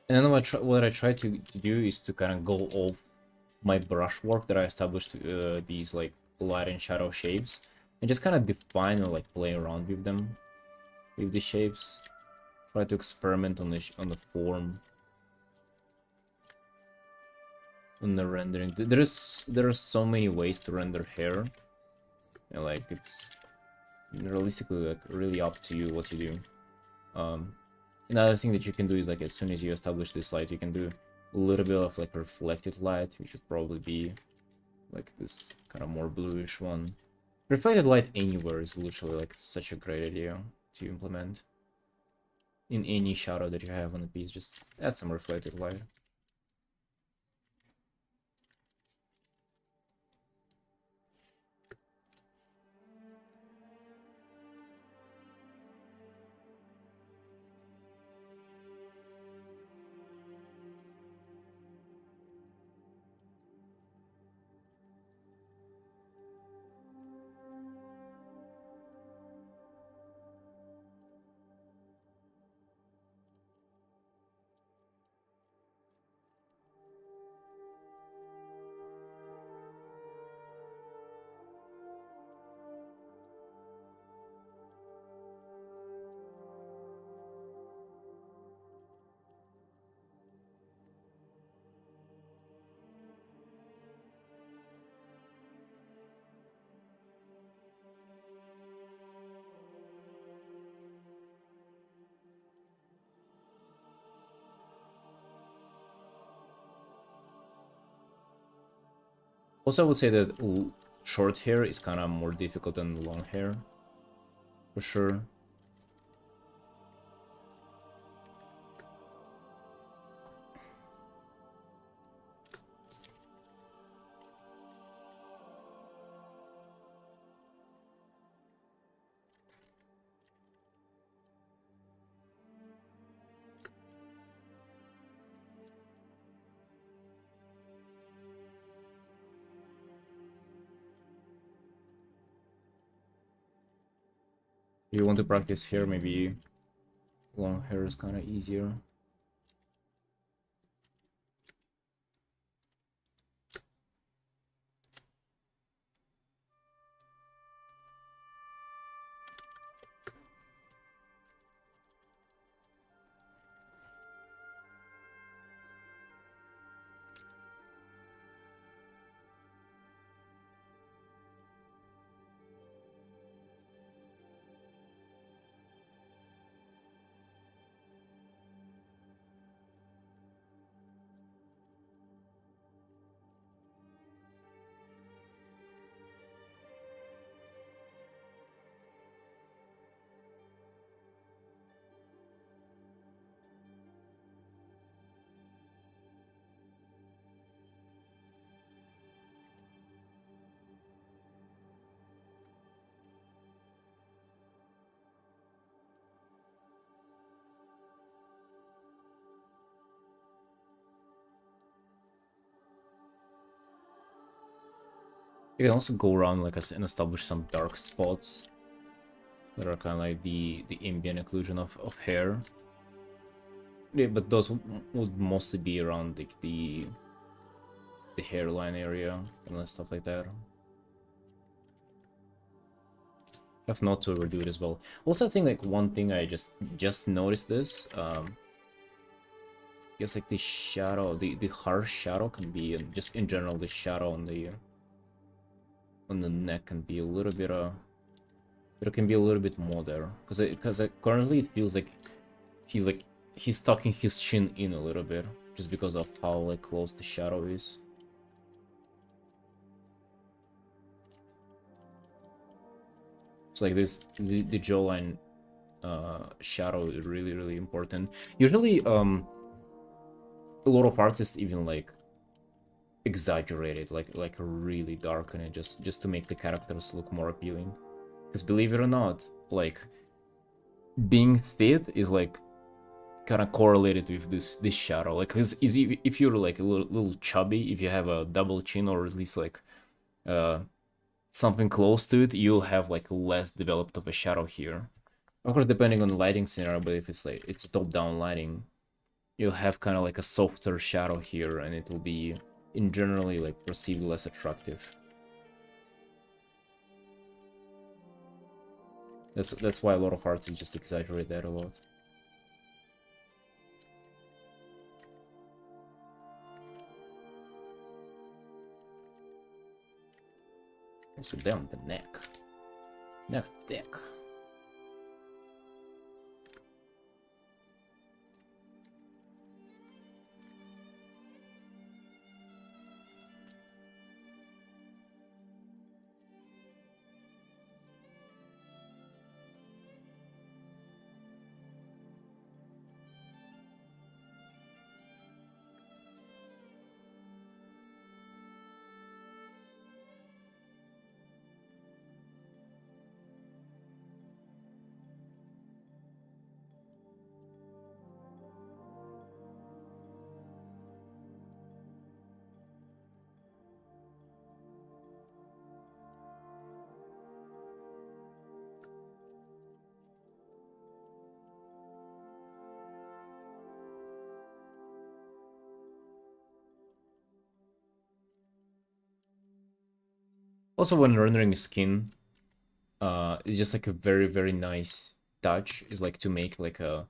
And then what I try to do is to kind of go off my brushwork that I established, these like light and shadow shapes, and just kind of define and like play around with them, with the shapes. Try to experiment on the form, on the rendering. There are so many ways to render hair, and like it's realistically like really up to you what you do. Another thing that you can do is like as soon as you establish this light, you can do a little bit of like reflected light, which would probably be like this kind of more bluish one. Reflected light anywhere is literally like such a great idea to implement. In any shadow that you have on the piece, just add some reflected light. Also, I would say that short hair is kind of more difficult than long hair, for sure. If you want to practice hair, maybe long hair is kind of easier. You can also go around like and establish some dark spots that are kind of like the ambient occlusion of hair. Yeah, but those would mostly be around like the hairline area and stuff like that. Have not to overdo it as well. Also, I think like one thing I just noticed this. Guess like the shadow, the harsh shadow can be, and just in general the shadow on the neck can be a little bit it can be a little bit more there, because currently it feels like he's tucking his chin in a little bit just because of how like close the shadow is. It's like this the jawline shadow is really important. Usually a lot of artists even like exaggerate it, like really darken it just to make the characters look more appealing. Because believe it or not, like being thin is like kind of correlated with this shadow. Like, cause if you're like a little chubby, if you have a double chin or at least like something close to it, you'll have like less developed of a shadow here. Of course, depending on the lighting scenario, but if it's like it's top-down lighting, you'll have kind of like a softer shadow here, and it will be in generally like perceived less attractive. That's why a lot of artists just exaggerate that a lot. Also down the neck. Neck thick. Also, when rendering skin, it's just like a very nice touch is like to make like a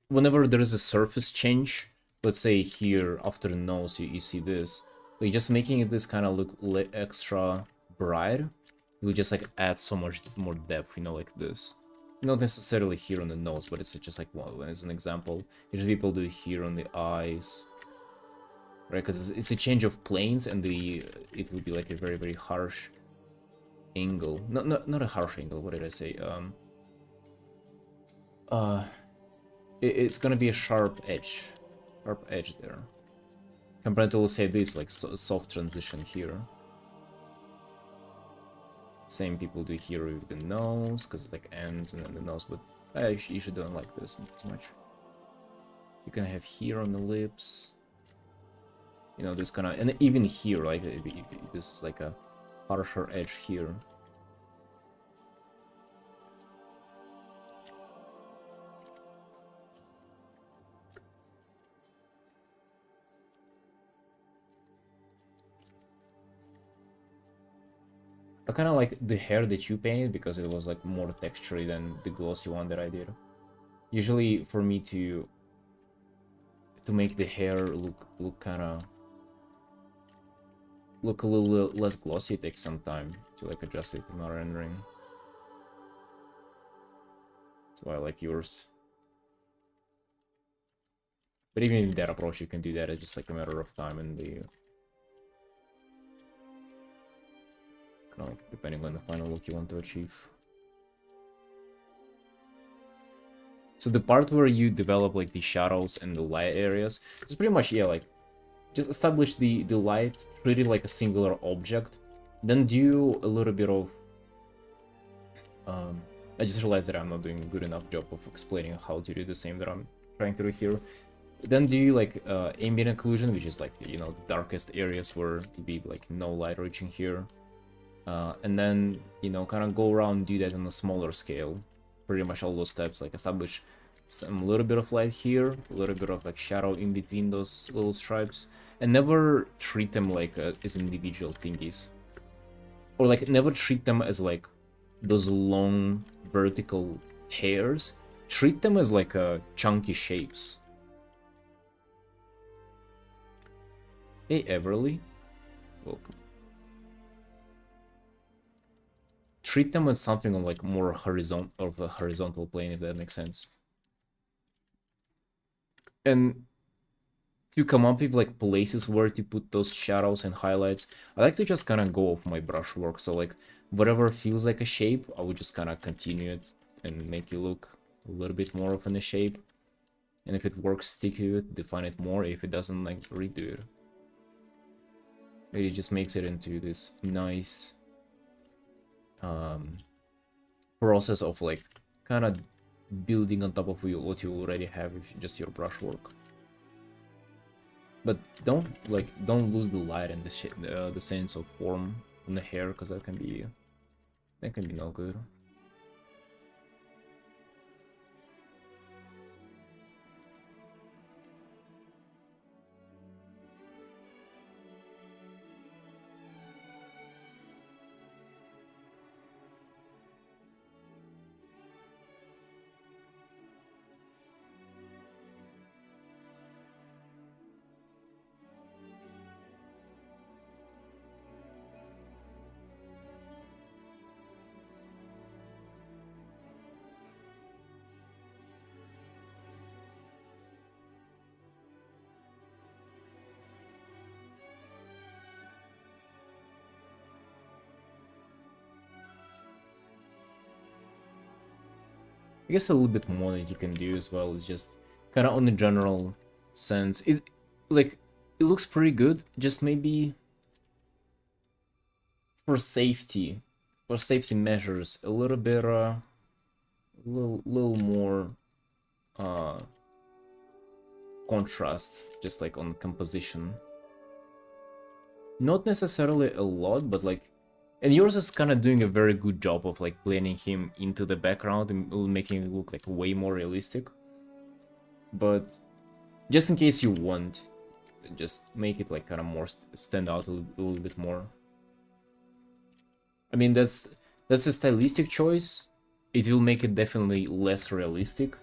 whenever there is a surface change, let's say here after the nose you see this, like just making it this kind of look extra bright will just like add so much more depth, you know, like this. Not necessarily here on the nose, but it's just like one as an example. Usually people do it here on the eyes, right? Because it's a change of planes, and it will be like a very harsh angle. Not a harsh angle. What did I say? It's gonna be a sharp edge there. Compared to, let's say, this like soft transition here. Same people do here with the nose, because it like ends and then the nose, but I usually don't like this too much. You can have here on the lips, you know, this kind of, and even here, like this is like a harsher edge here. I kind of like the hair that you painted because it was like more textury than the glossy one that I did. Usually for me to make the hair look kind of look a little less glossy, it takes some time to like adjust it in my rendering. So I like yours. But even in that approach, you can do that. It's just like a matter of time and the kind of like depending on the final look you want to achieve. So the part where you develop like the shadows and the light areas is pretty much, yeah, like just establish the light, treat it like a singular object, then do a little bit of I just realized that I'm not doing a good enough job of explaining how to do the same that I'm trying to do here. Then do like ambient occlusion, which is like, you know, the darkest areas where it'd be like no light reaching here. And then, you know, kind of go around and do that on a smaller scale. Pretty much all those steps, like establish some little bit of light here, a little bit of like shadow in between those little stripes, and never treat them like as individual thingies. Or like never treat them as like those long vertical hairs. Treat them as like chunky shapes. Hey Everly, welcome. Treat them as something on like more horizontal of a horizontal plane, if that makes sense. And to come up with like places where to put those shadows and highlights, I like to just kind of go off my brushwork. So like whatever feels like a shape, I would just kind of continue it and make it look a little bit more of in a shape. And if it works, stick to it, define it more. If it doesn't, like redo it. It just makes it into this nice process of like kind of building on top of what you already have with just your brushwork. But don't lose the light and the sense of form in the hair, because that can be no good. guess a little bit more that you can do as well is just kind of on the general sense. Like, it looks pretty good, just maybe for safety measures, a little bit, little more, contrast, just like on composition. Not necessarily a lot, but like, and yours is kind of doing a very good job of like blending him into the background and making it look like way more realistic. But just in case you want, just make it like kind of more stand out a little bit more. I mean, that's a stylistic choice. It will make it definitely less realistic,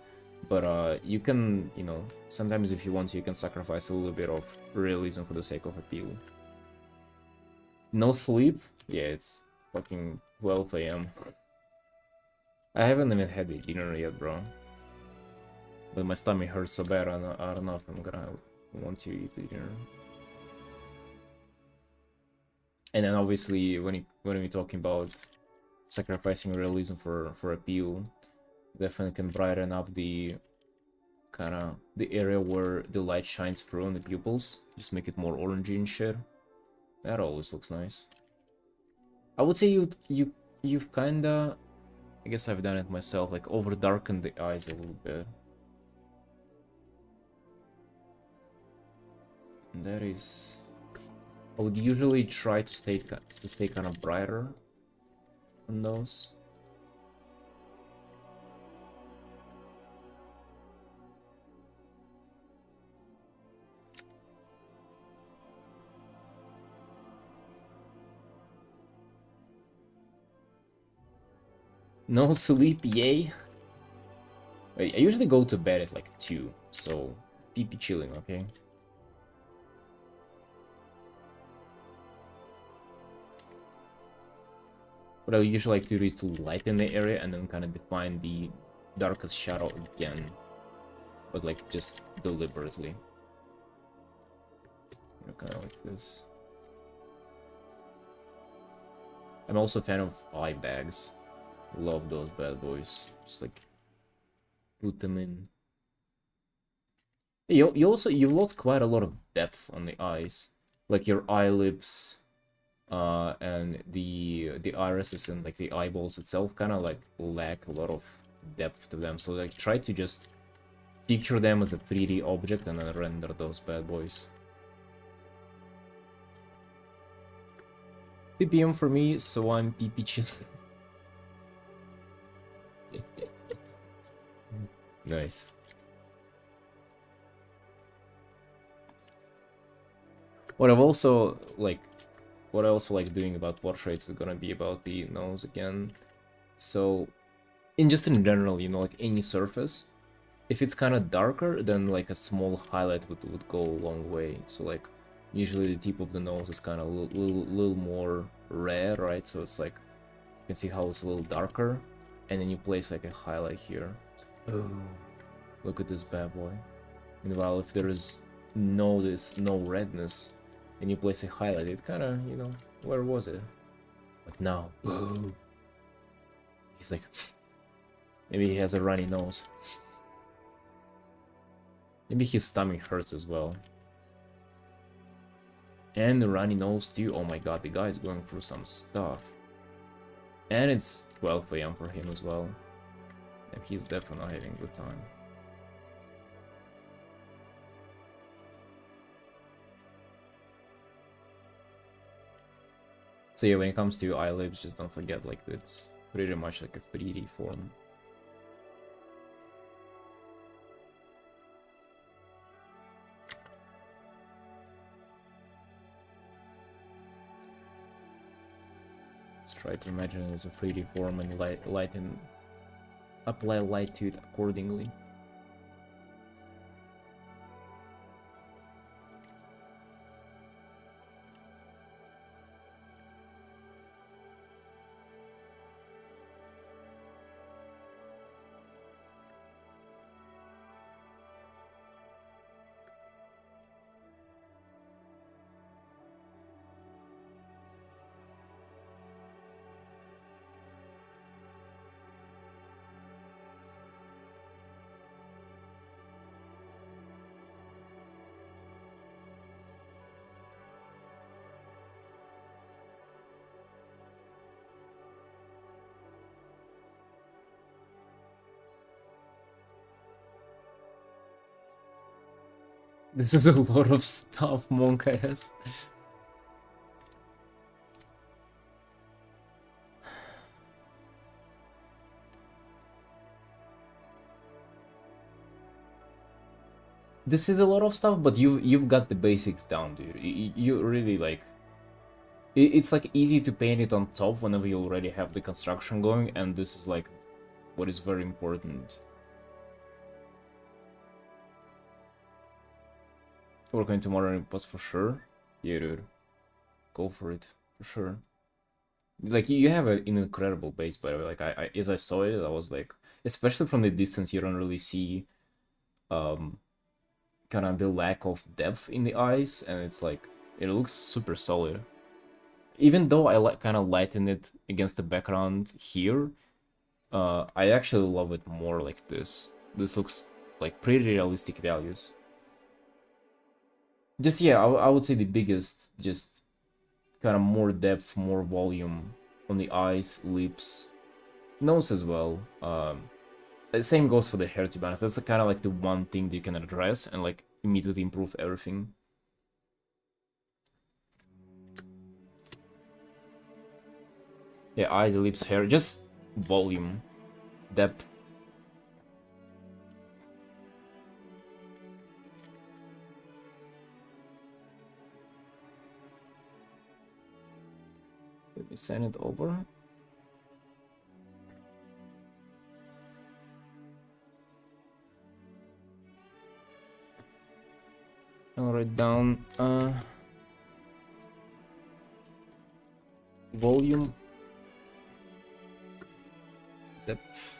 but you can, you know, sometimes if you want to, you can sacrifice a little bit of realism for the sake of appeal. No sleep? Yeah, it's fucking 12 AM. I haven't even had the dinner yet, bro. But my stomach hurts so bad, I don't know if I'm gonna want to eat the dinner. And then obviously, when we're talking about sacrificing realism for appeal, definitely can brighten up the the area where the light shines through on the pupils. Just make it more orangey and shit. That always looks nice. I would say you've kinda, I guess I've done it myself, like over darkened the eyes a little bit. And that is, I would usually try to stay kind of brighter on those. No sleep, yay. Wait, I usually go to bed at like 2, so PP chilling, okay? What I usually like to do is to lighten the area and then kind of define the darkest shadow again. But like just deliberately. Kind of like this. I'm also a fan of eye bags. Love those bad boys. Just like put them in. You lost quite a lot of depth on the eyes, like your eyelids, and the irises and like the eyeballs itself kind of like lack a lot of depth to them. So like try to just picture them as a 3D object and then render those bad boys. 2 PM for me, so I'm PP chilling. Nice. What I also like doing about portraits is gonna be about the nose again. So, in general, you know, like any surface, if it's kind of darker, then like a small highlight would go a long way. So like, usually the tip of the nose is kind of a little more red, right? So it's like, you can see how it's a little darker, and then you place like a highlight here. Oh, look at this bad boy. Meanwhile, if there is no redness, and you place a highlight, it kind of, you know, where was it? But now, boom. He's like, maybe he has a runny nose. Maybe his stomach hurts as well. And the runny nose too. Oh my god, the guy is going through some stuff. And it's 12 AM for him as well. And he's definitely not having a good time. So yeah, when it comes to eyelids, just don't forget, like, it's pretty much like a 3D form. Let's try to imagine it as a 3D form and apply light to it accordingly. This is a lot of stuff Monk has. This is a lot of stuff, but you've got the basics down, dude. You really like. It's like easy to paint it on top whenever you already have the construction going, and this is like what is very important. Working tomorrow in post for sure. Yeah, dude. Go for it, for sure. Like, you have an incredible base, by the way. Like, as I saw it, I was like, especially from the distance, you don't really see kind of the lack of depth in the eyes, and it's like, it looks super solid. Even though I kind of lighten it against the background here, I actually love it more like this. This looks like pretty realistic values. Just, yeah, I would say the biggest, just kind of more depth, more volume on the eyes, lips, nose as well. The same goes for the hair, to be honest. That's kind of like the one thing that you can address and like immediately improve everything. Yeah, eyes, lips, hair, just volume, depth. Let me send it over. I'll write down volume, depth.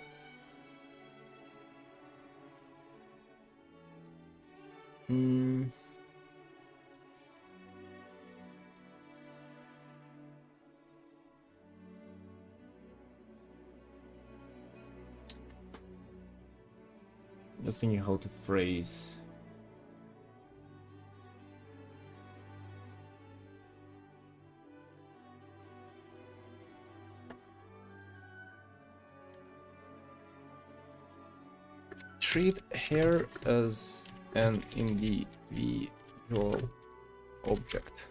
Just thinking how to phrase. Treat hair as an individual object.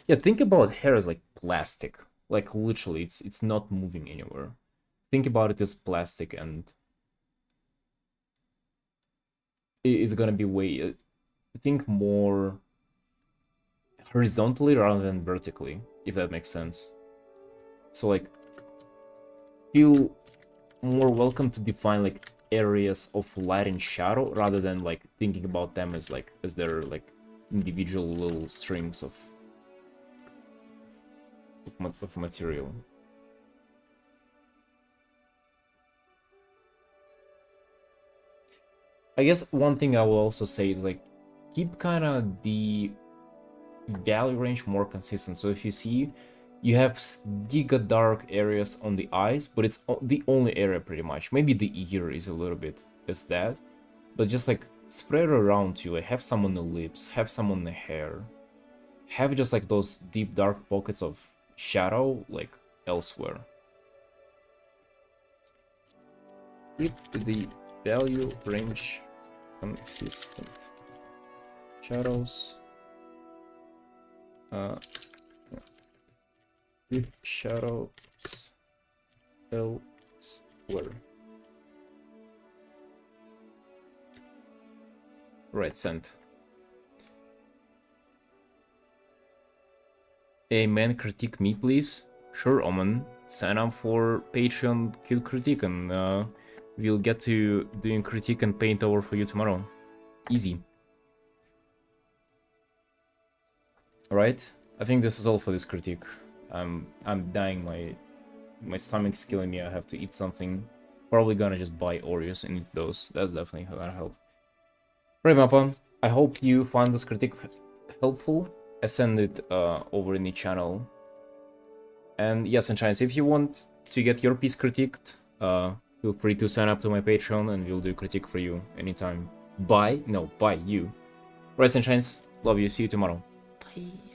Yeah, think about hair as like plastic. Like literally, it's not moving anywhere. Think about it as plastic, and it's gonna be way. Think more horizontally rather than vertically, if that makes sense. So like, feel more welcome to define like areas of light and shadow rather than like thinking about them as like their like individual little strings of material. I guess one thing I will also say is like keep kind of the value range more consistent. So if you see you have giga dark areas on the eyes, but it's the only area pretty much. Maybe the ear is a little bit as that, but just like spread around you. Like have some on the lips, have some on the hair, have just like those deep dark pockets of shadow like elsewhere. Keep the value range consistent. Shadows. Deep shadows elsewhere. Right, sent. Hey man, critique me please. Sure, Omen. Sign up for Patreon Kill Critique and we'll get to doing critique and paint over for you tomorrow. Easy. Alright, I think this is all for this critique. I'm dying, my stomach's killing me, I have to eat something. Probably gonna just buy Oreos and eat those, that's definitely gonna help. Right, Mappa, I hope you find this critique helpful. I send it over in the channel. And yes, Sunshines, if you want to get your piece critiqued, feel free to sign up to my Patreon and we'll do critique for you anytime. By you. Right, Sunshines, love you, see you tomorrow. Bye.